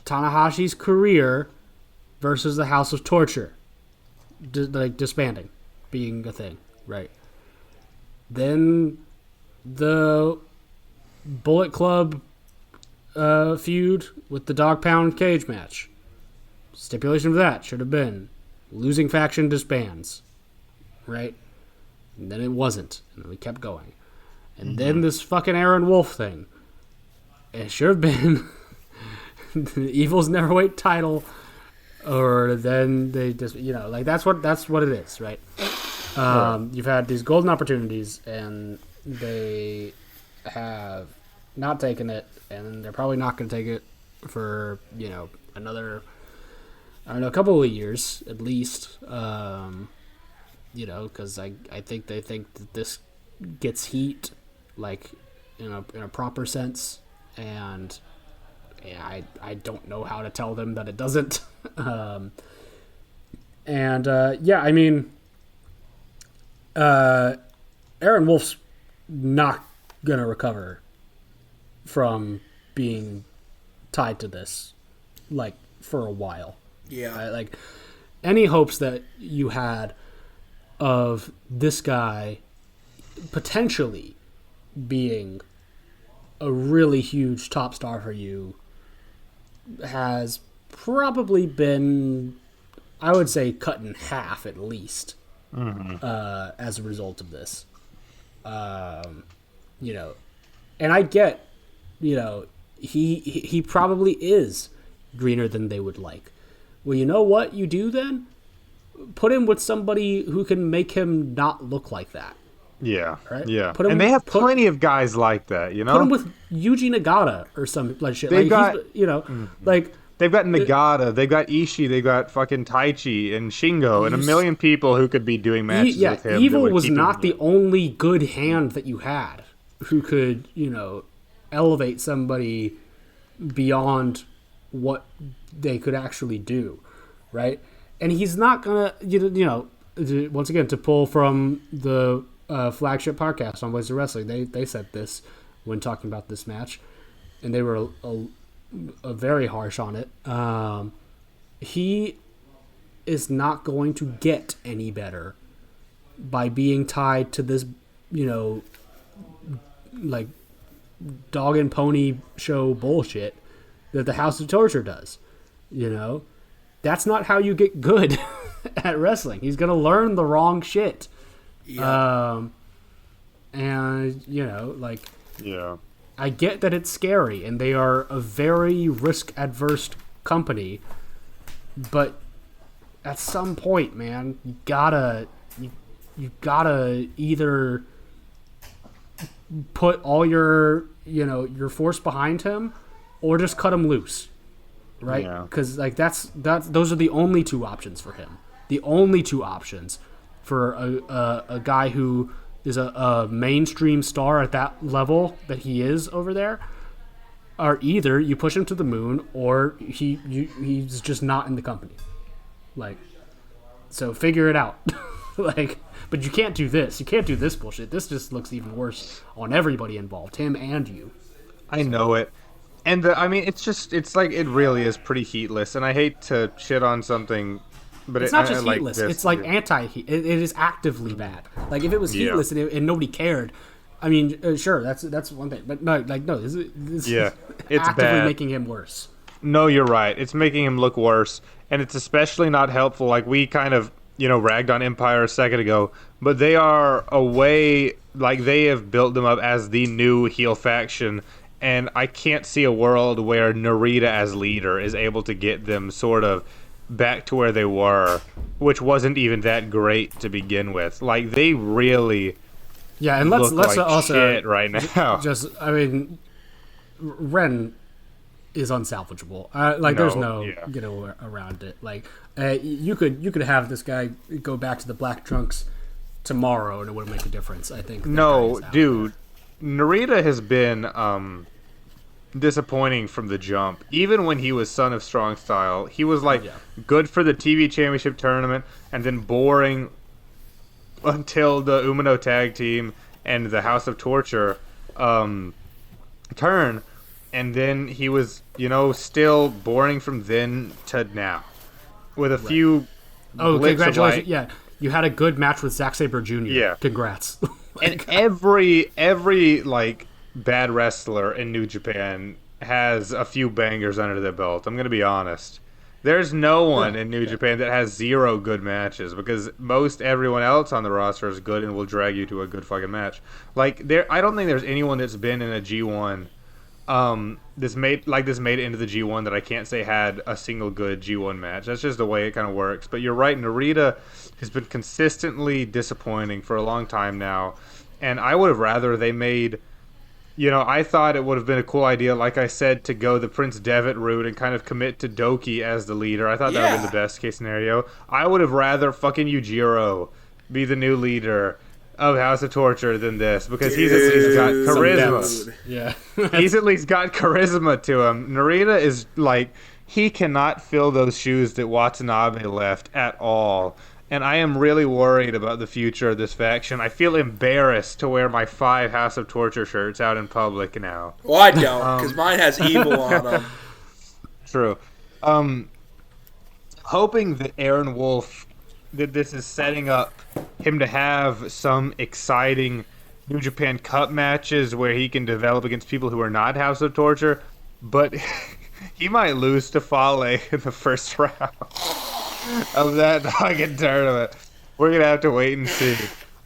Speaker 2: Tanahashi's career versus the House of Torture. Disbanding. Being a thing. Right. Then the Bullet Club feud with the Dog Pound cage match. Stipulation for that should have been losing faction disbands. Right? And then it wasn't. And we kept going. And then this fucking Aaron Wolf thing. It should have been the Evil's Neverweight title, or then they just, that's what it is, right? You've had these golden opportunities, and they have not taken it, and they're probably not going to take it for, another, a couple of years at least, because I think they think that this gets heat, like, in a proper sense, and I don't know how to tell them that it doesn't. Aaron Wolf's not gonna recover from being tied to this, like, for a while.
Speaker 1: Yeah.
Speaker 2: Right? Like, any hopes that you had of this guy potentially being a really huge top star for you has probably been, I would say, cut in half at least, as a result of this. And I get, he probably is greener than they would like. Well, you know what you do then? Put him with somebody who can make him not look like that.
Speaker 3: Yeah,
Speaker 2: right?
Speaker 3: Yeah. And they have plenty of guys like that,
Speaker 2: Put him with Yuji Nagata or some like shit.
Speaker 3: They've got,
Speaker 2: like
Speaker 3: they've got Nagata, they've got Ishii, they've got fucking Taichi and Shingo, and a million people who could be doing matches with him.
Speaker 2: Evil was not the only good hand that you had who could, elevate somebody beyond what they could actually do, right? And he's not gonna, once again, to pull from the flagship podcast on Ways of Wrestling, they said this when talking about this match, and they were a very harsh on it. He is not going to get any better by being tied to this, like, dog and pony show bullshit that the House of Torture does. That's not how you get good at wrestling. He's gonna learn the wrong shit. Yeah. I get that it's scary, and they are a very risk-adverse company, but at some point, man, you gotta either put all your force behind him, or just cut him loose, right? Because those are the only two options for him. The only two options for a guy who is a mainstream star at that level that he is over there are either you push him to the moon, or he's just not in the company. Like, so figure it out. But you can't do this. You can't do this bullshit. This just looks even worse on everybody involved, him and you.
Speaker 3: I know it. And it's like, it really is pretty heatless, and I hate to shit on something, but
Speaker 2: it's not just heatless. It's like anti-heat. It is actively bad. Like, if it was heatless and nobody cared, sure, that's one thing. But no, this is it's actively
Speaker 3: bad.
Speaker 2: Making him worse.
Speaker 3: No, you're right. It's making him look worse, and it's especially not helpful. Like, we kind of, ragged on Empire a second ago, but they are a way, like, they have built them up as the new heel faction. And I can't see a world where Narita as leader is able to get them sort of back to where they were, which wasn't even that great to begin with. Like, they really
Speaker 2: and let's
Speaker 3: like
Speaker 2: also
Speaker 3: shit right now.
Speaker 2: Ren is unsalvageable. There's no getting around it. Like, you could have this guy go back to the black trunks tomorrow, and it wouldn't make a difference. I think.
Speaker 3: No, dude, Narita has been disappointing from the jump. Even when he was Son of Strong Style, he was like good for the TV Championship tournament, and then boring until the Umino Tag Team and the House of Torture turn, and then he was, still boring from then to now, with a few.
Speaker 2: Oh, congratulations! Yeah, you had a good match with Zack Sabre Jr.
Speaker 3: Yeah,
Speaker 2: congrats.
Speaker 3: And every like bad wrestler in New Japan has a few bangers under their belt. I'm gonna be honest. There's no one in New Japan that has 0 good matches, because most everyone else on the roster is good and will drag you to a good fucking match. Like I don't think there's anyone that's been in a G1 this made it into the G1 that I can't say had a single good G1 match. That's just the way it kind of works. But you're right, Narita has been consistently disappointing for a long time now, and I would have rather they made. I thought it would have been a cool idea, like I said, to go the Prince Devitt route and kind of commit to Doki as the leader. I thought that would have been the best case scenario. I would have rather fucking Yujiro be the new leader of House of Torture than this, because he's at least got charisma.
Speaker 2: Yeah.
Speaker 3: He's at least got charisma to him. Narita is like, he cannot fill those shoes that Watanabe left at all. And I am really worried about the future of this faction. I feel embarrassed to wear my 5 House of Torture shirts out in public now.
Speaker 1: Well, I don't, because mine has evil on them.
Speaker 3: True. Hoping that Aaron Wolf, that this is setting up him to have some exciting New Japan Cup matches where he can develop against people who are not House of Torture, but he might lose to Fale in the first round of that fucking tournament. We're gonna have to wait and see.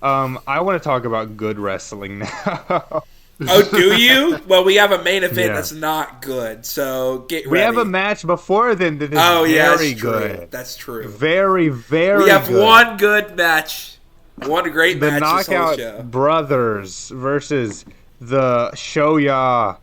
Speaker 3: I want to talk about good wrestling now.
Speaker 1: Oh, do you? Well, we have a main event that's not good, so get ready.
Speaker 3: We have a match before then that is very good.
Speaker 1: That's true.
Speaker 3: Very, very good.
Speaker 1: We have one good match. One great match.
Speaker 3: The Knockout Brothers versus the Shoya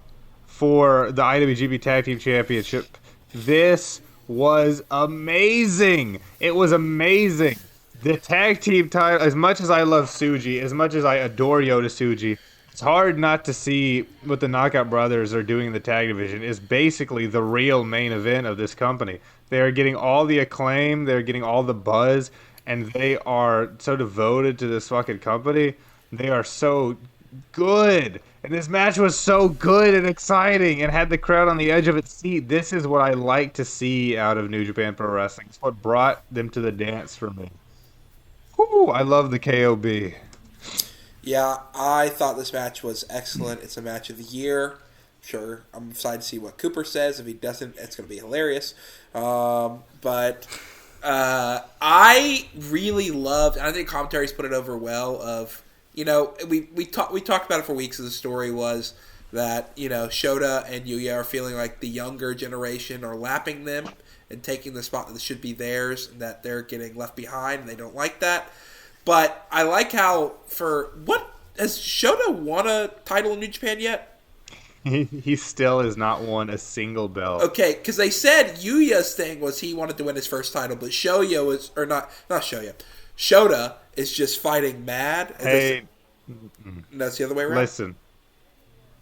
Speaker 3: for the IWGP Tag Team Championship. This was amazing. It was amazing. The tag team title, as much as I love Tsuji, as much as I adore Yota Tsuji, it's hard not to see what the Knockout Brothers are doing in the tag division is basically the real main event of this company. They are getting all the acclaim, they're getting all the buzz, and they are so devoted to this fucking company. They are so good. And this match was so good and exciting and had the crowd on the edge of its seat. This is what I like to see out of New Japan Pro Wrestling. It's what brought them to the dance for me. Whew, I love the KOB.
Speaker 1: Yeah, I thought this match was excellent. It's a match of the year. Sure, I'm excited to see what Cooper says. If he doesn't, it's going to be hilarious. But I really loved, and I think commentaries put it over well, of, we talked about it for weeks. As the story was that, Shota and Yuya are feeling like the younger generation are lapping them and taking the spot that should be theirs, and that they're getting left behind, and they don't like that. But I like how, has Shota won a title in New Japan yet?
Speaker 3: He still has not won a single belt.
Speaker 1: Okay, because they said Yuya's thing was he wanted to win his first title, but Shota is just fighting mad.
Speaker 3: Hey,
Speaker 1: that's the other way around?
Speaker 3: Listen.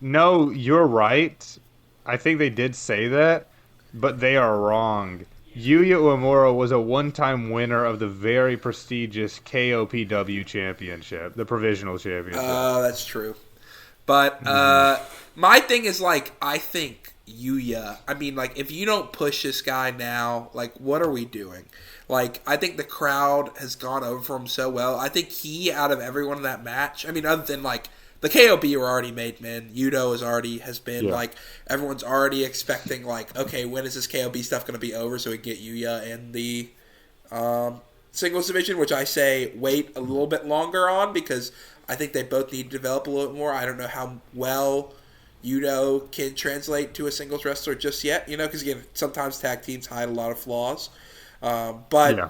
Speaker 3: No, you're right. I think they did say that, but they are wrong. Yuya Uemura was a one-time winner of the very prestigious KOPW championship, the provisional championship.
Speaker 1: Oh, that's true. But my thing is, I think Yuya, if you don't push this guy now, what are we doing? I think the crowd has gone over for him so well. I think he, out of everyone in that match, other than, the KOB were already made men. Yudo has been, everyone's already expecting, okay, when is this KOB stuff going to be over so we can get Yuya in the singles division, which I say wait a little bit longer on, because I think they both need to develop a little bit more. I don't know how well Yudo can translate to a singles wrestler just yet, because, again, sometimes tag teams hide a lot of flaws. Yuya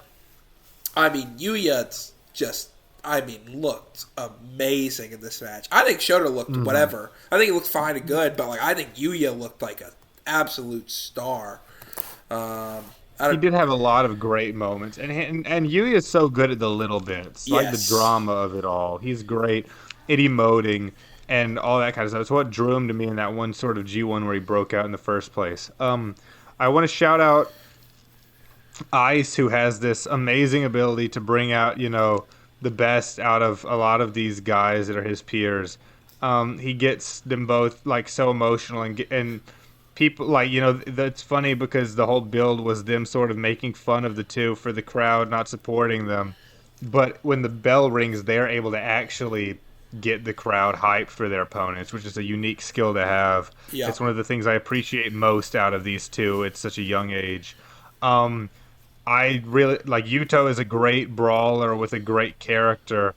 Speaker 1: looked amazing in this match. I think Shota looked whatever. I think he looked fine and good, but I think Yuya looked like an absolute star.
Speaker 3: He did have a lot of great moments, and Yuya's so good at the little bits, like the drama of it all. He's great at emoting and all that kind of stuff. It's what drew him to me in that one sort of G1 where he broke out in the first place. I want to shout out Ice, who has this amazing ability to bring out, the best out of a lot of these guys that are his peers. He gets them both like so emotional, and people like, that's funny because the whole build was them sort of making fun of the two for the crowd not supporting them. But when the bell rings, they're able to actually get the crowd hyped for their opponents, which is a unique skill to have.
Speaker 1: Yeah.
Speaker 3: It's one of the things I appreciate most out of these two at such a young age. I really like Yuto is a great brawler with a great character.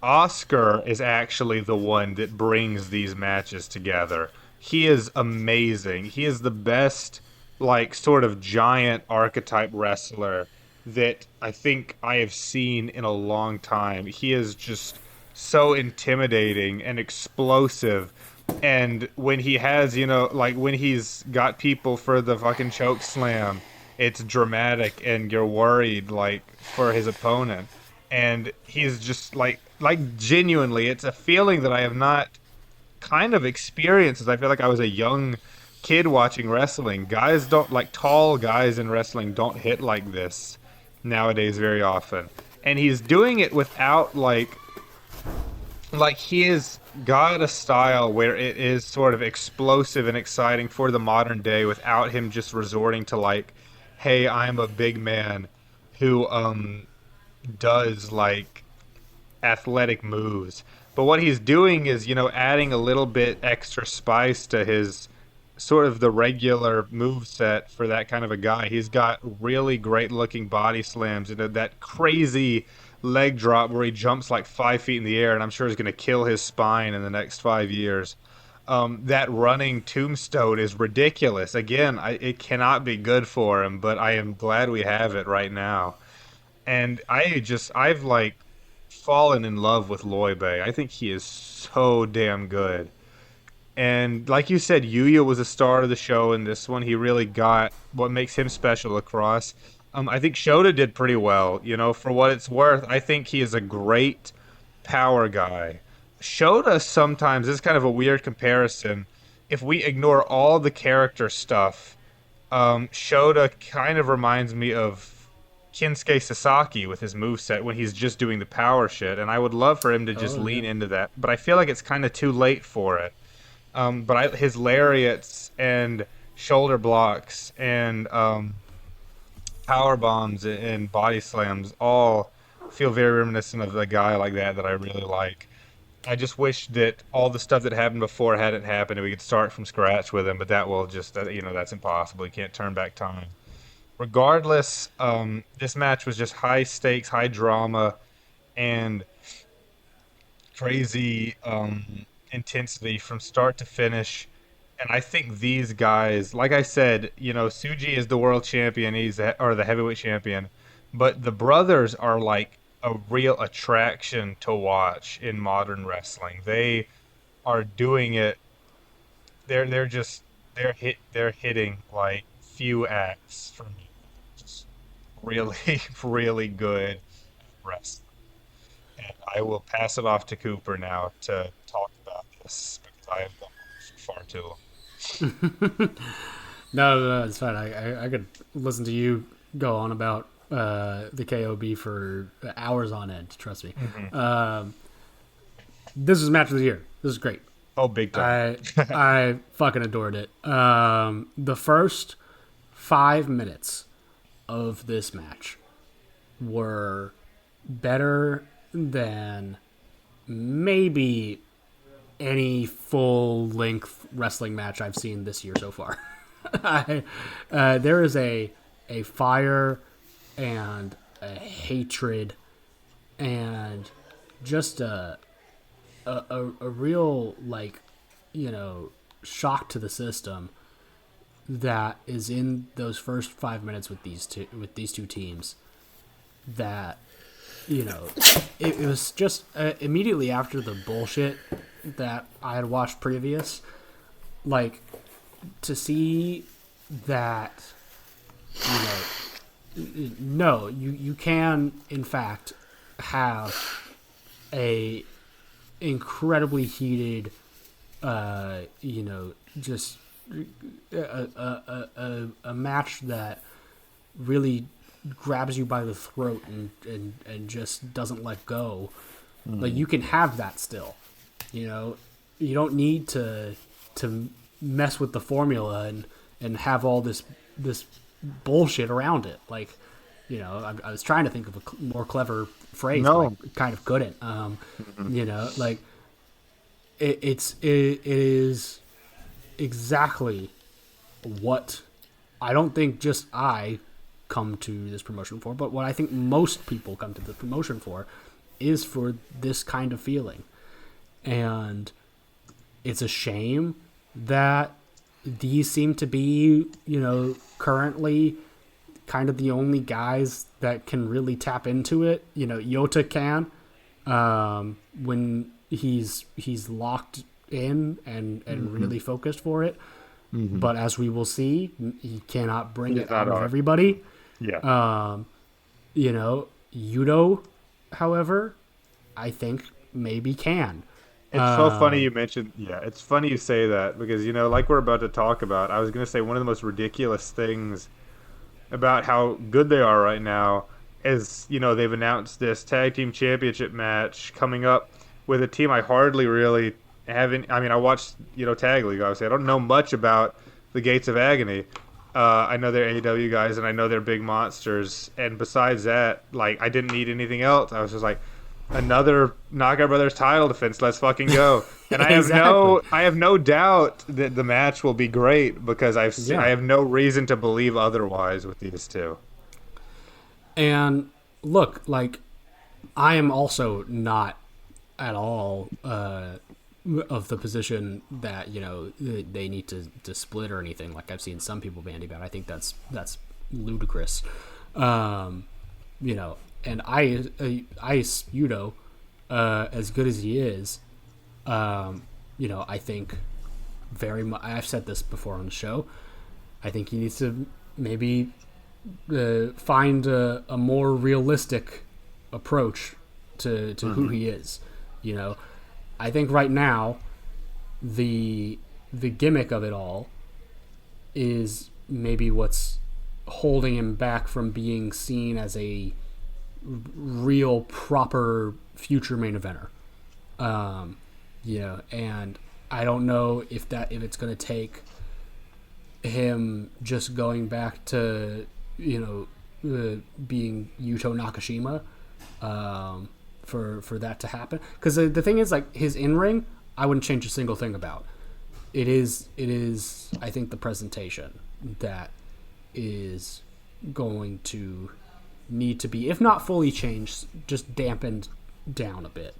Speaker 3: Oscar is actually the one that brings these matches together. He is amazing. He is the best, like, sort of giant archetype wrestler that I think I have seen in a long time. He is just so intimidating and explosive. And when he has, when he's got people for the fucking choke slam, it's dramatic and you're worried, like, for his opponent. And he's just, like genuinely, it's a feeling that I have not kind of experienced, as I feel like I was a young kid watching wrestling. Guys don't, like, tall guys in wrestling don't hit like this nowadays very often. And he's doing it without, like he has got a style where it is sort of explosive and exciting for the modern day without him just resorting to, like, hey, I'm a big man who does, like, athletic moves. But what he's doing is, adding a little bit extra spice to his sort of the regular move set for that kind of a guy. He's got really great looking body slams and that crazy leg drop where he jumps like 5 feet in the air, and I'm sure is going to kill his spine in the next 5 years. That running tombstone is ridiculous. Again, it cannot be good for him, but I am glad we have it right now. And I've like fallen in love with Loy Bay. I think he is so damn good. And like you said, Yuya was a star of the show in this one. He really got what makes him special across. I think Shota did pretty well. For what it's worth, I think he is a great power guy. Shota sometimes is kind of a weird comparison. If we ignore all the character stuff, Shota kind of reminds me of Kinsuke Sasaki with his moveset when he's just doing the power shit, and I would love for him to just lean into that, but I feel like it's kind of too late for it. His lariats and shoulder blocks and power bombs and body slams all feel very reminiscent of a guy like that I really like. I just wish that all the stuff that happened before hadn't happened and we could start from scratch with him, but that will just, that's impossible. You can't turn back time. Regardless, this match was just high stakes, high drama, and crazy intensity from start to finish. And I think these guys, like I said, Tsuji is the world champion, or the heavyweight champion, but the brothers are like a real attraction to watch in modern wrestling. They are doing it. They're hitting like few acts for me. Just really, really good wrestling. And I will pass it off to Cooper now to talk about this because I have gone on for far too long.
Speaker 2: No, it's fine. I could listen to you go on about the KOB for hours on end. Trust me.
Speaker 3: Mm-hmm.
Speaker 2: This is match of the year. This is great.
Speaker 3: Oh, big time!
Speaker 2: I fucking adored it. The first 5 minutes of this match were better than maybe any full-length wrestling match I've seen this year so far. There is a fire and a hatred and just a real, like, shock to the system that is in those first 5 minutes with these two teams. That it was just immediately after the bullshit that I had watched previous, like, to see that, you can in fact have a incredibly heated, just a match that really grabs you by the throat and just doesn't let go. Like, you can have that still. You don't need to mess with the formula and have all this bullshit around it. Like, I was trying to think of a more clever phrase, but I kind of couldn't. Like, it is exactly what I don't think just I come to this promotion for, but what I think most people come to the promotion for is for this kind of feeling. And it's a shame that these seem to be, currently kind of the only guys that can really tap into it. Yota can, when he's locked in and really focused for it. But as we will see, he cannot bring it out of everybody.
Speaker 3: Yeah.
Speaker 2: Yudo, however, I think maybe can.
Speaker 3: It's so funny you mentioned, it's funny you say that because, like we're about to talk about, I was going to say one of the most ridiculous things about how good they are right now is, they've announced this tag team championship match coming up with a team I hardly really haven't. I mean, I watched, Tag League, obviously. I don't know much about the Gates of Agony. I know they're AEW guys and I know they're big monsters. And besides that, like, I didn't need anything else. I was just like, another Knockout Brothers title defense. Let's fucking go. And I have no doubt that the match will be great because I have no reason to believe otherwise with these two.
Speaker 2: And look, like, I am also not at all of the position that they need to split or anything. Like, I've seen some people bandy about. I think that's ludicrous. And I Yudo, as good as he is, I think very much. I've said this before on the show. I think he needs to maybe find a more realistic approach to who he is. I think right now the gimmick of it all is maybe what's holding him back from being seen as a real proper future main eventer. And I don't know if it's going to take him just going back to being Yuto Nakashima for that to happen, because the thing is, like, his in-ring I wouldn't change a single thing about. It is I think the presentation that is going to need to be, if not fully changed, just dampened down a bit.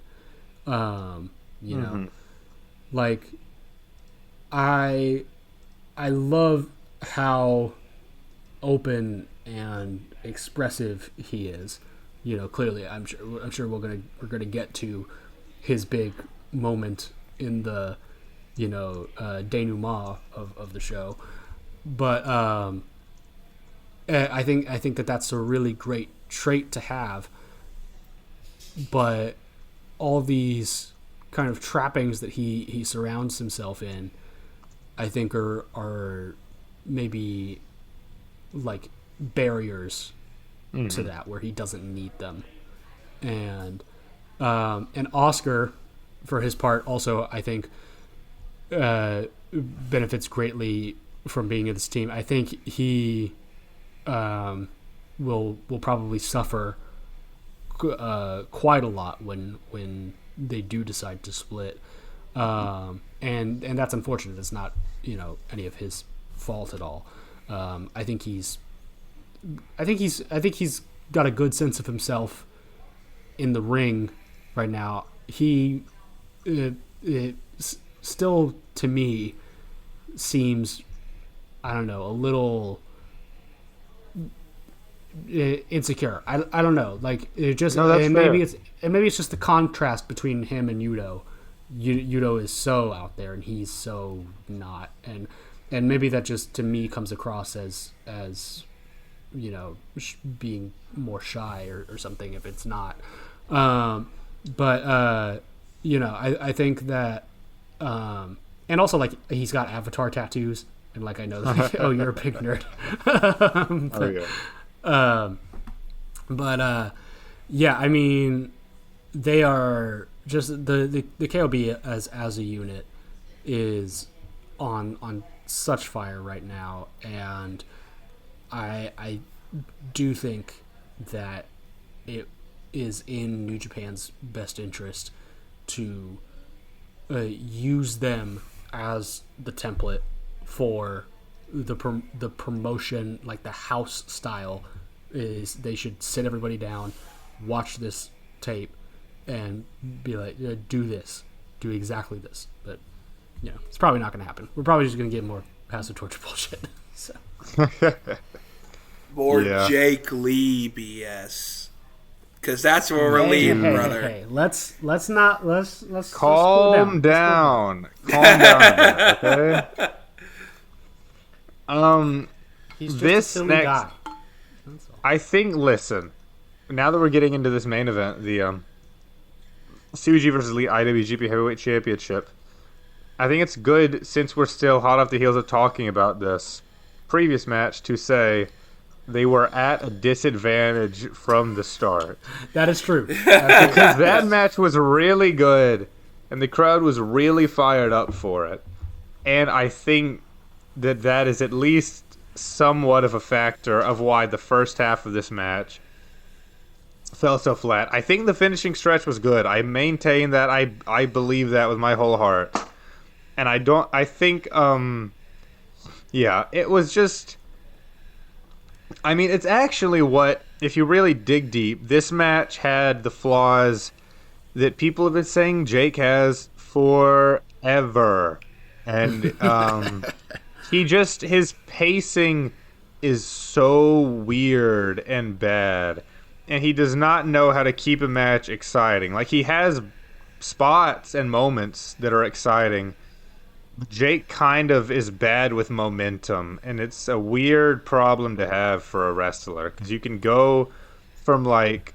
Speaker 2: Like, I love how open and expressive he is. Clearly, I'm sure we're gonna get to his big moment in the denouement of the show, but I think that's a really great trait to have. But all these kind of trappings that he surrounds himself in, I think are maybe like barriers to that, where he doesn't need them. And Oscar, for his part, also I think benefits greatly from being in this team. I think he will probably suffer quite a lot when they do decide to split, and that's unfortunate. It's not any of his fault at all. I think he's got a good sense of himself in the ring right now. He still, to me, seems, I don't know, a little insecure. I don't know. Like, it just, maybe it's just the contrast between him and Yudo. Yudo is so out there and he's so not, and maybe that just, to me, comes across as being more shy or something if it's not. But I think that, and also like he's got Avatar tattoos, and like I know that, oh, you're a big nerd. Yeah, I mean, they are just the KOB as a unit is on such fire right now, and I do think that it is in New Japan's best interest to use them as the template for the promotion, like the house style. Is they should sit everybody down, watch this tape, and be like, do exactly this. But it's probably not going to happen. We're probably just going to get more House of Torture bullshit. So
Speaker 1: more Jake Lee BS, because that's where we're leading, brother.
Speaker 2: Hey, let's
Speaker 3: calm down. Calm down, okay?
Speaker 2: He's just
Speaker 3: this
Speaker 2: a silly
Speaker 3: next
Speaker 2: guy.
Speaker 3: I think, listen, now that we're getting into this main event, the Tsuji versus Elite IWGP Heavyweight Championship, I think it's good, since we're still hot off the heels of talking about this previous match, to say they were at a disadvantage from the start.
Speaker 2: That is true.
Speaker 3: Because that match was really good, and the crowd was really fired up for it. And I think that is at least somewhat of a factor of why the first half of this match fell so flat. I think the finishing stretch was good. I maintain that. I believe that with my whole heart. And it was just, I mean, it's actually what, if you really dig deep, this match had the flaws that people have been saying Jake has forever. And his pacing is so weird and bad, and he does not know how to keep a match exciting. Like, he has spots and moments that are exciting. Jake kind of is bad with momentum, and it's a weird problem to have for a wrestler, because you can go from like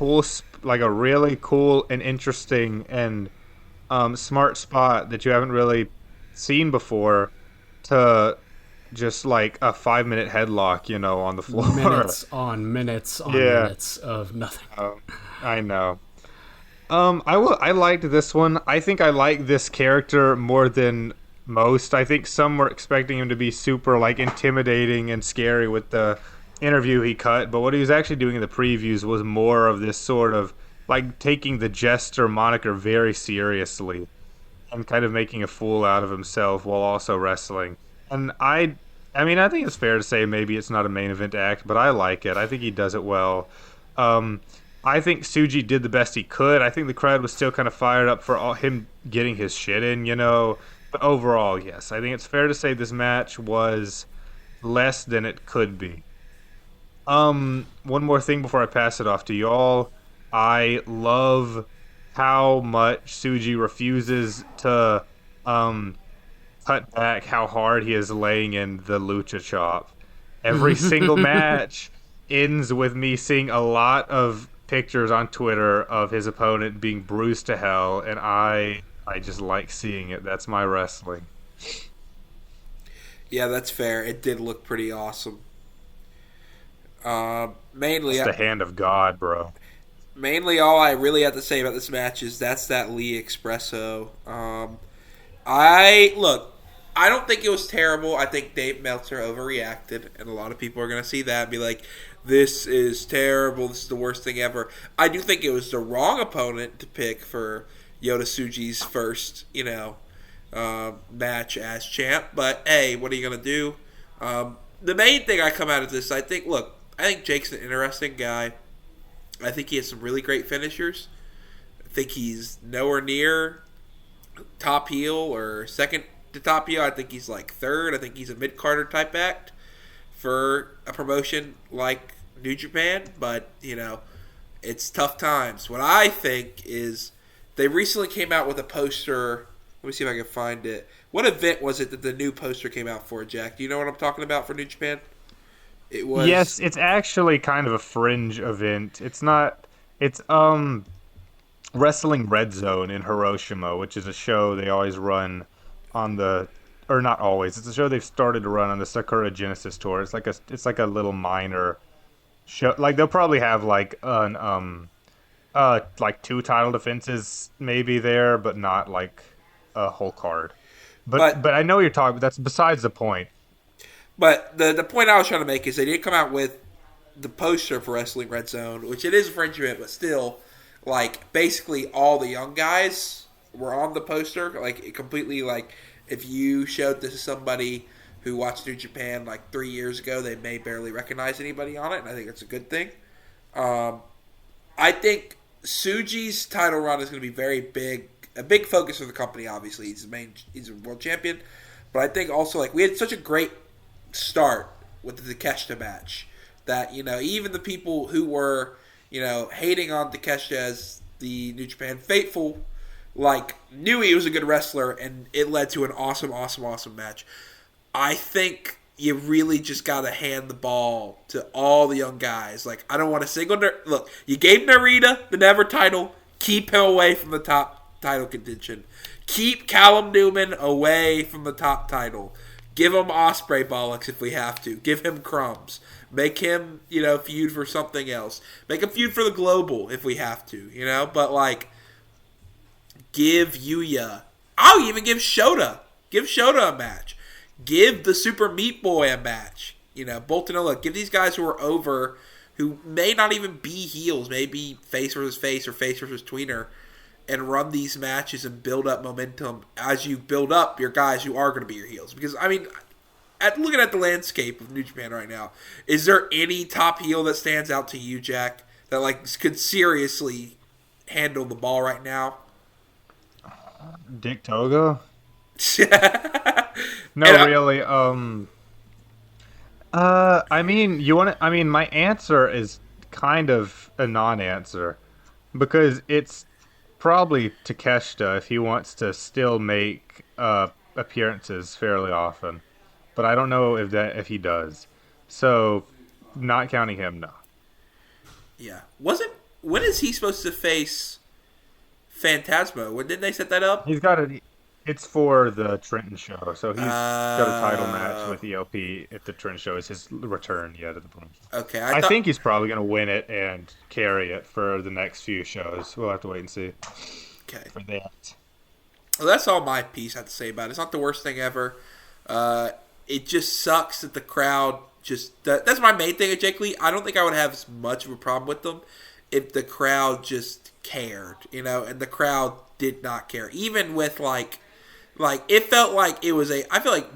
Speaker 3: a really cool and interesting and smart spot that you haven't really seen before to just like a 5-minute headlock, on the floor.
Speaker 2: Minutes on minutes of nothing.
Speaker 3: I know. I liked this one. I think I like this character more than most. I think some were expecting him to be super like intimidating and scary with the interview he cut, but what he was actually doing in the previews was more of this sort of like taking the jester moniker very seriously and kind of making a fool out of himself while also wrestling. And I think it's fair to say maybe it's not a main event act, but I like it. I think he does it well. I think Tsuji did the best he could. I think the crowd was still kind of fired up for him getting his shit in, But overall, yes, I think it's fair to say this match was less than it could be. One more thing before I pass it off to y'all. I love how much Tsuji refuses to cut back how hard he is laying in the lucha chop. Every single match ends with me seeing a lot of pictures on Twitter of his opponent being bruised to hell, and I just like seeing it. That's my wrestling.
Speaker 1: Yeah, that's fair. It did look pretty awesome. Mainly,
Speaker 3: it's the hand of God, bro.
Speaker 1: Mainly, all I really have to say about this match is that's that Lee Espresso. I don't think it was terrible. I think Dave Meltzer overreacted, and a lot of people are going to see that and be like, this is terrible, this is the worst thing ever. I do think it was the wrong opponent to pick for Yota Tsuji's first, match as champ, but hey, what are you going to do? The main thing I come out of this, I think Jake's an interesting guy. I think he has some really great finishers. I think he's nowhere near top heel or second to top heel. I think he's like third. I think he's a mid-carder type act for a promotion like New Japan, but it's tough times. What I think is they recently came out with a poster. Let me see if I can find it. What event was it that the new poster came out for, Jack? Do you know what I'm talking about for New Japan? It was.
Speaker 3: Yes, it's actually kind of a fringe event. It's not. It's Wrestling Red Zone in Hiroshima, which is a show they always run on the, or not always. It's a show they've started to run on the Sakura Genesis tour. It's like a little minor show. Like they'll probably have like an like 2 title defenses maybe there, but not like a whole card. But I know what you're talking. But that's besides the point.
Speaker 1: But the point I was trying to make is they did come out with the poster for Wrestling Red Zone, which it is infringement, but still, like, basically all the young guys were on the poster. Like, it completely, like, if you showed this to somebody who watched New Japan, like, 3 years ago, they may barely recognize anybody on it, and I think that's a good thing. I think Tsuji's title run is going to be a big focus for the company, obviously. He's a world champion. But I think also, like, we had such a great start with the Takeshita match that, even the people who were, hating on Takeshita as the New Japan faithful, like, knew he was a good wrestler, and it led to an awesome, awesome, awesome match. I think you really just got to hand the ball to all the young guys. Like, I don't want to single... Look, you gave Narita the Never title. Keep him away from the top title contention. Keep Callum Newman away from the top title. Give him Ospreay bollocks if we have to. Give him crumbs. Make him, feud for something else. Make him feud for the Global if we have to, But, like, give Yuya. I'll even give Shota. Give Shota a match. Give the Super Meat Boy a match. Boltinola. Give these guys who are over, who may not even be heels, maybe face versus face or face versus tweener, and run these matches and build up momentum as you build up your guys who are going to be your heels. Because, I mean, looking at the landscape of New Japan right now, is there any top heel that stands out to you, Jack, that, like, could seriously handle the ball right now?
Speaker 3: Dick Togo? No,
Speaker 1: And
Speaker 3: really. My answer is kind of a non-answer because it's probably Takeshita if he wants to still make appearances fairly often, but I don't know if he does. So, not counting him, no.
Speaker 1: Yeah. When is he supposed to face Phantasmo? When did they set that up?
Speaker 3: It's for the Trenton show, so he's got a title match with ELP if the Trenton show is his return yet at the point.
Speaker 1: Okay,
Speaker 3: I think he's probably going to win it and carry it for the next few shows. We'll have to wait and see.
Speaker 1: Okay.
Speaker 3: For that.
Speaker 1: Well, that's all my piece I have to say about it. It's not the worst thing ever. It just sucks that the crowd that's my main thing at Jake Lee. I don't think I would have as much of a problem with them if the crowd just cared, and the crowd did not care. Even with, like it felt like it was I feel like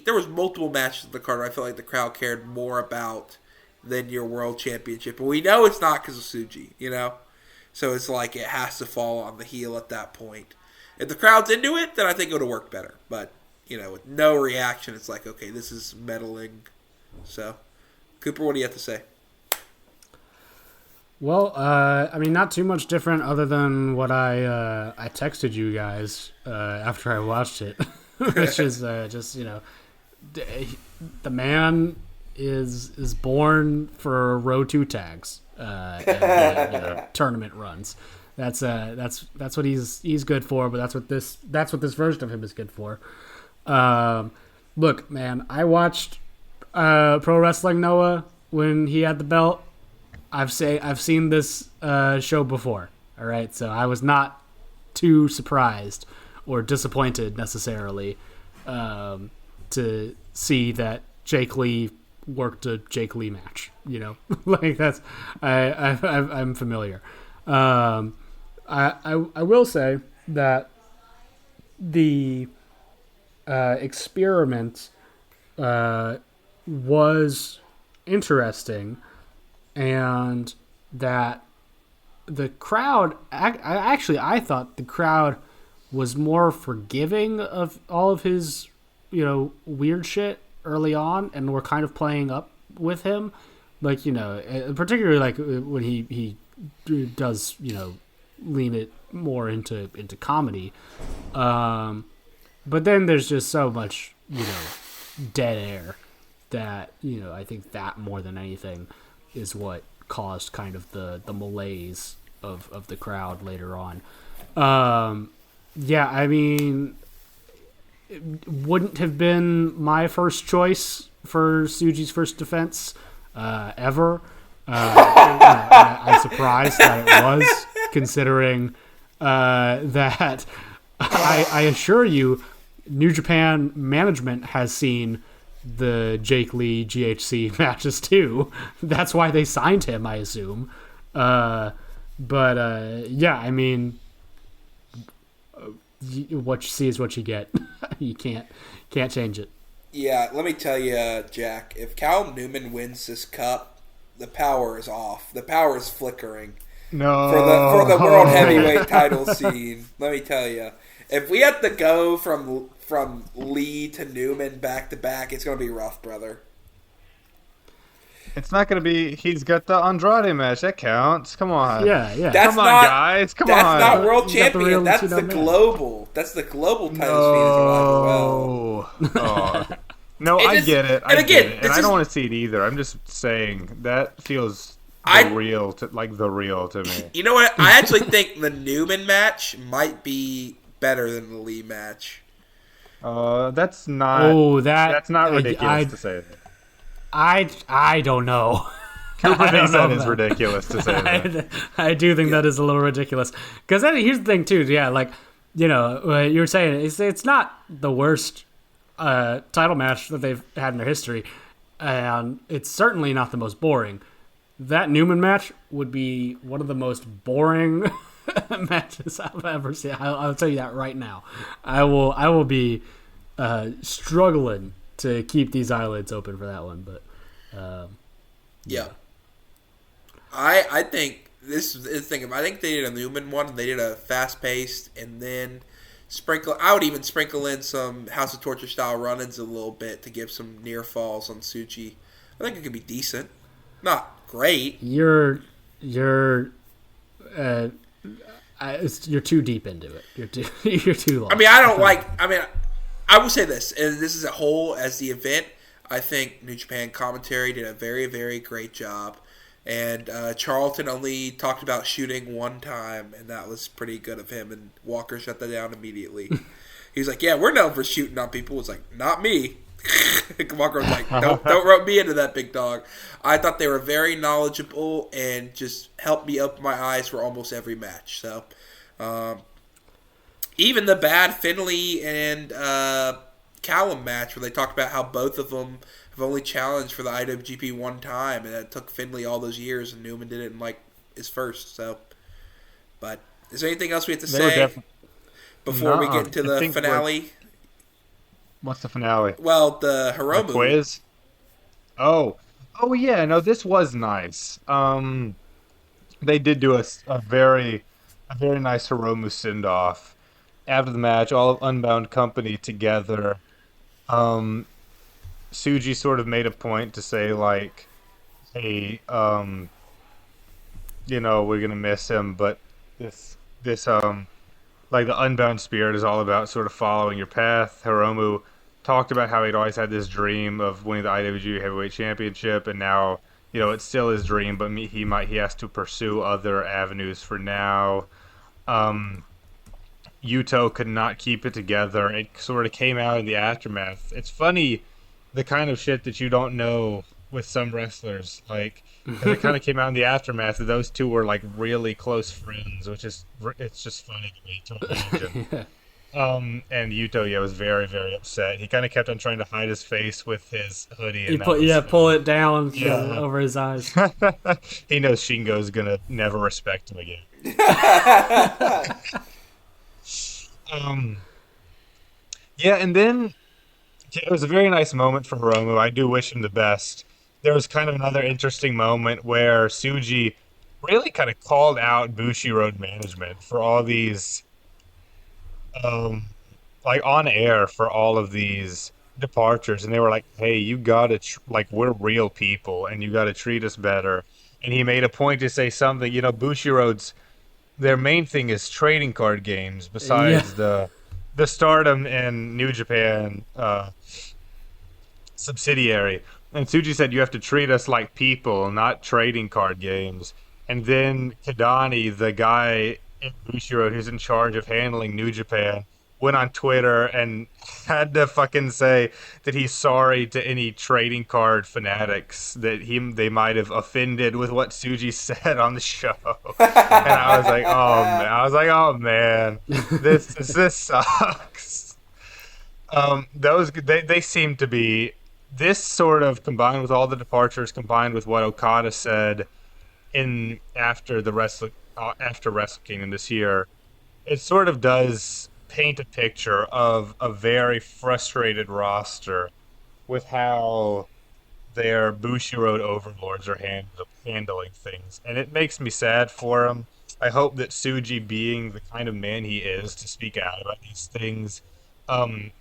Speaker 1: there was multiple matches in the card where I felt like the crowd cared more about than your world championship. But we know it's not because of Tsuji, So it's like it has to fall on the heel at that point. If the crowd's into it, then I think it would have worked better. But, with no reaction, it's like, okay, this is meddling. So, Cooper, what do you have to say?
Speaker 2: Well, not too much different other than what I texted you guys after I watched it, which is just, the man is born for Row 2 tags and tournament runs. That's what he's good for, but that's what this version of him is good for. Look, man, I watched Pro Wrestling Noah when he had the belt. I've seen this show before. All right, so I was not too surprised or disappointed necessarily to see that Jake Lee worked a Jake Lee match. Like that's I'm familiar. I will say that the experiment was interesting, and that the crowd I thought the crowd was more forgiving of all of his weird shit early on, and were kind of playing up with him, like particularly like when he does lean it more into comedy, but then there's just so much dead air that I think that more than anything is what caused kind of the malaise of the crowd later on. Yeah, I mean, it wouldn't have been my first choice for Tsuji's first defense ever. I'm surprised that it was, considering that I assure you, New Japan management has seen the Jake Lee GHC matches too. That's why they signed him, I assume. Yeah, I mean, what you see is what you get. You can't change it.
Speaker 1: Yeah, let me tell you, Jack, if Callum Newman wins this cup, the power is off. The power is flickering.
Speaker 3: No.
Speaker 1: For the world heavyweight title scene, let me tell you. If we have to go from Lee to Newman back to back, it's going to be rough, brother.
Speaker 3: It's not going to be. He's got the Andrade match. That counts. Come on.
Speaker 2: Yeah.
Speaker 1: Come
Speaker 3: on, guys. Come on.
Speaker 1: That's not world
Speaker 2: You got the
Speaker 1: champion.
Speaker 2: real
Speaker 1: That's the
Speaker 2: man.
Speaker 1: global. That's the global title scene as well.
Speaker 3: Oh. No,
Speaker 1: And
Speaker 3: I
Speaker 1: this-
Speaker 3: get it.
Speaker 1: and again,
Speaker 3: And
Speaker 1: this
Speaker 3: I
Speaker 1: is-
Speaker 3: don't want to see it either. I'm just saying that feels
Speaker 1: I-
Speaker 3: the real to me.
Speaker 1: You know what? I actually think the Newman match might be better than the Lee match.
Speaker 3: That's not.
Speaker 2: That's
Speaker 3: not ridiculous to say that.
Speaker 2: I don't know.
Speaker 3: Cooper thinks
Speaker 2: know,
Speaker 3: that is
Speaker 2: man.
Speaker 3: ridiculous to say that.
Speaker 2: I do think that is a little ridiculous. Because here's the thing, too. Yeah, like, you know, you were saying, it's not the worst title match that they've had in their history. And it's certainly not the most boring. That Newman match would be one of the most boring matches I've ever seen. I'll tell you that right now. I will be struggling to keep these eyelids open for that one. But
Speaker 1: Yeah. I think this is the thing. I think they did a Newman one, and they did a fast-paced, and then I would even sprinkle in some House of Torture style run-ins a little bit to give some near falls on Tsuji. I think it could be decent, not great.
Speaker 2: you're too deep into it. You're too long.
Speaker 1: I mean, I will say this, and this is a whole as the event. I think New Japan commentary did a very, very great job. And Charlton only talked about shooting one time, and that was pretty good of him. And Walker shut that down immediately. He was like, "Yeah, we're known for shooting on people." It's like, "Not me." Walker was like, "Don't rope me into that, big dog." I thought they were very knowledgeable and just helped me open my eyes for almost every match. So, even the bad Finley and Callum match, where they talked about how both of them have only challenged for the IWGP one time, and it took Finley all those years, and Newman did it in like his first. So, but is there anything else we have to say before we get into the finale?
Speaker 3: What's the finale?
Speaker 1: Well, the Hiromu
Speaker 3: The quiz. Oh yeah. No, this was nice. They did do a very nice Hiromu send off after the match. All of Unbound Company together. Tsuji sort of made a point to say, like, hey, you know, we're gonna miss him, but this like the Unbound spirit is all about sort of following your path. Hiromu talked about how he'd always had this dream of winning the IWGP Heavyweight Championship, and now, you know, it's still his dream, but he has to pursue other avenues for now. Yuto could not keep it together. It sort of came out in the aftermath. It's funny, the kind of shit that you don't know with some wrestlers. Like, 'cause it kind of came out in the aftermath that those two were, like, really close friends, it's just funny to me to imagine. And Yuto, was very, very upset. He kind of kept on trying to hide his face with his hoodie. And
Speaker 2: pull it down over his eyes.
Speaker 3: He knows Shingo's gonna never respect him again. Yeah, and then it was a very nice moment for Hiromu. I do wish him the best. There was kind of another interesting moment where Tsuji really kind of called out Bushi Road management for all these, like, on air for all of these departures, and they were like, "Hey, you gotta we're real people, and you gotta treat us better." And he made a point to say something. You know, Bushi Road's their main thing is trading card games. Besides the Stardom and New Japan subsidiary. And Tsuji said, "You have to treat us like people, not trading card games." And then Kadani, the guy in Bushiroad who's in charge of handling New Japan, went on Twitter and had to fucking say that he's sorry to any trading card fanatics that they might have offended with what Tsuji said on the show. And oh man, this sucks. They seem to be this sort of combined with all the departures, combined with what Okada said after Wrestle Kingdom this year, it sort of does paint a picture of a very frustrated roster with how their Bushiroad overlords are handling things, and it makes me sad for him. I hope that Tsuji, being the kind of man he is to speak out about these things,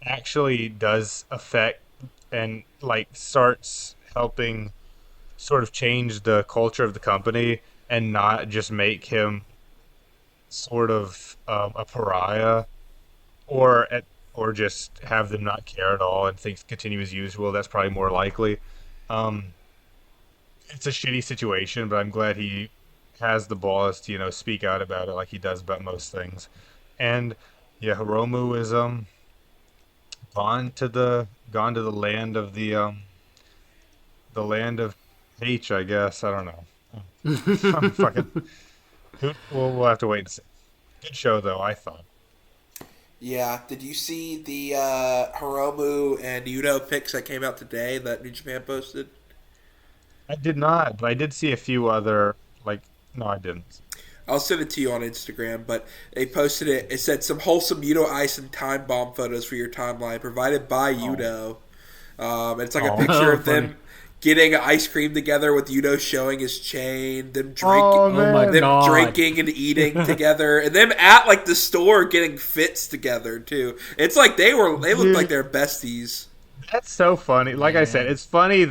Speaker 3: actually does affect and like starts helping sort of change the culture of the company and not just make him sort of a pariah or just have them not care at all and things continue as usual. That's probably more likely. It's a shitty situation, but I'm glad he has the balls to speak out about it like he does about most things. And yeah, Hiromu is gone to the land of the land of H, I guess. I don't know. I'm fucking. We'll have to wait and see. Good show though, I thought.
Speaker 1: Yeah. Did you see the Hiromu and Yuto pics that came out today that New Japan posted?
Speaker 3: I did not, but I did see a few other no, I didn't.
Speaker 1: I'll send it to you on Instagram, but they posted it. It said some wholesome Yuto Ice and time bomb photos for your timeline provided by Yuto. It's like a picture of them getting ice cream together with Yuto showing his chain, them drinking and eating together, and them at like the store getting fits together too. It's like they looked like they're besties.
Speaker 3: That's so funny. Like I said, it's funny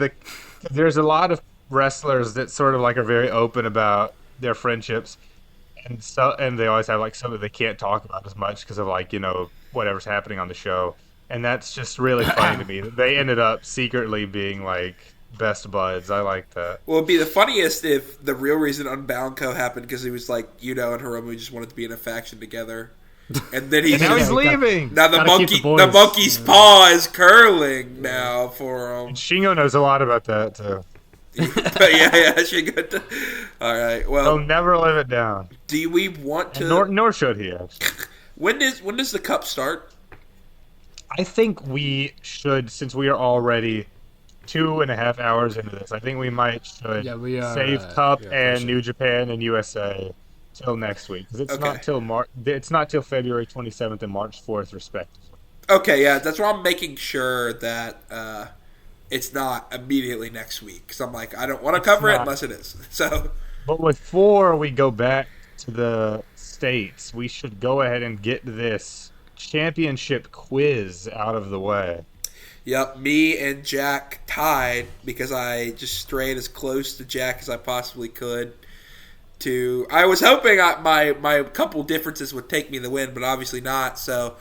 Speaker 3: there's a lot of wrestlers that sort of are very open about their friendships, and they always have something they can't talk about as much because of whatever's happening on the show, and that's just really funny to me. They ended up secretly being best buds. I like that.
Speaker 1: Well, it'd be the funniest if the real reason Unbound Co happened because he was Yuto and Hiromu just wanted to be in a faction together, and then
Speaker 3: now he's leaving.
Speaker 1: Now the monkey's paw is curling now for him.
Speaker 3: And Shingo knows a lot about that too.
Speaker 1: yeah, Shingo. All right, well,
Speaker 3: he'll never live it down.
Speaker 1: Do we want to?
Speaker 3: Nor should he.
Speaker 1: When does the cup start?
Speaker 3: I think we should, since we are already 2.5 hours into this. I think we save Cup and New Japan and USA till next week because it's not till It's not till February 27th and March 4th, respectively.
Speaker 1: Okay, yeah, that's why I'm making sure that it's not immediately next week because I'm I don't want to cover it unless it is. So,
Speaker 3: but before we go back to the States, we should go ahead and get this championship quiz out of the way.
Speaker 1: Yep, me and Jack tied because I just strayed as close to Jack as I possibly could. I was hoping my couple differences would take me the win, but obviously not. So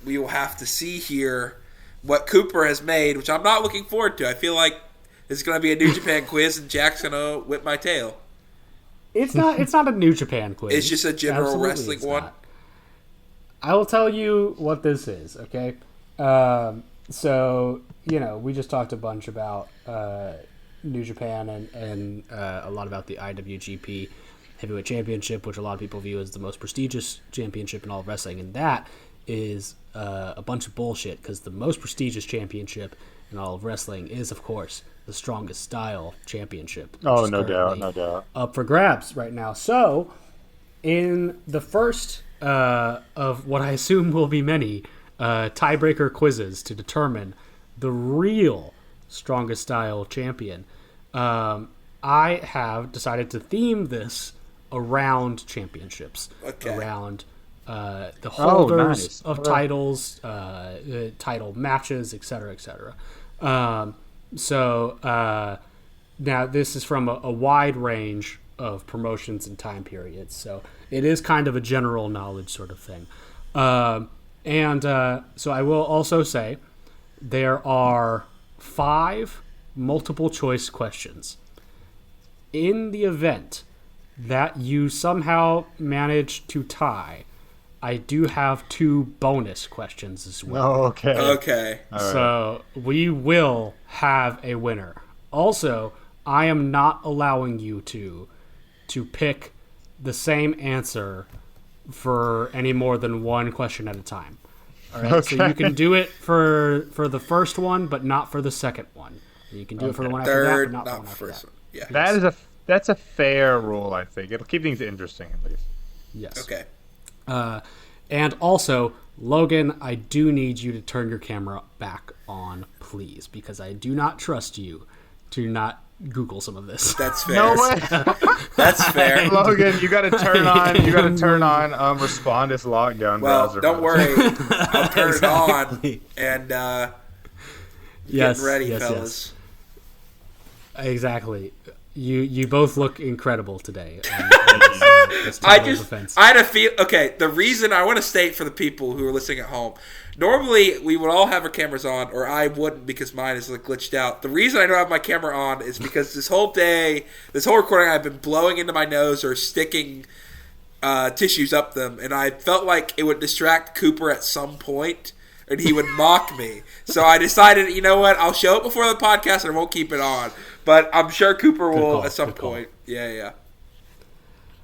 Speaker 1: we will have to see here what Cooper has made, which I'm not looking forward to. I feel like it's going to be a New Japan quiz, and Jack's going to whip my tail.
Speaker 2: It's not a New Japan quiz.
Speaker 1: It's just a general wrestling one.
Speaker 2: Not. I will tell you what this is, okay? So, we just talked a bunch about New Japan and a lot about the IWGP Heavyweight Championship, which a lot of people view as the most prestigious championship in all of wrestling, and that is a bunch of bullshit because the most prestigious championship in all of wrestling is, of course, the Strongest Style Championship.
Speaker 3: Oh, no doubt.
Speaker 2: Up for grabs right now. So, in the first of what I assume will be many tiebreaker quizzes to determine the real Strongest Style champion, I have decided to theme this around championships, around the holders of titles, title matches, etc., etc. Now this is from a wide range of promotions and time periods, so it is kind of a general knowledge sort of thing. So I will also say there are 5 multiple choice questions. in the event that you somehow manage to tie, I do have 2 bonus questions as well.
Speaker 3: Oh, okay.
Speaker 1: Okay.
Speaker 3: All right.
Speaker 2: So we will have a winner. Also, I am not allowing you to pick the same answer for any more than 1 question at a time. All right. So you can do it for the first one, but not for the second one. You can do it for the one after that,
Speaker 1: Third,
Speaker 2: but not for the
Speaker 1: not
Speaker 2: one
Speaker 1: the
Speaker 2: after
Speaker 1: first
Speaker 2: that.
Speaker 1: one. Yeah.
Speaker 3: That's a fair rule, I think. It'll keep things interesting, at least.
Speaker 2: Yes.
Speaker 1: Okay.
Speaker 2: And also, Logan, I do need you to turn your camera back on, please, because I do not trust you to not Google some of this.
Speaker 1: That's fair.
Speaker 3: No way.
Speaker 1: That's fair.
Speaker 3: Logan, you got to turn on. You got to turn on Respondus lockdown
Speaker 1: Well,
Speaker 3: browser.
Speaker 1: don't worry. I'll turn
Speaker 2: Exactly.
Speaker 1: it on and
Speaker 2: Yes,
Speaker 1: getting ready,
Speaker 2: yes,
Speaker 1: fellas.
Speaker 2: yes. Exactly. You both look incredible today.
Speaker 1: I had a feel. Okay, the reason I want to state for the people who are listening at home. Normally, we would all have our cameras on, or I wouldn't because mine is like glitched out. The reason I don't have my camera on is because this whole day, this whole recording, I've been blowing into my nose or sticking tissues up them, and I felt like it would distract Cooper at some point, and he would mock me. So I decided, you know what? I'll show it before the podcast, and I won't keep it on. But I'm sure Cooper will
Speaker 2: call,
Speaker 1: at some
Speaker 2: good call.
Speaker 1: point. Yeah.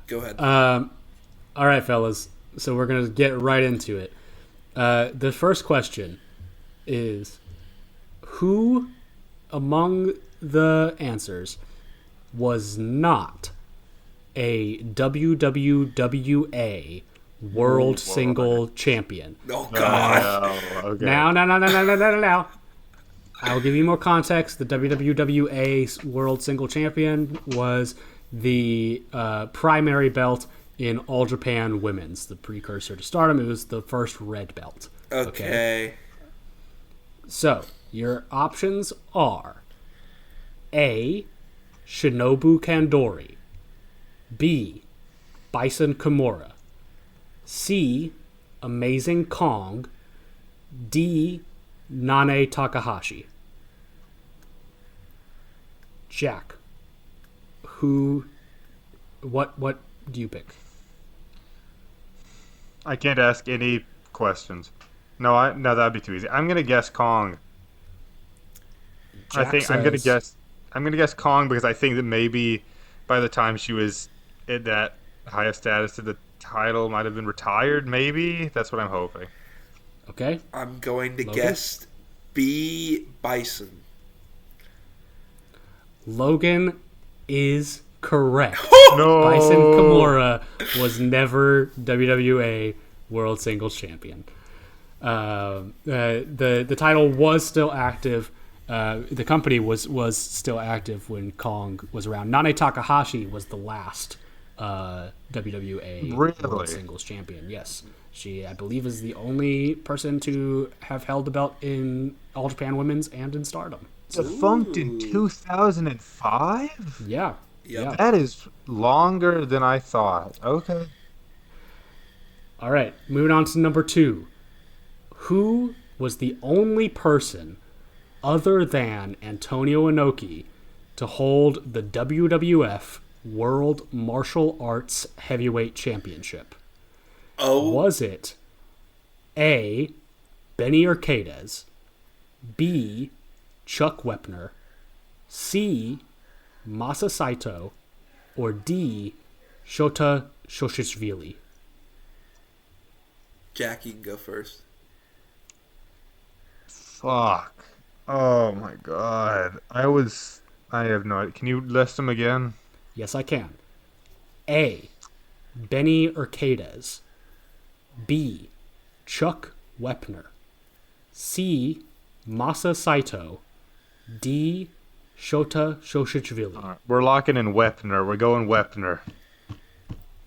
Speaker 1: Go ahead.
Speaker 2: All right, fellas. So we're going to get right into it. The first question is, who among the answers was not a WWWA World Single Champion?
Speaker 1: Oh, God.
Speaker 3: Okay.
Speaker 2: Now. I'll give you more context. The WWWA World Single Champion was the primary belt in All Japan Women's, the precursor to Stardom. It was the first red belt.
Speaker 1: Okay.
Speaker 2: So, your options are A. Shinobu Kandori, B. Bison Kimura, C. Amazing Kong, D. Nane Takahashi. Jack, what do you pick?
Speaker 3: I can't ask any questions. No, that'd be too easy. I'm gonna guess Kong.
Speaker 2: Jack
Speaker 3: I'm gonna guess Kong because I think that maybe by the time she was at that highest status to the title might have been retired. Maybe that's what I'm hoping.
Speaker 2: Okay.
Speaker 1: I'm going to
Speaker 2: Logan?
Speaker 1: guess B. Bison.
Speaker 2: Logan is correct.
Speaker 3: No,
Speaker 2: Bison Kimura was never WWA World Singles Champion. The title was still active. The company was still active when Kong was around. Nane Takahashi was the last WWA World Singles Champion. Yes, she, I believe, is the only person to have held the belt in All Japan Women's and in Stardom.
Speaker 3: Defunct in 2005.
Speaker 2: Yeah.
Speaker 1: Yep.
Speaker 2: Yeah.
Speaker 3: That is longer than I thought. Okay.
Speaker 2: All right, moving on to number 2. Who was the only person other than Antonio Inoki to hold the WWF World Martial Arts Heavyweight Championship?
Speaker 1: Oh.
Speaker 2: Was it A. Benny Urquidez, B. Chuck Wepner, C. Masa Saito, or D. Shota Shoshishvili?
Speaker 1: Jack, you can go first.
Speaker 3: Fuck. Oh my god. I have no idea. Can you list them again?
Speaker 2: Yes, I can. A. Benny Urquidez, B. Chuck Wepner, C. Masa Saito, D. Shota Shoshishvili.
Speaker 3: Alright, we're locking in Wepner. We're going Wepner.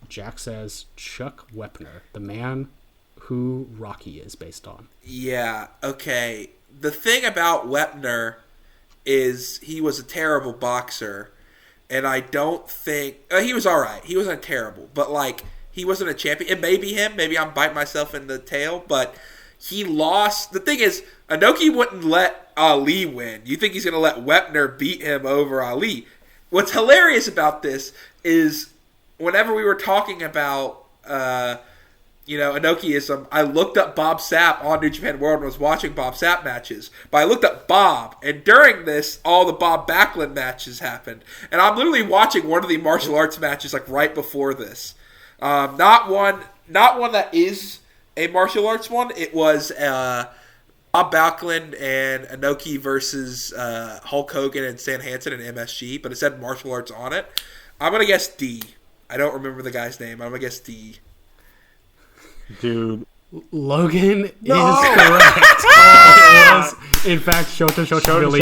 Speaker 2: Jack says Chuck Wepner, the man who Rocky is based on.
Speaker 1: Yeah, okay. The thing about Wepner is he was a terrible boxer, and I don't think... he was alright. He wasn't terrible, but, like, he wasn't a champion. It may be him. Maybe I'm biting myself in the tail, but he lost... The thing is, Inoki wouldn't let Ali win. You think he's going to let Wepner beat him over Ali? what's hilarious about this is whenever we were talking about Inokiism, I looked up Bob Sapp on New Japan World and was watching Bob Sapp matches. But I looked up Bob, and during this, all the Bob Backlund matches happened. And I'm literally watching one of the martial arts matches like right before this. Not one that is a martial arts one. It was Bob Backlund and Inoki versus Hulk Hogan and Stan Hansen and MSG, but it said martial arts on it. I'm going to guess D. I don't remember the guy's name. I'm going to guess D.
Speaker 3: Dude.
Speaker 2: Logan is correct. It was, in fact, Shota
Speaker 3: Really.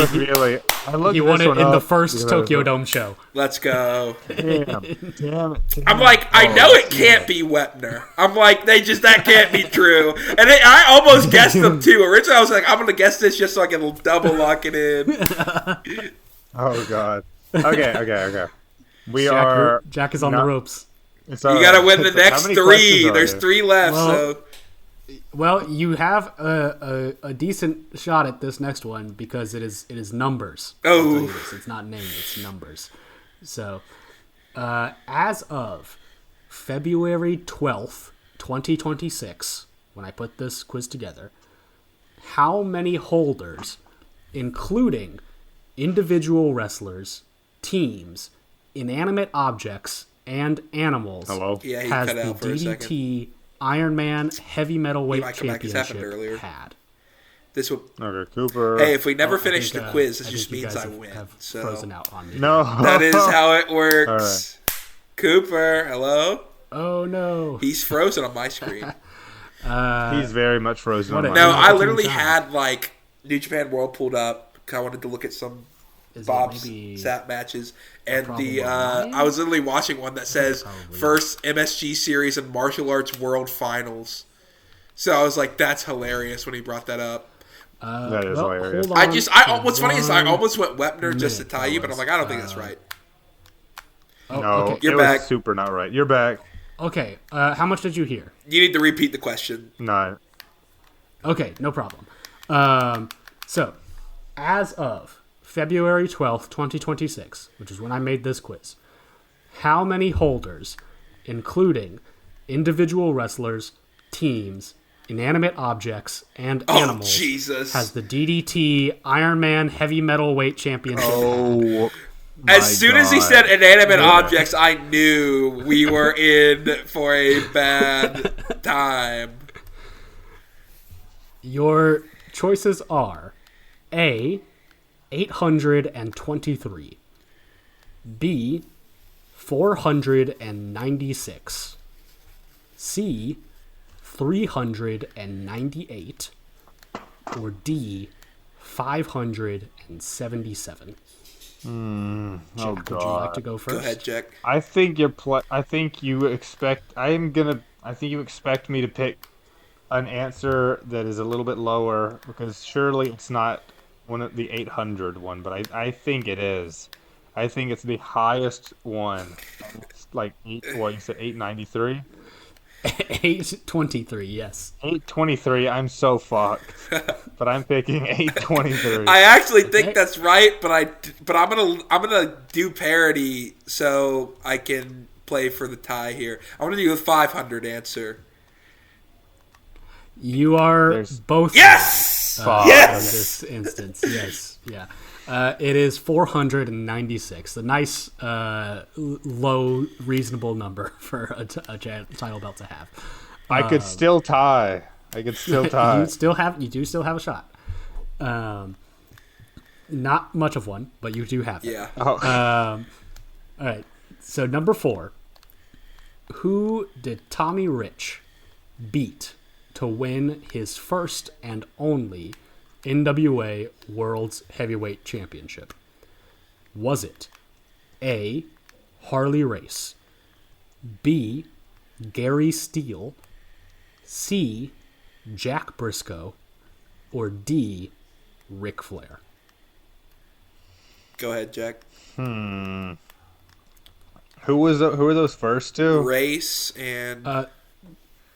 Speaker 2: He won it in the first Tokyo Dome show.
Speaker 1: Let's go.
Speaker 3: Damn it.
Speaker 1: I'm like, I know it can't be Wepner. I'm like, that can't be true. And I almost guessed them too. Originally, I was like, I'm going to guess this just so I can double lock it in.
Speaker 3: Oh, God. Okay.
Speaker 2: Jack is on the ropes.
Speaker 1: You got to win the next 3. There's 3 left,
Speaker 2: Well, you have a decent shot at this next one because it is numbers.
Speaker 1: Oh.
Speaker 2: It's not names, it's numbers. So, as of February 12th, 2026, when I put this quiz together, how many holders, including individual wrestlers, teams, inanimate objects, and animals,
Speaker 1: Yeah, he
Speaker 2: has
Speaker 1: cut
Speaker 2: the
Speaker 1: out for a second.
Speaker 2: DDT Iron Man Heavy Metalweight Championship
Speaker 1: earlier.
Speaker 2: had?
Speaker 1: This will.
Speaker 3: Okay, Cooper.
Speaker 1: Hey, if we never finish the quiz, this
Speaker 2: I
Speaker 1: just
Speaker 2: think you
Speaker 1: means
Speaker 2: guys
Speaker 1: I
Speaker 2: have-
Speaker 1: win.
Speaker 2: have
Speaker 1: So
Speaker 2: frozen out on me.
Speaker 3: No.
Speaker 1: that is how it works.
Speaker 3: All right.
Speaker 1: Cooper, hello.
Speaker 2: Oh no.
Speaker 1: He's frozen on my screen.
Speaker 3: He's very much frozen on
Speaker 2: what a-
Speaker 3: my
Speaker 1: No,
Speaker 2: Yeah,
Speaker 1: I
Speaker 2: that's
Speaker 1: literally
Speaker 2: insane.
Speaker 1: had like New Japan World pulled up because I wanted to look at some
Speaker 2: Is it
Speaker 1: Bob's
Speaker 2: maybe
Speaker 1: Sap matches, and the
Speaker 2: problem
Speaker 1: I was literally watching one that says
Speaker 2: Probably.
Speaker 1: first MSG series and martial arts world finals. So I was like, that's hilarious when he brought that up.
Speaker 3: That is hilarious.
Speaker 2: hold
Speaker 1: I
Speaker 2: on
Speaker 1: just,
Speaker 2: to
Speaker 1: what's funny is I
Speaker 2: one
Speaker 1: almost went Wepner just to
Speaker 2: minute,
Speaker 1: tie you, but I'm like, I don't think
Speaker 2: fellas.
Speaker 1: that's right.
Speaker 2: Oh,
Speaker 3: No,
Speaker 2: okay.
Speaker 1: You're
Speaker 3: it
Speaker 1: back.
Speaker 3: was super not right. You're back.
Speaker 2: Okay. How much did you hear?
Speaker 1: You need to repeat the question.
Speaker 3: No.
Speaker 2: Okay, no problem. So, as of February 12th, 2026, which is when I made this quiz, how many holders, including individual wrestlers, teams, inanimate objects, and
Speaker 1: Oh,
Speaker 2: animals,
Speaker 1: Jesus.
Speaker 2: has the DDT Iron Man Heavy Metalweight Championship?
Speaker 3: Oh.
Speaker 1: As soon as he
Speaker 3: God.
Speaker 1: said inanimate objects, I knew we were in for a bad time.
Speaker 2: Your choices are A, 823, B, 496, C, 398, or D, 577.
Speaker 3: Oh,
Speaker 2: Jack, would you like to
Speaker 3: God.
Speaker 2: go first?
Speaker 1: Go ahead, Jack.
Speaker 3: I think you expect me to pick an answer that is a little bit lower because surely it's not one of the 800 one, but I think it is. I think it's the highest one. It's like you said 893?
Speaker 2: 823, yes.
Speaker 3: 823. I'm so fucked. But I'm picking 823.
Speaker 1: I actually think
Speaker 2: Okay.
Speaker 1: that's right, but I'm gonna do parody so I can play for the tie here. I'm gonna do a 500 answer.
Speaker 2: You are
Speaker 3: There's-
Speaker 2: both
Speaker 1: Yes,
Speaker 2: right, in
Speaker 1: yes.
Speaker 2: this instance. Yes, yeah. It is 496. A nice, low, reasonable number for a title belt to have.
Speaker 3: I could still tie.
Speaker 2: You do still have a shot. Not much of one, but you do have it.
Speaker 1: Yeah.
Speaker 3: Oh.
Speaker 2: All right. So number 4. Who did Tommy Rich beat to win his first and only NWA World's Heavyweight Championship? Was it A, Harley Race, B, Gary Steele, C, Jack Briscoe, or D, Ric Flair?
Speaker 1: Go ahead, Jack.
Speaker 3: Who were those first two?
Speaker 1: Race and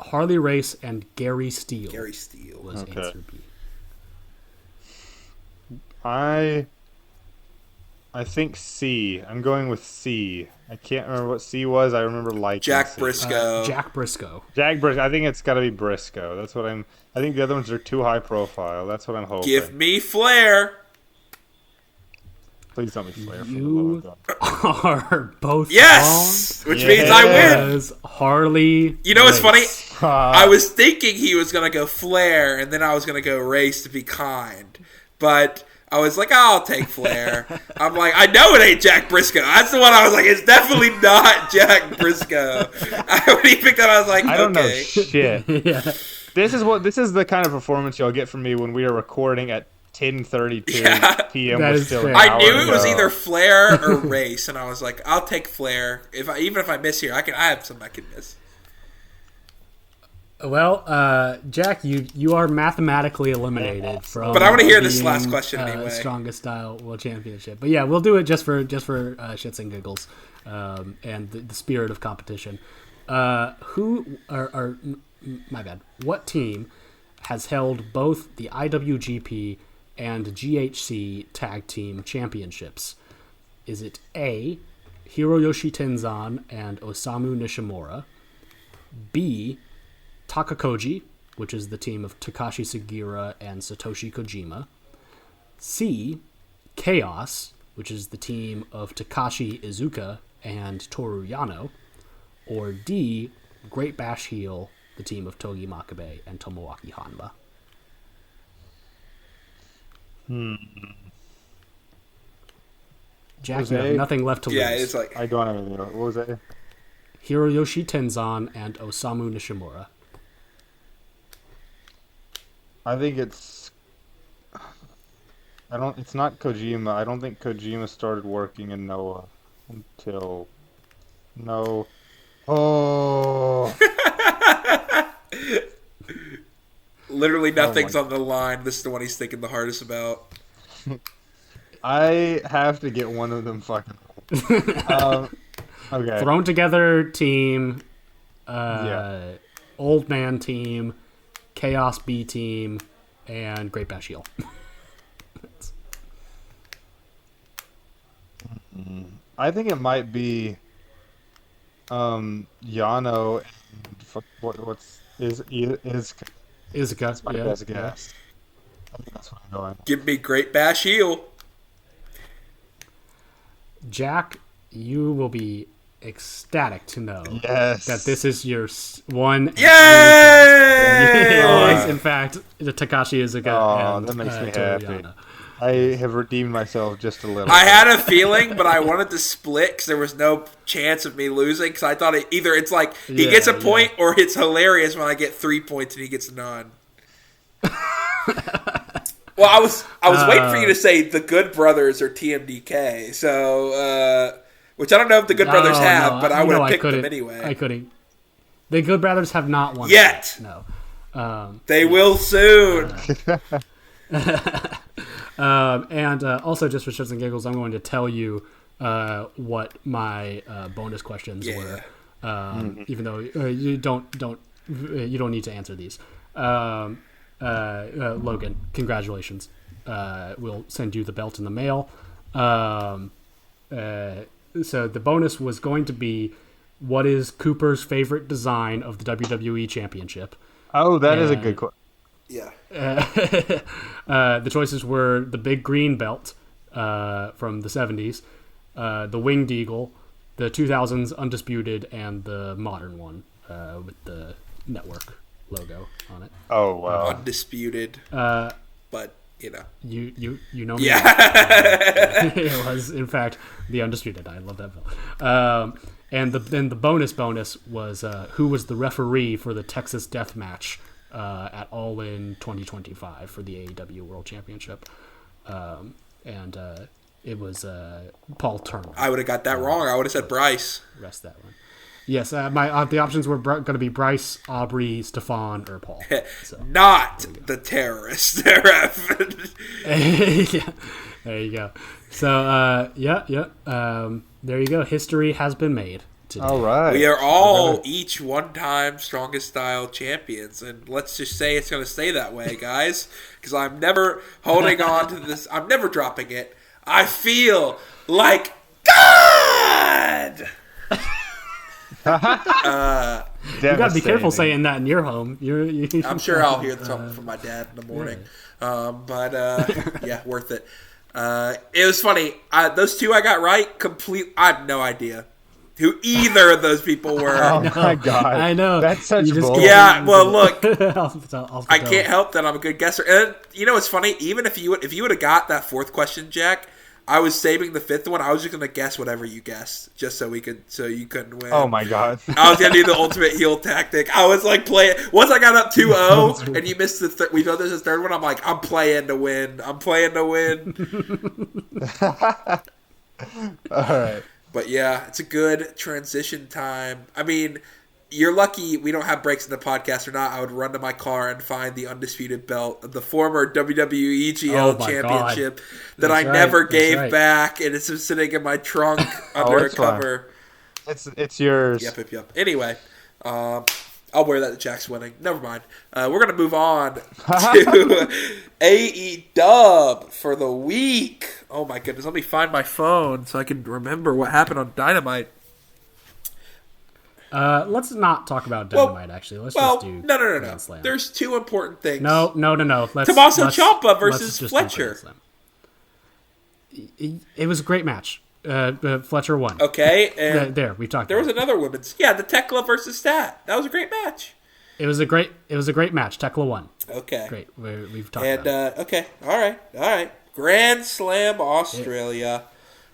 Speaker 2: Harley Race and Gary Steele
Speaker 1: Gary Steele.
Speaker 2: was
Speaker 3: Okay.
Speaker 2: answer B.
Speaker 3: I think C. I'm going with C. I can't remember what C was. I remember liking
Speaker 1: Jack
Speaker 3: C.
Speaker 1: Briscoe.
Speaker 2: Jack Briscoe.
Speaker 3: Jack Briscoe. I think it's got to be Briscoe. That's what I'm. I think the other ones are too high profile. That's what I'm hoping.
Speaker 1: Give me Flair.
Speaker 3: Please don't be Flair.
Speaker 2: You are both
Speaker 1: Yes!
Speaker 2: wrong.
Speaker 1: Which means I win.
Speaker 2: Because Harley.
Speaker 1: You know what's funny?
Speaker 2: Race.
Speaker 1: I was thinking he was going to go Flair, and then I was going to go Race to be kind. But I was like, oh, I'll take Flair. I'm like, I know it ain't Jack Briscoe. That's the one I was like, it's definitely not Jack Briscoe. When he picked up, I was like,
Speaker 3: I don't know
Speaker 1: okay.
Speaker 3: shit.
Speaker 2: Yeah.
Speaker 3: This is the kind of performance y'all get from me when we are recording at 10:32 p.m.
Speaker 2: That
Speaker 3: We're
Speaker 2: is
Speaker 3: still
Speaker 2: fair.
Speaker 3: an
Speaker 1: I
Speaker 3: hour
Speaker 1: knew
Speaker 3: to
Speaker 1: it was
Speaker 3: go.
Speaker 1: either Flair or Race, and I was like, I'll take Flair. Even if I miss here, I have some I can miss.
Speaker 2: Well, Jack, you are mathematically eliminated from.
Speaker 1: But I wanna hear this
Speaker 2: being,
Speaker 1: last question anyway.
Speaker 2: Strongest Style World Championship, but yeah, we'll do it just for shits and giggles, and the spirit of competition. My bad. What team has held both the IWGP and GHC Tag Team Championships? Is it A, Hiroyoshi Tenzan and Osamu Nishimura, B, Takakoji, which is the team of Takashi Sugiura and Satoshi Kojima, C, Chaos, which is the team of Takashi Iizuka and Toru Yano, or D, Great Bash Heel, the team of Togi Makabe and Tomoaki Hanba. Jack, you have nothing left to lose.
Speaker 1: Yeah, it's like
Speaker 3: I don't have anything. What was that?
Speaker 2: Hiroyoshi Tenzan and Osamu Nishimura.
Speaker 3: I think it's. It's not Kojima. I don't think Kojima started working in Noah until. No. Oh.
Speaker 1: literally nothing's on the line. This is the one he's thinking the hardest about.
Speaker 3: I have to get one of them fucking. Okay.
Speaker 2: Thrown together team,
Speaker 3: Yeah.
Speaker 2: Old Man team, Chaos B team, and Great Bash Heel.
Speaker 3: I think it might be Yano and what's
Speaker 2: Izuka.
Speaker 3: my
Speaker 2: Yeah,
Speaker 3: best
Speaker 2: yeah.
Speaker 3: guess. I think that's what I'm going.
Speaker 1: Give me Great Bash Heel.
Speaker 2: Jack, you will be ecstatic to know
Speaker 3: Yes.
Speaker 2: that this is your one.
Speaker 1: Yay!
Speaker 2: It is, in fact, the Takashi Izuka.
Speaker 3: Oh,
Speaker 2: and,
Speaker 3: that makes me
Speaker 2: Toru
Speaker 3: happy.
Speaker 2: Yano.
Speaker 3: I have redeemed myself just a little.
Speaker 1: I had a feeling, but I wanted to split because there was no chance of me losing. Because I thought either it's like he gets a point or it's hilarious when I get 3 points and he gets none. Well, I was waiting for you to say the Good Brothers or TMDK. So, which I don't know if the Good Brothers have, but I would have picked them anyway.
Speaker 2: I couldn't. The Good Brothers have not won
Speaker 1: Yet.
Speaker 2: No.
Speaker 1: They will soon.
Speaker 2: And also, just for shits and giggles, I'm going to tell you what my bonus questions were, even though you don't need to answer these. Logan, congratulations. We'll send you the belt in the mail. So the bonus was going to be, what is Cooper's favorite design of the WWE Championship?
Speaker 3: Oh, that is a good question.
Speaker 1: Yeah.
Speaker 2: The choices were the big green belt from the 70s, the winged eagle, the 2000s undisputed, and the modern one with the network logo on it.
Speaker 3: Oh wow.
Speaker 1: Undisputed. But, you know.
Speaker 2: You know me.
Speaker 1: Yeah.
Speaker 2: It was, in fact, the undisputed. I love that belt. And then the bonus was who was the referee for the Texas Death Match at All In 2025 for the AEW World Championship. And it was Paul Turner.
Speaker 1: I would have got that wrong. I would have said Bryce.
Speaker 2: Rest that one. Yes, the options were going to be Bryce, Aubrey, Stefan, or Paul. So.
Speaker 1: Not the terrorist. Ref.
Speaker 2: Yeah, there you go. So, there you go. History has been made today.
Speaker 3: All right.
Speaker 1: We are all each one-time Strongest Style champions, and let's just say it's going to stay that way, guys, because I'm never holding on to this. I'm never dropping it. I feel like God.
Speaker 2: You gotta be careful saying that in your home.
Speaker 1: I'm sure I'll hear something from my dad in the morning. Yeah, worth it. It was funny. Those two I got right. I have no idea who either of those people were.
Speaker 3: Oh my God!
Speaker 2: I know.
Speaker 3: That's such bull.
Speaker 1: Yeah. Well, look, I
Speaker 2: can't
Speaker 1: can't help that I'm a good guesser. And you know what's funny? Even if you would have got that fourth question, Jack, I was saving the fifth one. I was just gonna guess whatever you guessed, just so you couldn't win.
Speaker 3: Oh my God!
Speaker 1: I was gonna do the ultimate heel tactic. I was like playing. Once I got up 2-0 and you missed the we know this is third one. I'm like, I'm playing to win.
Speaker 3: All right.
Speaker 1: But yeah, it's a good transition time. I mean, you're lucky we don't have breaks in the podcast or not. I would run to my car and find the undisputed belt of the former WWE GL championship that I never gave back, and it's just sitting in my trunk under a cover.
Speaker 3: It's yours.
Speaker 1: Yep. Anyway, I'll wear that to Jack's winning. Never mind. We're going to move on to AEW for the week. Oh my goodness. Let me find my phone so I can remember what happened on Dynamite.
Speaker 2: Let's not talk about Dynamite, actually. Let's just do
Speaker 1: No. There's two important things.
Speaker 2: No.
Speaker 1: Tommaso Ciampa versus Fletcher.
Speaker 2: It was a great match. Fletcher won.
Speaker 1: Okay. And
Speaker 2: there, we talked
Speaker 1: There was another women's. Yeah, the Tekla versus Stat. That was a great match.
Speaker 2: It was a great match. Tekla won.
Speaker 1: Okay.
Speaker 2: Great. We've talked about it.
Speaker 1: Okay. All right. Grand Slam Australia.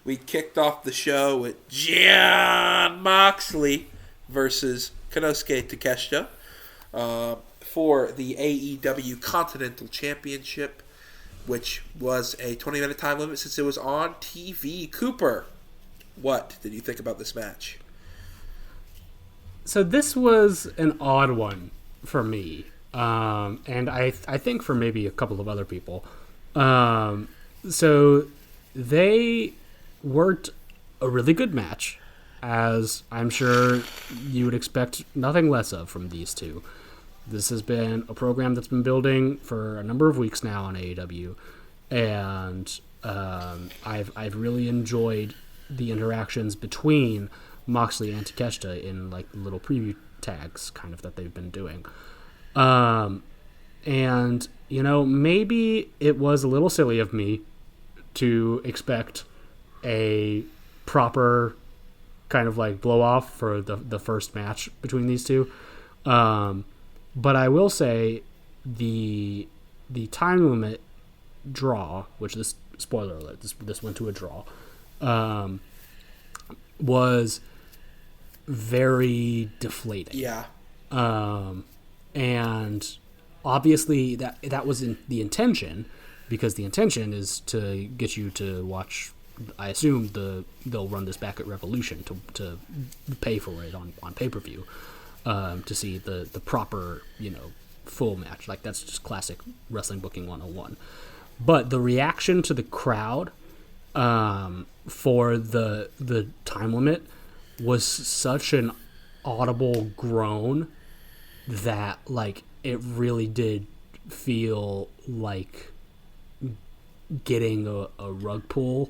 Speaker 1: We kicked off the show with Jon Moxley versus Konosuke Takeshita for the AEW Continental Championship, which was a 20-minute time limit since it was on TV. Cooper, what did you think about this match?
Speaker 2: So this was an odd one for me, and I think for maybe a couple of other people. So they worked a really good match, as I'm sure you would expect nothing less of from these two. This has been a program that's been building for a number of weeks now on AEW, and I've really enjoyed the interactions between Moxley and Takeshita in like little preview tags kind of that they've been doing. And you know, maybe it was a little silly of me to expect a proper kind of like blow off for the first match between these two. But I will say the time limit draw, which this spoiler alert, this went to a draw, was very deflating.
Speaker 1: Yeah.
Speaker 2: And obviously that was the intention, because the intention is to get you to watch. I assume they'll run this back at Revolution to pay for it on pay-per-view, to see the proper, full match. Like, that's just classic wrestling booking 101. But the reaction to the crowd for the time limit was such an audible groan that, like, it really did feel like getting a rug pull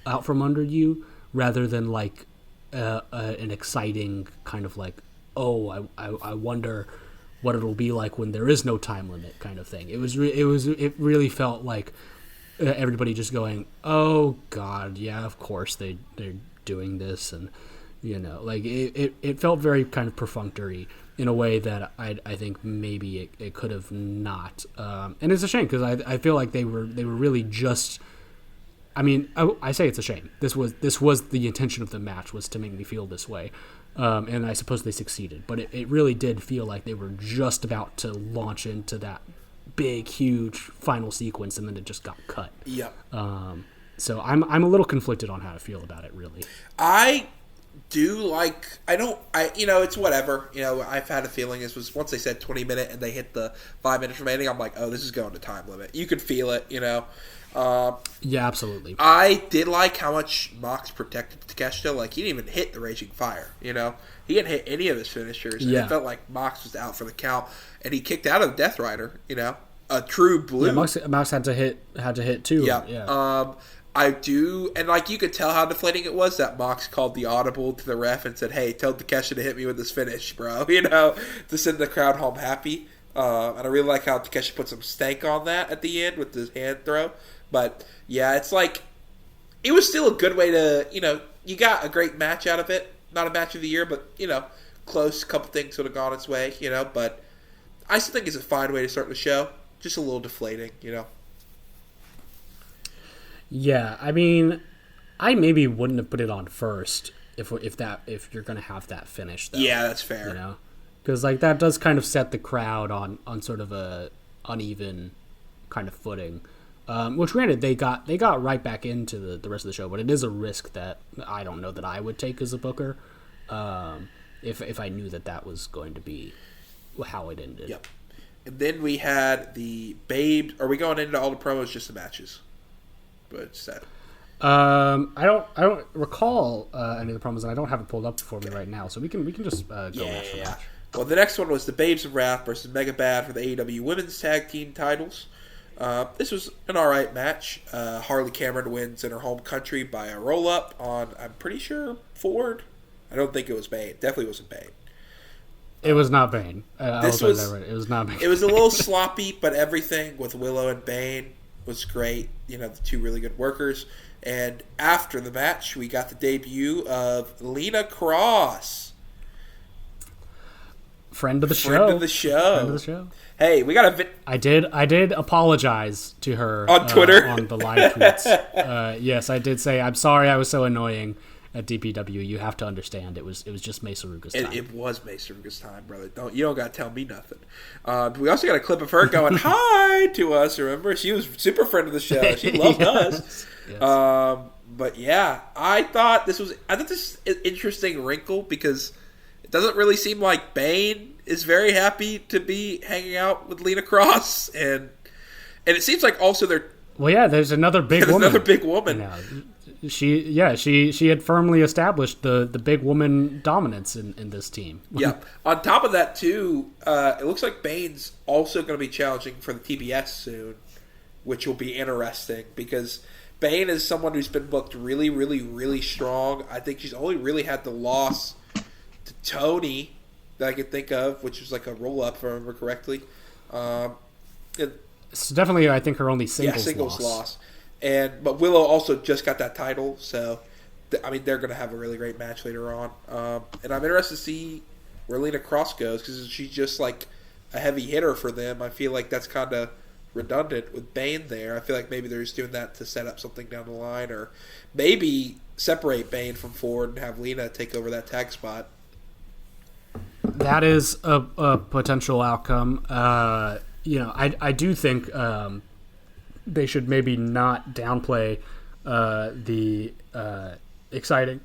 Speaker 2: out from under you, rather than like an exciting kind of like, oh, I wonder what it'll be like when there is no time limit kind of thing. It really felt like everybody just going, oh God, yeah, of course they're doing this, and like it felt very kind of perfunctory in a way that I think maybe it could have not, and it's a shame, because I feel like they were really just. I mean, I say it's a shame. This was the intention of the match, was to make me feel this way, and I suppose they succeeded. But it really did feel like they were just about to launch into that big, huge final sequence, and then it just got cut.
Speaker 1: Yep.
Speaker 2: So I'm a little conflicted on how to feel about it, really.
Speaker 1: I do like. It's whatever. I've had a feeling this was, once they said 20-minute and they hit the 5 minutes remaining, I'm like, oh, this is going to time limit. You could feel it.
Speaker 2: Yeah, absolutely.
Speaker 1: I did like how much Mox protected Takeshita. Like, he didn't even hit the Raging Fire, He didn't hit any of his finishers. And it felt like Mox was out for the count. And he kicked out of the Death Rider, a true blue.
Speaker 2: Yeah, Mox had to hit too.
Speaker 1: Yeah. I do, and like you could tell how deflating it was that Mox called the audible to the ref and said, "Hey, tell Takeshi to hit me with this finish, bro." To send the crowd home happy. And I really like how Takeshi put some stank on that at the end with his hand throw. But yeah, it's like it was still a good way to you got a great match out of it. Not a match of the year, but close. Couple things would have gone its way, But I still think it's a fine way to start the show. Just a little deflating.
Speaker 2: Yeah, I mean, I maybe wouldn't have put it on first if you're gonna have that finish. Though,
Speaker 1: yeah, that's fair.
Speaker 2: Because like that does kind of set the crowd on sort of a uneven kind of footing. Which granted they got right back into the rest of the show, but it is a risk that I don't know that I would take as a booker, if I knew that was going to be how it ended.
Speaker 1: Yep. And then we had the Babes. Are we going into all the promos, just the matches? But sad.
Speaker 2: I don't recall any of the promos, and I don't have it pulled up for me right now, so we can just go match for match.
Speaker 1: Well, the next one was the Babes of Wrath versus Mega Bad for the AEW Women's Tag Team titles. This was an alright match. Harley Cameron wins in her home country by a roll-up on, I'm pretty sure, Ford. I don't think it was Bane. Definitely wasn't Bane.
Speaker 2: It was not Bane.
Speaker 1: It
Speaker 2: was not Bane.
Speaker 1: It was a little sloppy, but everything with Willow and Bane was great. The two really good workers. And after the match, we got the debut of Lena Cross.
Speaker 2: Friend of the show. Hey,
Speaker 1: we got
Speaker 2: I did apologize to her
Speaker 1: on Twitter
Speaker 2: on the live tweets. Yes, I did say I'm sorry I was so annoying at DPW. You have to understand it was just Mesaruga's time.
Speaker 1: It was Mesaruga's time, brother. You don't got to tell me nothing. We also got a clip of her going hi to us. Remember, she was super friend of the show. She loved us. Yes. But yeah, I thought this was an interesting wrinkle because it doesn't really seem like Bane is very happy to be hanging out with Lena Cross, and it seems like also they're
Speaker 2: there's another big woman.
Speaker 1: Another big woman.
Speaker 2: She had firmly established the big woman dominance in this team.
Speaker 1: Yeah. On top of that too, it looks like Bane's also going to be challenging for the TBS soon, which will be interesting because Bane is someone who's been booked really, really, really strong. I think she's only really had the loss to Tony that I could think of, which was like a roll-up, if I remember correctly.
Speaker 2: It's definitely, I think, her only singles
Speaker 1: loss. But Willow also just got that title, so they're going to have a really great match later on. And I'm interested to see where Lena Cross goes because she's just like a heavy hitter for them. I feel like that's kind of redundant with Bane there. I feel like maybe they're just doing that to set up something down the line, or maybe separate Bane from Ford and have Lena take over that tag spot.
Speaker 2: That is a potential outcome. I do think they should maybe not downplay the exciting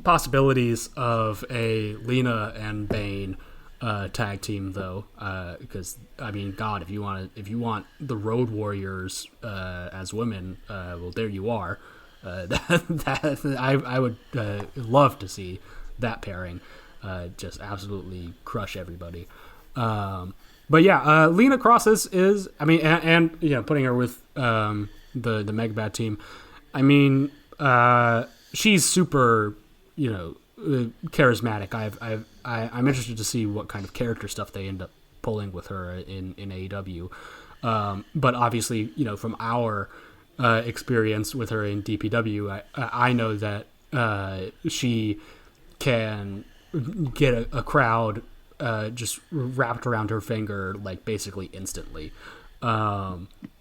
Speaker 2: possibilities of a Lena and Bane tag team, though, because God, if you want the Road Warriors as women, well, there you are. I would love to see that pairing. Just absolutely crush everybody. But yeah, Lena Cross is and putting her with the Megabat team. She's super, charismatic. I'm interested to see what kind of character stuff they end up pulling with her in AEW. But obviously, from our experience with her in DPW, I know that she can get a crowd just wrapped around her finger like basically instantly.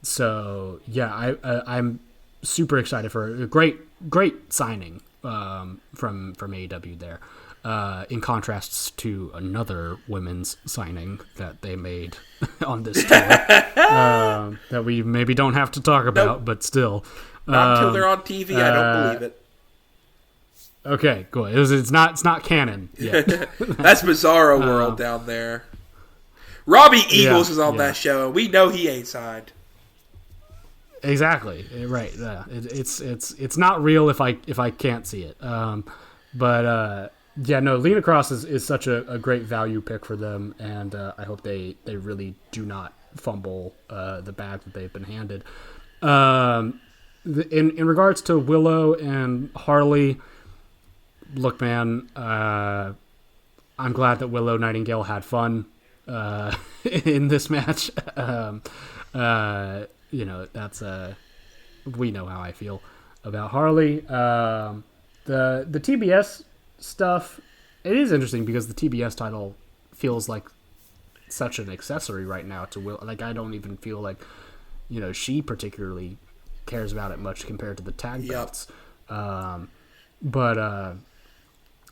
Speaker 2: So yeah, I'm super excited for her. Great signing from AEW there. In contrast to another women's signing that they made on this tour that we maybe don't have to talk about, but still.
Speaker 1: Not until they're on TV, I don't believe it.
Speaker 2: Okay, cool. It's not canon yet.
Speaker 1: That's Bizarro World down there. Robbie Eagles is on that show, and we know he ain't signed.
Speaker 2: Exactly. Right. Yeah. It's not real if I can't see it. Lena Cross is such a great value pick for them, and I hope they really do not fumble the bag that they've been handed. in regards to Willow and Harley, look, man, I'm glad that Willow Nightingale had fun in this match. That's we know how I feel about Harley. The TBS stuff, it is interesting because the TBS title feels like such an accessory right now to Will. Like, I don't even feel like, she particularly cares about it much compared to the tag belts.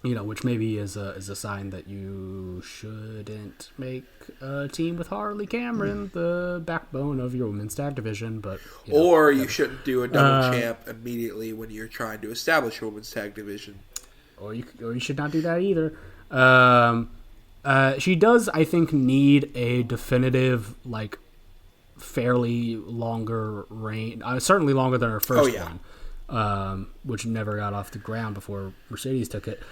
Speaker 2: Which maybe is a sign that you shouldn't make a team with Harley Cameron the backbone of your women's tag division. But
Speaker 1: you shouldn't do a double champ immediately when you're trying to establish a women's tag division.
Speaker 2: Or you should not do that either. She does, I think, need a definitive, like, fairly longer reign. Certainly longer than her first one, which never got off the ground before Mercedes took it.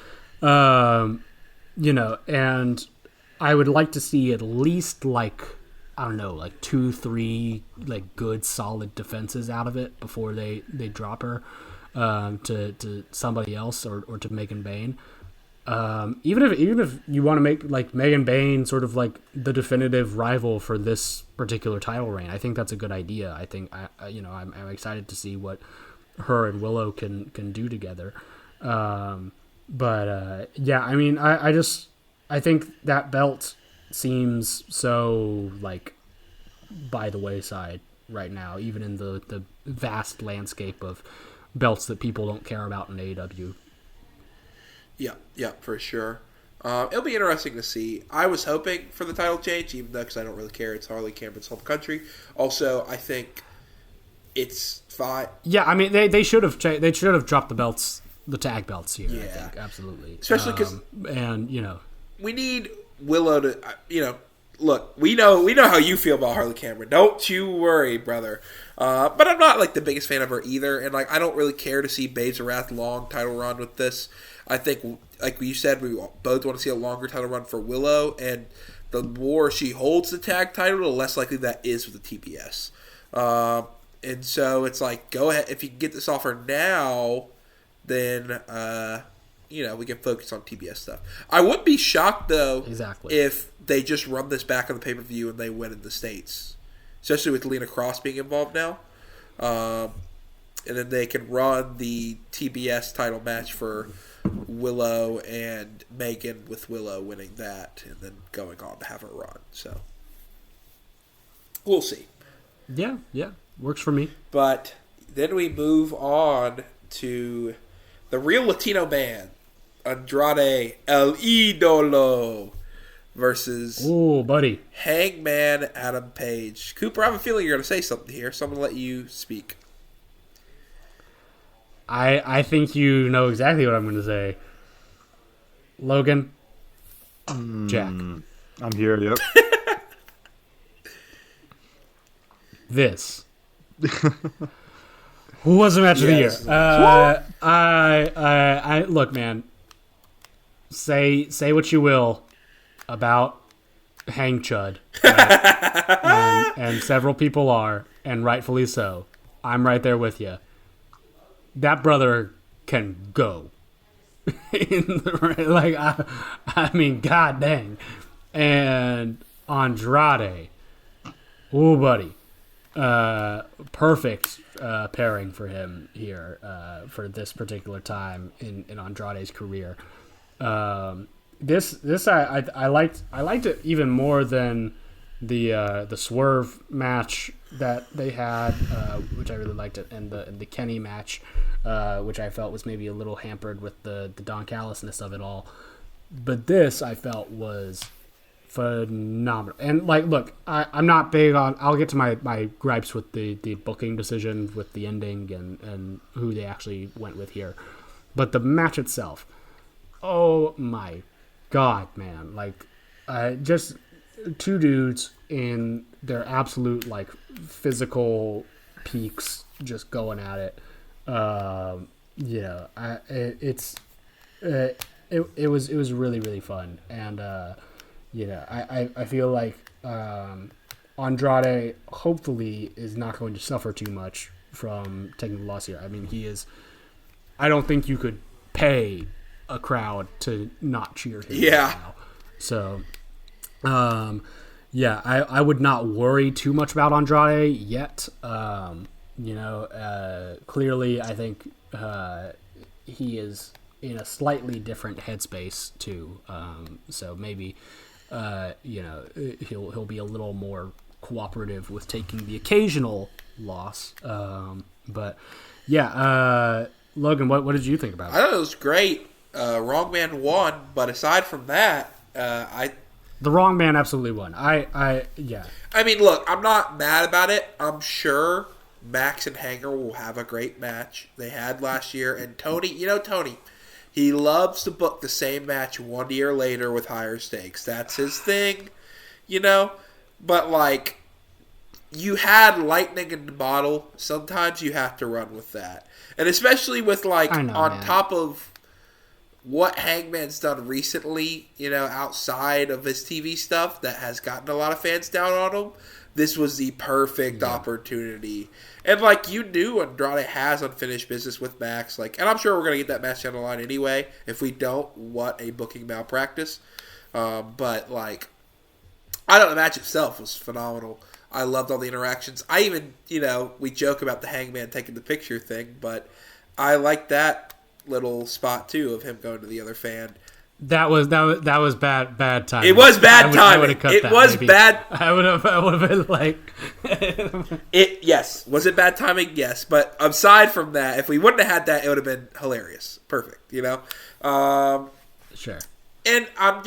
Speaker 2: And I would like to see at least, like, I don't know, like 2-3 like good solid defenses out of it before they drop her to somebody else or to Megan Bayne. Even if you want to make like Megan Bayne sort of like the definitive rival for this particular title reign, I think that's a good idea. I think I'm excited to see what her and Willow can do together. I think that belt seems so like by the wayside right now, even in the vast landscape of belts that people don't care about in AEW. Yeah,
Speaker 1: for sure. It'll be interesting to see. I was hoping for the title change, even though because I don't really care. It's Harley Cameron's home country. Also, I think it's fine.
Speaker 2: Yeah, I mean they should have dropped the belts, the tag belts here.
Speaker 1: Yeah,
Speaker 2: I think absolutely.
Speaker 1: Especially because
Speaker 2: we
Speaker 1: need Willow to look. We know how you feel about Harley Cameron. Don't you worry, brother. But I'm not like the biggest fan of her either, and like I don't really care to see Babes of Wrath long title run with this. I think, like you said, we both want to see a longer title run for Willow, and the more she holds the tag title, the less likely that is with the TBS. And so it's like, go ahead. If you can get this off her now, then, we can focus on TBS stuff. I would be shocked, though, if they just run this back on the pay-per-view and they win in the States. Especially with Lena Cross being involved now. And then they can run the TBS title match for Willow and Megan, with Willow winning that and then going on to have her run. So we'll see.
Speaker 2: Yeah, works for me.
Speaker 1: But then we move on to the real Latino man, Andrade El Idolo, versus Hangman Adam Page. Cooper, I have a feeling you're going to say something here, so I'm going to let you speak.
Speaker 2: I think you know exactly what I'm going to say. Logan, Jack.
Speaker 3: I'm here, yep.
Speaker 2: This was a match of the year. I look, man. Say what you will about Hang Chud, right? and several people are, and rightfully so. I'm right there with you. That brother can go. I mean, god dang. And Andrade, ooh, buddy. Perfect pairing for him here for this particular time in Andrade's career. This I liked it even more than the Swerve match that they had, which I really liked it, and the Kenny match, which I felt was maybe a little hampered with the Don Callisness of it all. But this I felt was phenomenal. And like, look, I'm not big on. I'll get to my gripes with the booking decision with the ending and who they actually went with here, but the match itself, oh my god, man! Like, just two dudes in their absolute like physical peaks, just going at it. It was really, really fun, and I feel like Andrade hopefully is not going to suffer too much from taking the loss here. I mean, he is. I don't think you could pay a crowd to not cheer him.
Speaker 1: Yeah.
Speaker 2: Right now. So, I would not worry too much about Andrade yet. Clearly, I think he is in a slightly different headspace too. So maybe, he'll be a little more cooperative with taking the occasional loss. But yeah, Logan, what did you think about it?
Speaker 1: I thought it was great. Wrong man won, but aside from that,
Speaker 2: The wrong man absolutely won. I
Speaker 1: mean, look, I'm not mad about it. I'm sure Max and Hanger will have a great match they had last year. And Tony, he loves to book the same match 1 year later with higher stakes. That's his thing, But, like, you had lightning in the bottle. Sometimes you have to run with that. And especially with, like, top of what Hangman's done recently, outside of his TV stuff that has gotten a lot of fans down on him, this was the perfect opportunity. And, like, you knew Andrade has unfinished business with Max. Like, and I'm sure we're going to get that match down the line anyway. If we don't, what a booking malpractice. But, like, I thought the match itself was phenomenal. I loved all the interactions. I even, we joke about the Hangman taking the picture thing, but I like that little spot too of him going to the other fan.
Speaker 2: That was bad timing.
Speaker 1: It was bad timing. Bad.
Speaker 2: I would have been like,
Speaker 1: Yes. Was it bad timing? Yes. But aside from that, if we wouldn't have had that, it would have been hilarious. Perfect.
Speaker 2: Sure.
Speaker 1: And I'm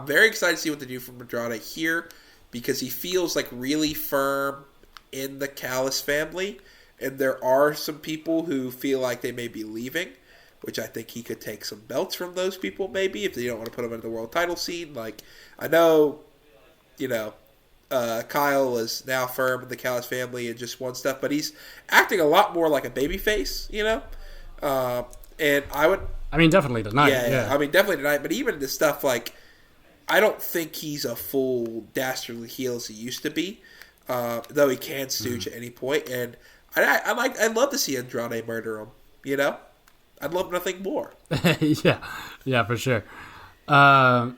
Speaker 1: very excited to see what they do from Andrade here, because he feels like really firm in the Callis family. And there are some people who feel like they may be leaving, which I think he could take some belts from those people maybe if they don't want to put him into the world title scene. Like, I know, Kyle is now firm in the Callis family and just won stuff, but he's acting a lot more like a babyface, and I would...
Speaker 2: I mean, definitely tonight.
Speaker 1: Yeah. I mean, definitely tonight, but even the stuff like... I don't think he's a full dastardly heel as he used to be, though he can stooge at any point. And I'd love to see Andrade murder him. I'd love nothing more.
Speaker 2: yeah, for sure. I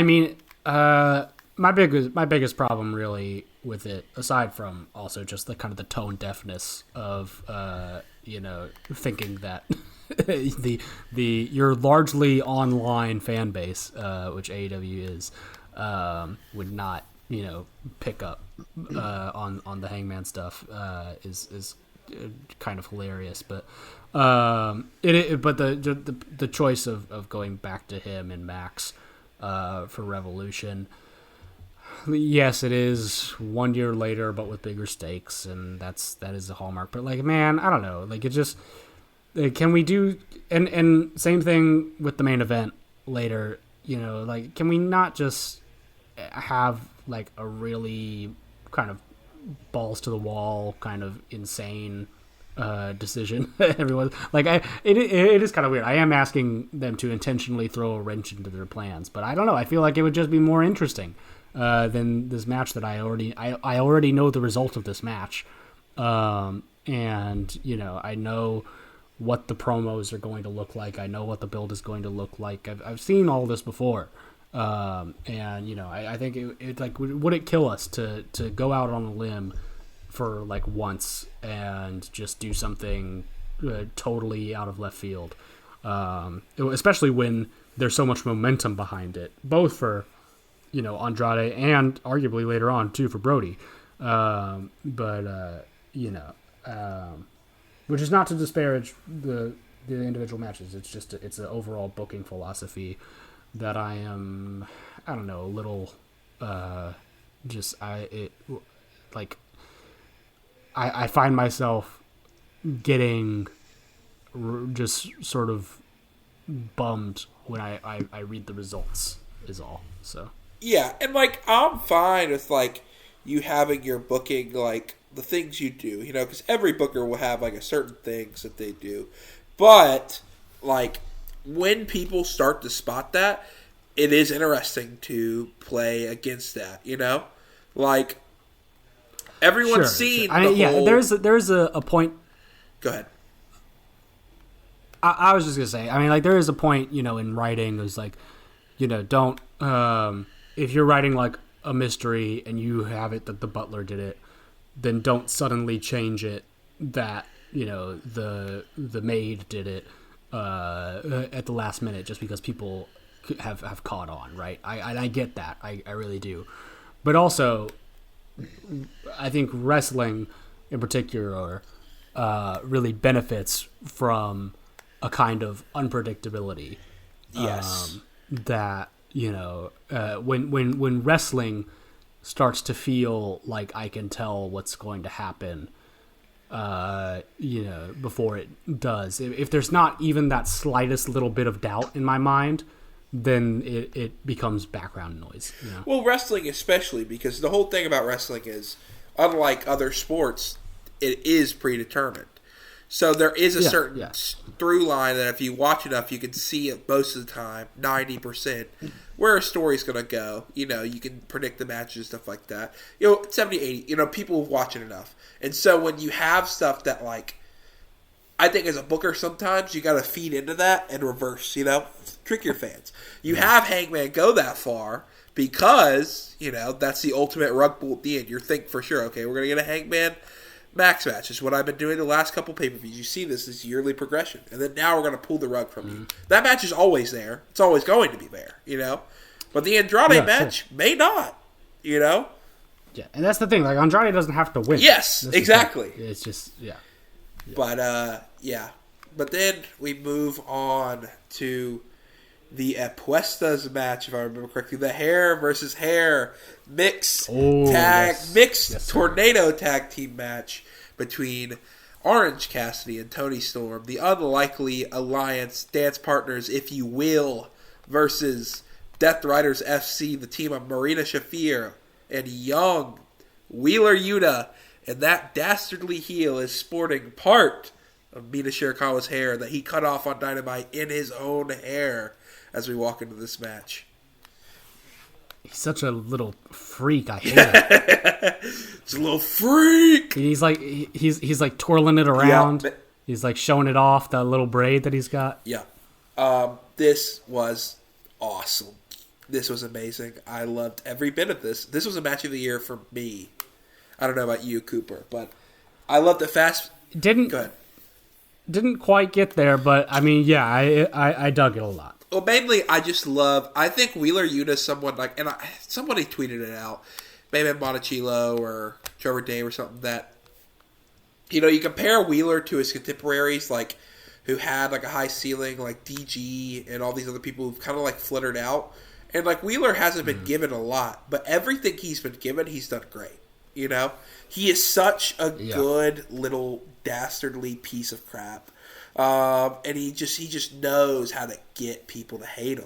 Speaker 2: mean, my biggest problem really with it, aside from also just the kind of the tone deafness of thinking that your largely online fan base, which AEW is, would not pick up on the Hangman stuff, is kind of hilarious. But but the choice of going back to him and Max for Revolution. Yes, it is 1 year later, but with bigger stakes, and that is the hallmark. But like, man, I don't know. Like, it just can we do and same thing with the main event later. Like, can we not just have like a really kind of balls to the wall, kind of insane decision? Everyone it is kind of weird. I am asking them to intentionally throw a wrench into their plans, but I don't know. I feel like it would just be more interesting than this match that I already know the result of this match, and I know what the promos are going to look like. I know what the build is going to look like. I've seen all this before, and I think it like would it kill us to go out on a limb for like once and just do something totally out of left field, especially when there's so much momentum behind it, both for Andrade and arguably later on too for Brody, which is not to disparage the individual matches. It's just it's an overall booking philosophy that I am, I don't know, a little I find myself getting just sort of bummed when I read the results is all. So
Speaker 1: yeah, and like I'm fine with like you having your booking, like the things you do, because every booker will have like a certain things that they do, but like when people start to spot that, it is interesting to play against that, like Everyone's seen the whole...
Speaker 2: Yeah, there's a point...
Speaker 1: Go ahead.
Speaker 2: I was just going to say, I mean, like, there is a point, in writing, is like, don't... if you're writing, like, a mystery and you have it that the butler did it, then don't suddenly change it that, the maid did it at the last minute just because people have caught on, right? I get that. I really do. But also, I think wrestling in particular really benefits from a kind of unpredictability.
Speaker 1: Yes.
Speaker 2: That, when wrestling starts to feel like I can tell what's going to happen, before it does. If there's not even that slightest little bit of doubt in my mind, then it becomes background noise.
Speaker 1: Well, wrestling especially, because the whole thing about wrestling is, unlike other sports, it is predetermined. So there is a certain through line that if you watch enough, you can see it most of the time, 90%, where a story's going to go. You can predict the matches and stuff like that. 70, 80, people watch it enough. And so when you have stuff that, like, I think as a booker sometimes you got to feed into that and reverse, trick your fans. You have Hangman go that far because, that's the ultimate rug pull at the end. You're thinking for sure, okay, we're going to get a Hangman Max match. Is what I've been doing the last couple pay-per-views. You see this yearly progression. And then now we're going to pull the rug from you. That match is always there. It's always going to be there, But the Andrade match may not,
Speaker 2: Yeah, and that's the thing. Like, Andrade doesn't have to win.
Speaker 1: Yes,
Speaker 2: that's
Speaker 1: exactly.
Speaker 2: It's just,
Speaker 1: But, But then we move on to the Apuestas match, if I remember correctly. The hair versus hair mixed tornado tag team match between Orange Cassidy and Tony Storm. The unlikely alliance, dance partners, if you will, versus Death Riders FC, the team of Marina Shafir and young Wheeler Yuta. And that dastardly heel is sporting part of Mina Shirakawa's hair that he cut off on Dynamite in his own hair as we walk into this match.
Speaker 2: He's such a little freak. I hate it.
Speaker 1: It's a little freak.
Speaker 2: He's like twirling it around. Yeah, he's like showing it off, that little braid that he's got.
Speaker 1: Yeah. This was awesome. This was amazing. I loved every bit of this. This was a match of the year for me. I don't know about you, Cooper, but I loved the fast.
Speaker 2: Go ahead. Didn't quite get there, but I mean, yeah, I dug it a lot.
Speaker 1: Well, mainly, I think Wheeler Yuta, somebody tweeted it out, maybe Monticello or Trevor Dave or something, that, you compare Wheeler to his contemporaries, like, who had, like, a high ceiling, like DG and all these other people who've kind of, like, fluttered out. And, like, Wheeler hasn't been given a lot, but everything he's been given, he's done great. He is such a good little dastardly piece of crap. And he just knows how to get people to hate him,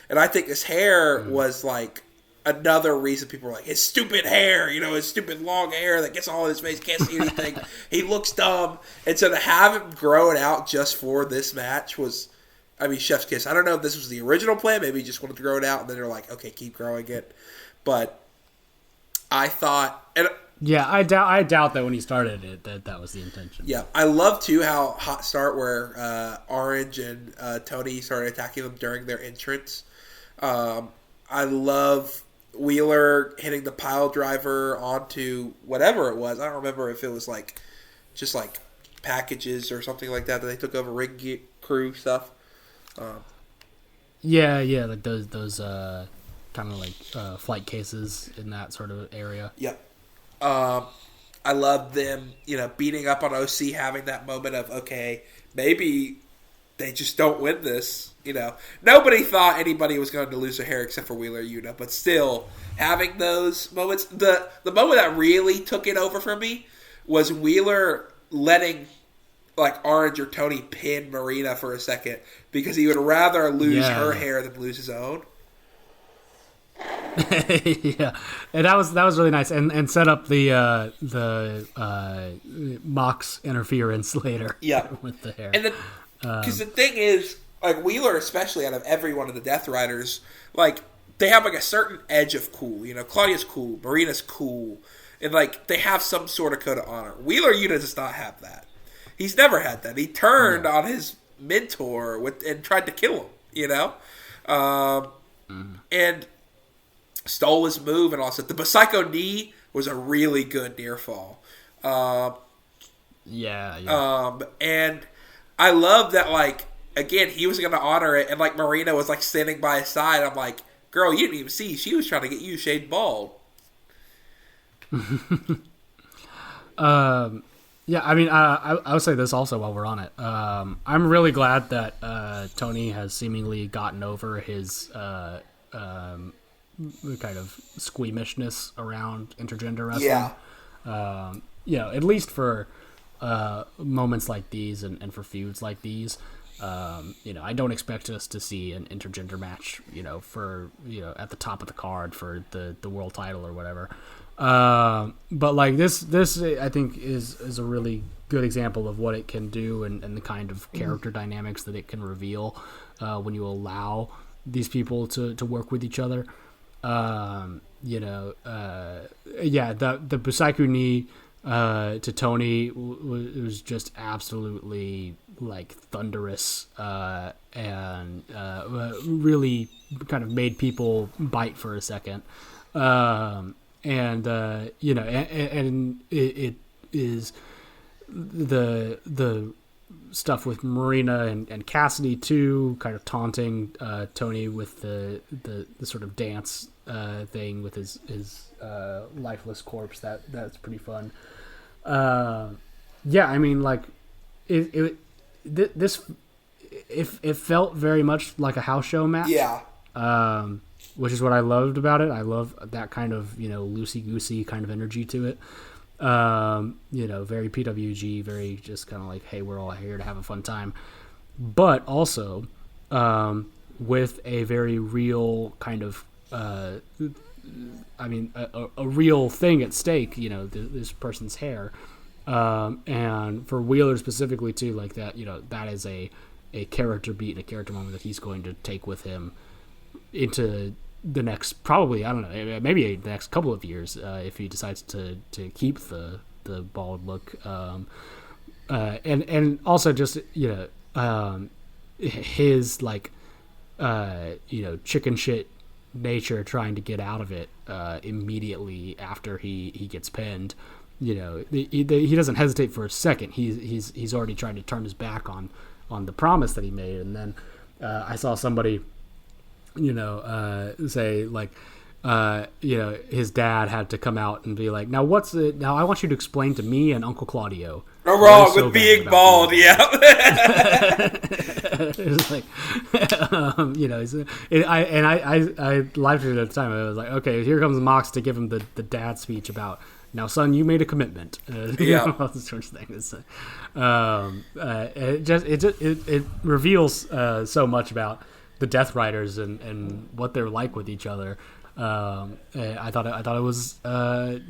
Speaker 1: And I think his hair was like another reason people were like, his stupid hair, his stupid long hair that gets all in his face, can't see anything. He looks dumb. And so to have him grow it out just for this match was, chef's kiss. I don't know if this was the original plan. Maybe he just wanted to grow it out, and then they're like, okay, keep growing it. But I thought...
Speaker 2: I doubt that when he started it, that was the intention.
Speaker 1: Yeah, I love, too, how hot start where Orange and Tony started attacking them during their entrance. I love Wheeler hitting the pile driver onto whatever it was. I don't remember if it was, just packages or something like that they took over ring crew stuff.
Speaker 2: Like those kind of like flight cases in that sort of area.
Speaker 1: Yep. I love them, beating up on OC, having that moment of, okay, maybe they just don't win this. Nobody thought anybody was going to lose their hair except for Wheeler Yuta, but still having those moments. The moment that really took it over for me was Wheeler letting Orange or Tony pin Marina for a second because he would rather lose her hair than lose his own.
Speaker 2: Yeah, and that was really nice, and set up the Mox interference later.
Speaker 1: Yeah,
Speaker 2: with the hair.
Speaker 1: And because the thing is, Wheeler, especially out of every one of the Death Riders, they have a certain edge of cool. Claudia's cool, Marina's cool, And, like, they have some sort of code of honor. Wheeler Yuta does not have that. He's never had that. He turned on his mentor and tried to kill him, you know? And stole his move and all that. The Psycho knee was a really good near fall. And I love that, like, again, he was going to honor it, and, like, Marina was, like, standing by his side. I'm like, girl, you didn't even see. She was trying to get you shaved bald.
Speaker 2: Yeah, I mean, I would say this also while we're on it. I'm really glad that Tony has seemingly gotten over his kind of squeamishness around intergender wrestling.
Speaker 1: Yeah.
Speaker 2: At least for moments like these and for feuds like these. I don't expect us to see an intergender match, for, at the top of the card for the world title or whatever. But like this I think is a really good example of what it can do and the kind of character dynamics that it can reveal when you allow these people to work with each other. The Busaiku knee to Tony was just absolutely like thunderous and really kind of made people bite for a second. And it is the stuff with Marina and Cassidy too, kind of taunting Tony with the sort of dance thing with his lifeless corpse. That's pretty fun. I mean, like it felt very much like a house show match.
Speaker 1: Yeah.
Speaker 2: Which is what I loved about it. I love that kind of, loosey-goosey kind of energy to it. Very PWG, very just kind of like, hey, we're all here to have a fun time. But also with a very real kind of, a real thing at stake, this person's hair. And for Wheeler specifically, too, like that, that is a character beat and a character moment that he's going to take with him into the next, probably, I don't know, maybe the next couple of years if he decides to keep the bald look, and also just his like chicken shit nature trying to get out of it immediately after he gets pinned. He doesn't hesitate for a second. He's already trying to turn his back on the promise that he made, and then I saw somebody say like, his dad had to come out and be like, now I want you to explain to me and Uncle Claudio.
Speaker 1: We're wrong with being bald, yeah.
Speaker 2: It's like, I laughed at it at the time. I was like, okay, here comes Mox to give him the dad speech about, now, son, you made a commitment. All this sort of thing. It reveals so much about the Death Riders and what they're like with each other. I thought it was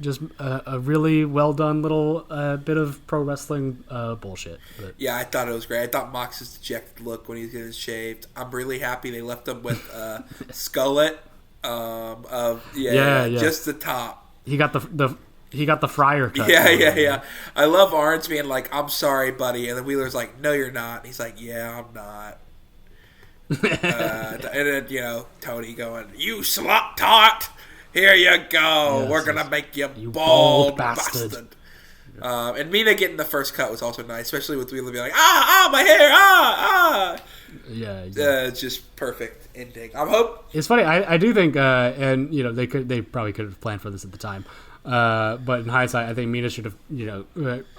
Speaker 2: just a really well done little bit of pro wrestling bullshit. But.
Speaker 1: Yeah, I thought it was great. I thought Mox's dejected look when he was getting shaved. I'm really happy they left him with Skullet. Just the top.
Speaker 2: He got the friar cut.
Speaker 1: Yeah. I love Arns being like, I'm sorry, buddy. And then Wheeler's like, no, you're not. And he's like, yeah, I'm not. And then, Tony going, you slut tot. Here you go. Yes, we're going to make you bald bastard. And Mina getting the first cut was also nice, especially with Wheeler being like, my hair,
Speaker 2: Yeah, exactly.
Speaker 1: It's just perfect ending. I hope.
Speaker 2: It's funny. I do think, and they probably could have planned for this at the time. But in hindsight, I think Mina should have,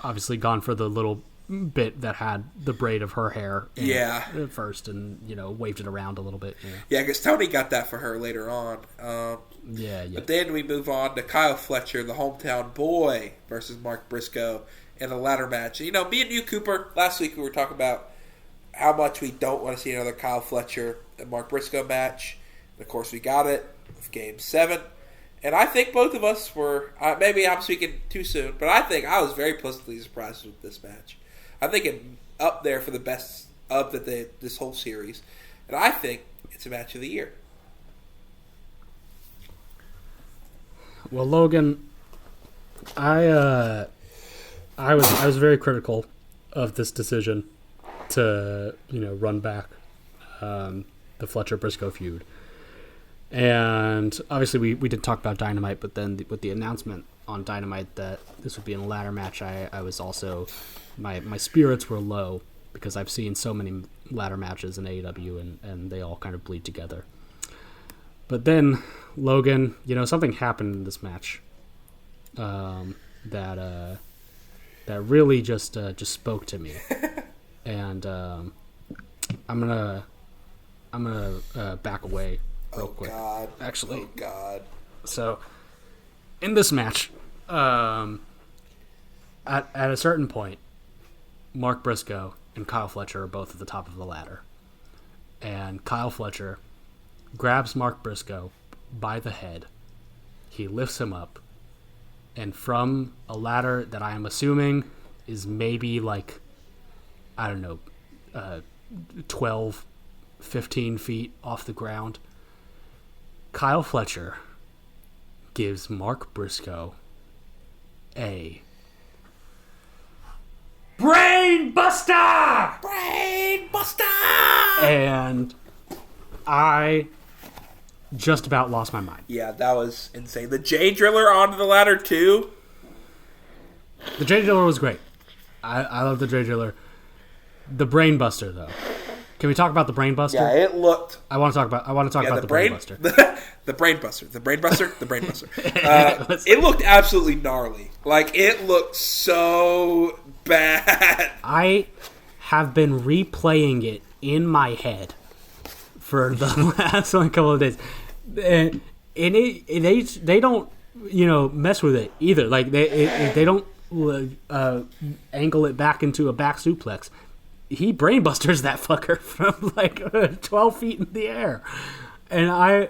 Speaker 2: obviously gone for the little bit that had the braid of her hair at first and, waved it around a little bit.
Speaker 1: Yeah, because Tony got that for her later on. But then we move on to Kyle Fletcher, the hometown boy, versus Mark Briscoe in a ladder match. Me and you, Cooper, last week we were talking about how much we don't want to see another Kyle Fletcher and Mark Briscoe match. And of course, we got it with Game 7. And I think both of us were, maybe I'm speaking too soon, but I think I was very pleasantly surprised with this match. I think it's up there for the best of this whole series. And I think it's a match of the year.
Speaker 2: Well, Logan, I was very critical of this decision to run back the Fletcher Briscoe feud, and obviously we did talk about Dynamite, but then with the announcement on Dynamite that this would be in a ladder match, I was also my spirits were low because I've seen so many ladder matches in AEW and they all kind of bleed together. But then Logan, something happened in this match that really just spoke to me, and I'm gonna back away real quick.
Speaker 1: God.
Speaker 2: Actually,
Speaker 1: oh God.
Speaker 2: So in this match, at a certain point, Mark Briscoe and Kyle Fletcher are both at the top of the ladder, and Kyle Fletcher grabs Mark Briscoe by the head. He lifts him up, and from a ladder that I am assuming is maybe 12, 15 feet off the ground, Kyle Fletcher gives Mark Briscoe a brain buster!
Speaker 1: Brain Buster!
Speaker 2: And I just about lost my mind.
Speaker 1: Yeah, that was insane. The J Driller onto the ladder too.
Speaker 2: The J Driller was great. I love the J Driller. The Brain Buster, though. Can we talk about the Brain Buster?
Speaker 1: Yeah, it looked.
Speaker 2: I want to talk about the Brain Buster.
Speaker 1: The Brain Buster. The Brain Buster. The Brain Buster. It looked absolutely gnarly. It looked so bad.
Speaker 2: I have been replaying it in my head for the last couple of days, and they don't mess with it either. They don't angle it back into a back suplex. He brainbusters that fucker from 12 feet in the air, and I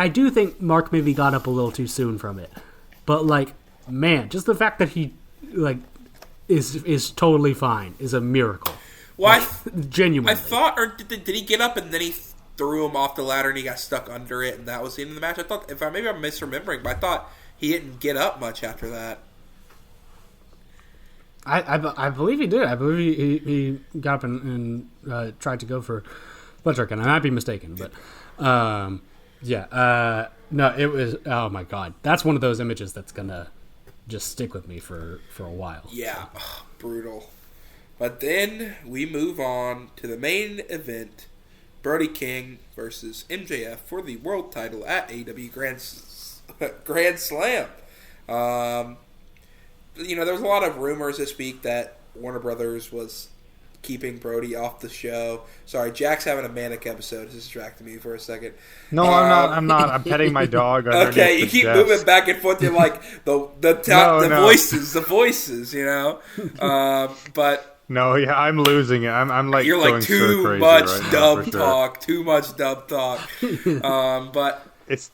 Speaker 2: do think Mark maybe got up a little too soon from it, but man, just the fact that he is totally fine is a miracle.
Speaker 1: Well,
Speaker 2: Genuinely.
Speaker 1: I thought, or did he get up and then he threw him off the ladder and he got stuck under it and that was the end of the match? I thought, maybe I'm misremembering, but I thought he didn't get up much after that.
Speaker 2: I believe he did. I believe he got up and tried to go for Fletcher. I might be mistaken, but no, it was. Oh my God, that's one of those images that's gonna just stick with me for a while.
Speaker 1: Yeah, brutal. But then we move on to the main event: Brody King versus MJF for the world title at AEW Grand Slam. There was a lot of rumors this week that Warner Brothers was keeping Brody off the show. Sorry, Jack's having a manic episode. This distracted me for a second.
Speaker 3: No, I'm not. I'm petting my dog.
Speaker 1: Okay, you keep moving back and forth. You're like the voices, but.
Speaker 3: No, yeah, I'm losing it. I'm
Speaker 1: you're
Speaker 3: going
Speaker 1: too much dumb talk. Too much dumb talk. But
Speaker 3: it's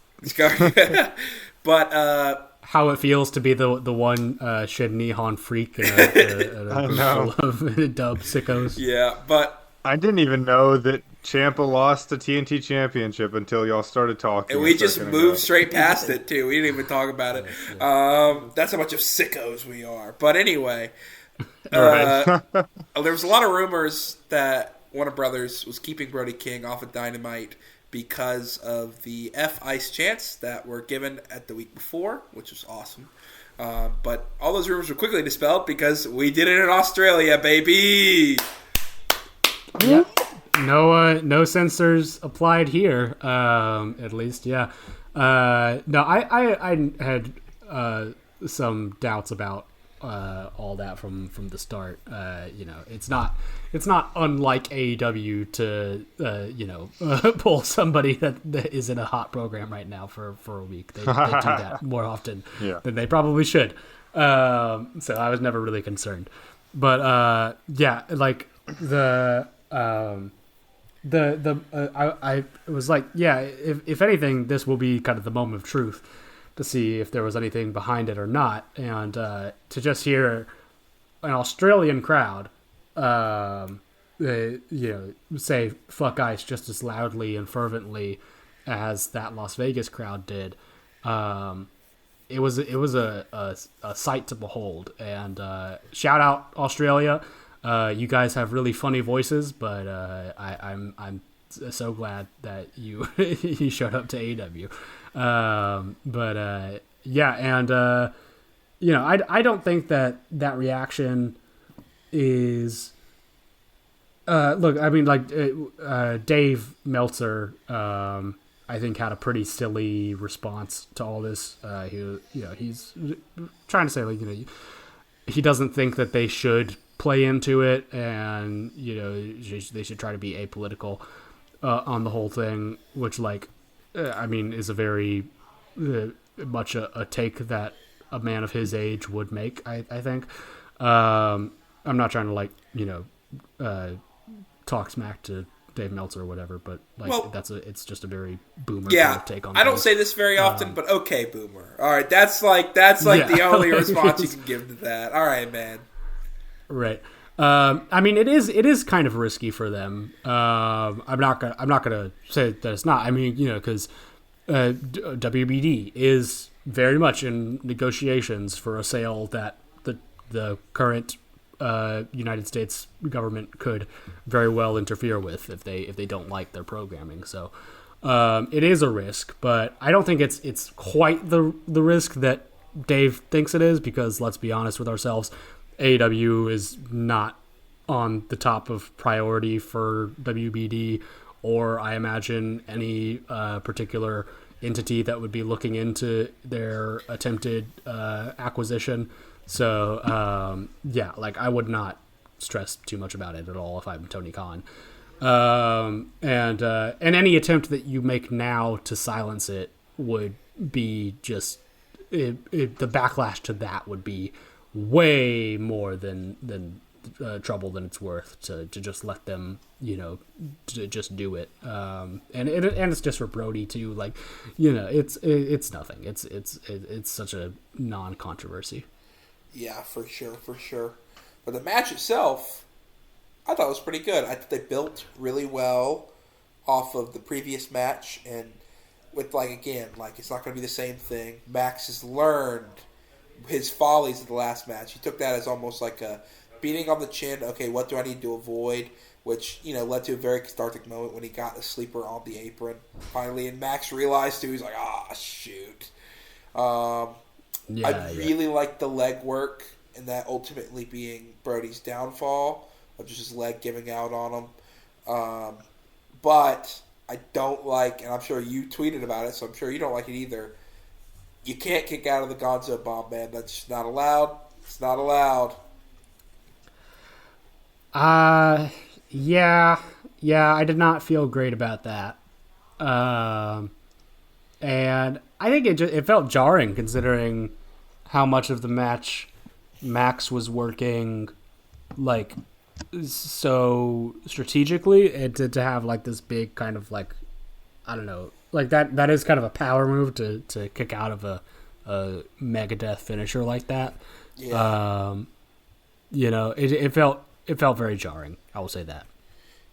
Speaker 1: but
Speaker 2: how it feels to be the one Shed Nihon freak and a group of dub sickos.
Speaker 1: Yeah, but
Speaker 3: I didn't even know that Ciampa lost the TNT Championship until y'all started talking.
Speaker 1: And we just moved straight past it too. We didn't even talk about it. That's how much of sickos we are. But anyway. There was a lot of rumors that Warner Brothers was keeping Brody King off of Dynamite because of the F-Ice chants that were given at the week before, which was awesome. But all those rumors were quickly dispelled because we did it in Australia, baby!
Speaker 2: Yep. No censors applied here, at least, yeah. No, I had some doubts about all that from the start. It's not unlike AEW to pull somebody that is in a hot program right now for a week. They do that more often than they probably should. So I was never really concerned. But I was like, yeah, if anything, this will be kind of the moment of truth to see if there was anything behind it or not, and to just hear an Australian crowd, say "fuck ice" just as loudly and fervently as that Las Vegas crowd did, a sight to behold. And shout out Australia. You guys have really funny voices, but I'm so glad that you you showed up to AEW. Yeah, and I don't think that reaction is. Look, I mean, like Dave Meltzer, I think had a pretty silly response to all this. He's trying to say like he doesn't think that they should play into it, and they should try to be apolitical on the whole thing, which I mean is a very much a take that a man of his age would make. I think. I'm not trying to talk smack to Dave Meltzer or whatever, but it's just a very boomer kind of take on
Speaker 1: I don't
Speaker 2: things.
Speaker 1: say this very often, but okay, boomer. All right, that's the only response you can give to that. All right, man.
Speaker 2: Right. I mean, it is kind of risky for them. I'm not gonna say that it's not. I mean, because WBD is very much in negotiations for a sale that the current United States government could very well interfere with if they don't like their programming. So it is a risk, but I don't think it's quite the risk that Dave thinks it is, because let's be honest with ourselves, AEW is not on the top of priority for WBD, or I imagine any particular entity that would be looking into their attempted acquisition. So I would not stress too much about it at all if I'm Tony Khan. And any attempt that you make now to silence it would be just the backlash to that would be way more than trouble than it's worth to just let them to just do it. And it's just for Brody too. It's nothing. It's such a non-controversy.
Speaker 1: Yeah, for sure. But the match itself, I thought was pretty good. I thought they built really well off of the previous match, and with it's not going to be the same thing. Max has learned his follies of the last match. He took that as almost like a beating on the chin. Okay, what do I need to avoid? Which led to a very cathartic moment when he got the sleeper on the apron finally, and Max realized too. He's like, shoot. I really like the leg work, and that ultimately being Brody's downfall of just his leg giving out on him. But I don't like, and I'm sure you tweeted about it, so I'm sure you don't like it either. You can't kick out of the Gonzo Bomb, man. That's just not allowed. It's not allowed.
Speaker 2: Yeah, I did not feel great about that. And I think it felt jarring considering how much of the match Max was working so strategically, and to have this big kind of I don't know, that is kind of a power move to kick out of a Megadeth finisher like that.
Speaker 1: Yeah.
Speaker 2: It felt very jarring. I will say that.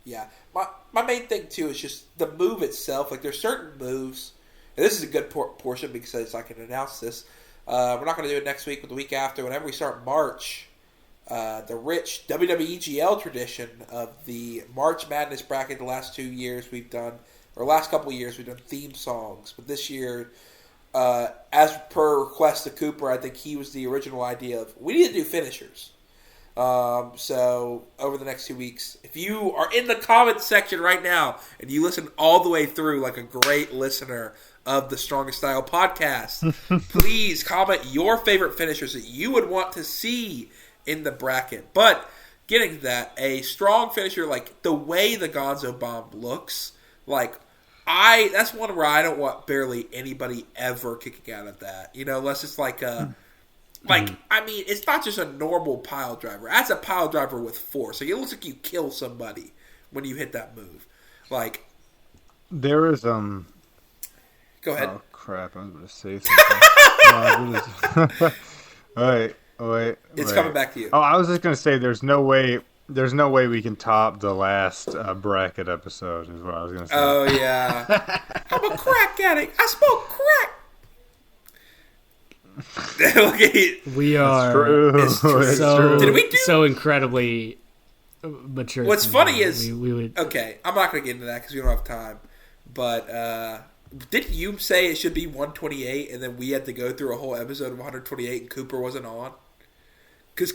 Speaker 1: Yeah. My main thing too is just the move itself. There's certain moves, and this is a good portion because I can announce this. We're not going to do it next week, but the week after, whenever we start March, the rich WWE GL tradition of the March Madness bracket. The last 2 years we've done, or last couple of years we've done theme songs, but this year, as per request of Cooper, I think he was the original idea of we need to do finishers. So over the next 2 weeks, if you are in the comments section right now and you listen all the way through like a great listener of the Strongest Style podcast, please comment your favorite finishers that you would want to see in the bracket. But getting to that, a strong finisher, the way the Gonzo Bomb looks, that's one where I don't want barely anybody ever kicking out of that. Unless it's I mean, it's not just a normal pile driver. That's a pile driver with force. It looks like you kill somebody when you hit that move.
Speaker 3: There is
Speaker 1: Go ahead.
Speaker 3: Oh crap! I was going to say something. Wait.
Speaker 1: It's coming back to you.
Speaker 3: Oh, I was just going to say there's no way we can top the last bracket episode. Is what I was going to say.
Speaker 1: Oh yeah. I'm a crack addict. I smoke crack.
Speaker 2: We are
Speaker 3: true. It's
Speaker 2: so
Speaker 1: Did we do-
Speaker 2: so incredibly mature.
Speaker 1: What's funny is
Speaker 2: we would.
Speaker 1: okay. I'm not going to get into that because we don't have time. But didn't you say it should be 128, and then we had to go through a whole episode of 128, and Cooper wasn't on? Because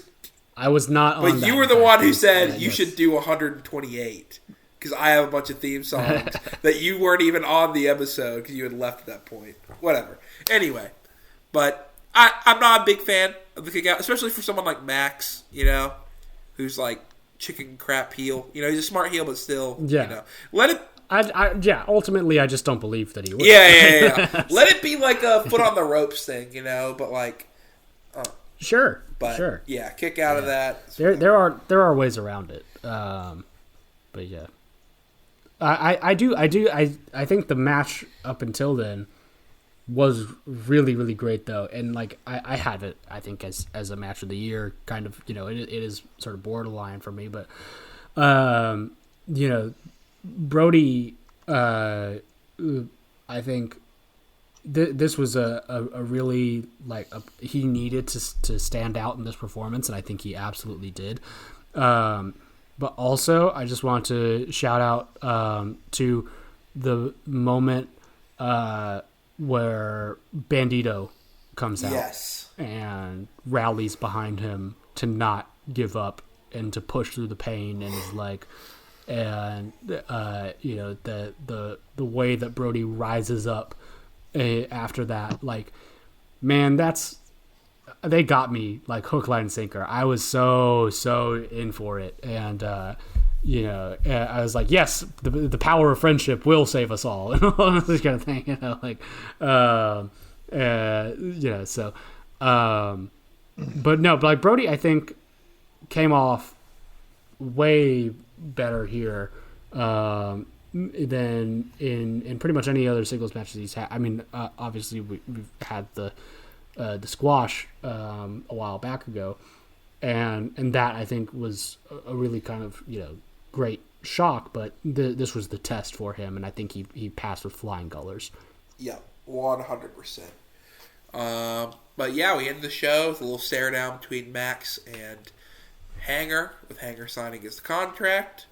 Speaker 2: I was not on.
Speaker 1: But you were the one who said you should do 128 because I have a bunch of theme songs that you weren't even on the episode because you had left at that point. Whatever. Anyway, but I'm not a big fan of the kick out, especially for someone like Max, who's like chicken crap heel. He's a smart heel, but still, let it.
Speaker 2: Ultimately, I just don't believe that he would.
Speaker 1: Yeah. Let it be like a foot on the ropes thing, but like.
Speaker 2: Sure.
Speaker 1: But
Speaker 2: sure.
Speaker 1: Yeah, kick out of that.
Speaker 2: There are ways around it. But yeah. I think the match up until then was really, really great though. And like I had it I think as a match of the year kind of, it is sort of borderline for me, but Brody I think this was a really he needed to stand out in this performance, and I think he absolutely did. But also, I just want to shout out to the moment where Bandito comes out and rallies behind him to not give up and to push through the pain, and is like, and the way that Brody rises up after that, like, man, they got me like hook, line, and sinker. I was so in for it, and I was like, yes, the power of friendship will save us all, and all this kind of thing, but no, but like Brody, I think came off way better here than in pretty much any other singles matches he's had. I mean, obviously we've had the squash a while back ago, and that I think was a really kind of great shock. But this was the test for him, and I think he passed with flying colors.
Speaker 1: Yeah, 100%. But yeah, we ended the show with a little stare down between Max and Hanger, with Hanger signing his contract.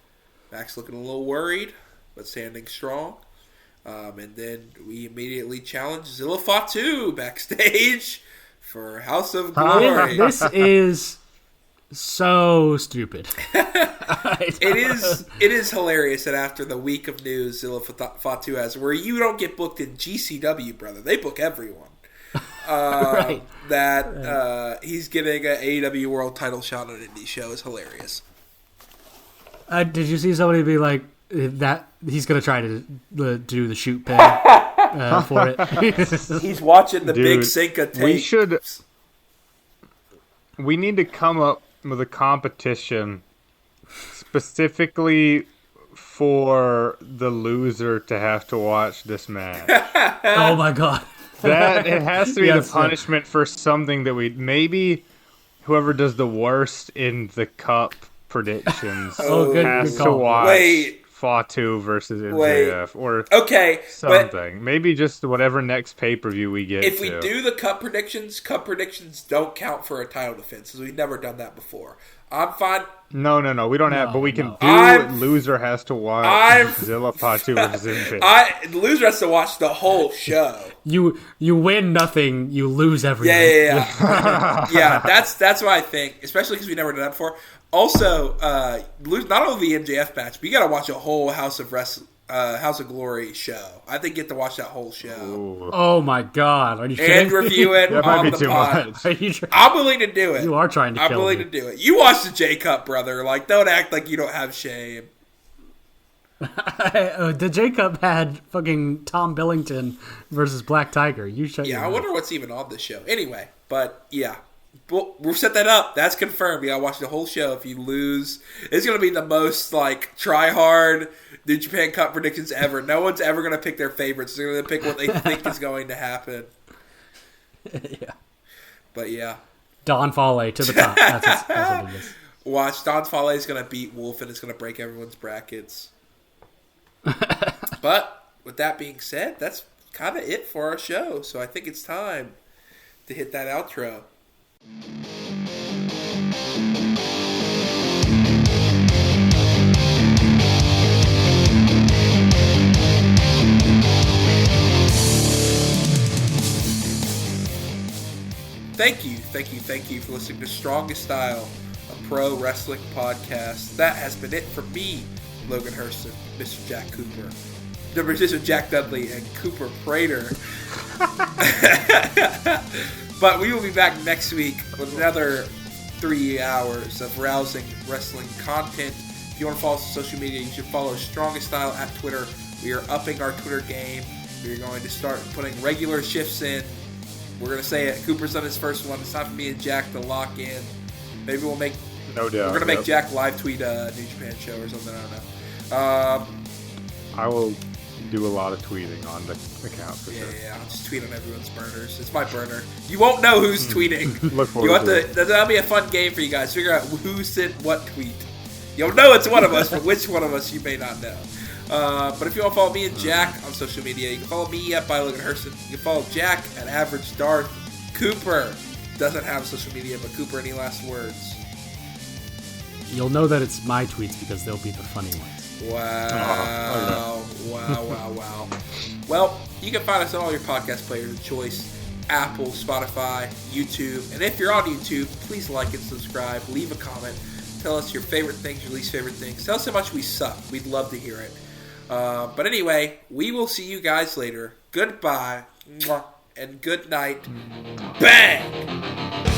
Speaker 1: Max looking a little worried, but standing strong. And then we immediately challenged Zilla Fatu backstage for House of Glory.
Speaker 2: This is so stupid.
Speaker 1: It is hilarious that after the week of news Zilla Fatu has, where you don't get booked in GCW, brother. They book everyone.
Speaker 2: Right.
Speaker 1: He's getting an AEW World Title shot on an indie show is hilarious.
Speaker 2: Did you see somebody be like that? He's gonna try to do the shoot pin for it.
Speaker 1: He's watching the
Speaker 3: Dude,
Speaker 1: Big Cinca tape.
Speaker 3: We need to come up with a competition specifically for the loser to have to watch this match.
Speaker 2: Oh my god.
Speaker 3: That it has to be
Speaker 2: Yes,
Speaker 3: the punishment for something that maybe whoever does the worst in the cup predictions
Speaker 2: good
Speaker 3: has to
Speaker 2: call.
Speaker 3: watch Fatu versus MJF or something. Maybe just whatever next pay-per-view we get.
Speaker 1: If we do the cup predictions don't count for a title defense because we've never done that before. I'm fine.
Speaker 3: No, we don't have, but we can do loser has to watch Zilla Fatu versus MJF.
Speaker 1: The loser has to watch the whole show.
Speaker 2: You win nothing, you lose everything.
Speaker 1: Yeah. Yeah, that's what I think, especially because we never done that before. Also, not only the MJF match, but you got to watch a whole House of Glory show. I think you get to watch that whole show.
Speaker 3: Ooh.
Speaker 2: Oh my god, are you kidding?
Speaker 1: And review it
Speaker 3: That
Speaker 1: on
Speaker 3: might be
Speaker 1: the
Speaker 3: too
Speaker 1: pod.
Speaker 3: much.
Speaker 1: I'm willing to do it.
Speaker 2: You are trying to kill me.
Speaker 1: I'm willing to do it. You watch the J Cup, brother. Like, don't act like you don't have shame.
Speaker 2: The J Cup had fucking Tom Billington versus Black Tiger.
Speaker 1: I wonder what's even on this show. Anyway, but yeah. We'll set that up. That's confirmed. You gotta watch the whole show. If you lose, it's gonna be the most try hard New Japan Cup predictions ever. No one's ever gonna pick their favorites. They're gonna pick what they think is going to happen.
Speaker 2: Yeah.
Speaker 1: But yeah,
Speaker 2: Don Fale to the top. That's what it is.
Speaker 1: Watch Don Fale is gonna beat Wolf and it's gonna break everyone's brackets. But with that being said, that's kind of it for our show. So I think it's time to hit that outro. Thank you for listening to Strongest Style, a pro wrestling podcast. That has been it for me, Logan Hurston, Mr. Jack Cooper, Mr. Jack Dudley, and Cooper Prater. But we will be back next week with another 3 hours of rousing wrestling content. If you want to follow us on social media, you should follow Strongest Style at Twitter. We are upping our Twitter game. We're going to start putting regular shifts in. We're going to say it. Cooper's done his first one. It's time for me and Jack to lock in. Maybe we'll make...
Speaker 3: No doubt.
Speaker 1: We're going to make Jack live tweet a New Japan show or something. I don't know.
Speaker 3: I will do a lot of tweeting on the account for sure.
Speaker 1: Yeah, I'll just tweet on everyone's burners. It's my burner. You won't know who's tweeting.
Speaker 3: Look forward to it.
Speaker 1: That'll be a fun game for you guys. Figure out who sent what tweet. You'll know it's one of us, but which one of us you may not know. But if you want to follow me and Jack on social media, you can follow me at Logan Hurston. You can follow Jack at Average Darth. Cooper doesn't have social media, but Cooper, any last words?
Speaker 2: You'll know that it's my tweets because they'll be the funny ones.
Speaker 1: Wow. Wow. Well, you can find us on all your podcast players of choice. Apple, Spotify, YouTube. And if you're on YouTube, please like and subscribe. Leave a comment. Tell us your favorite things, your least favorite things. Tell us how much we suck. We'd love to hear it. But anyway, we will see you guys later. Goodbye. And good night. Bang!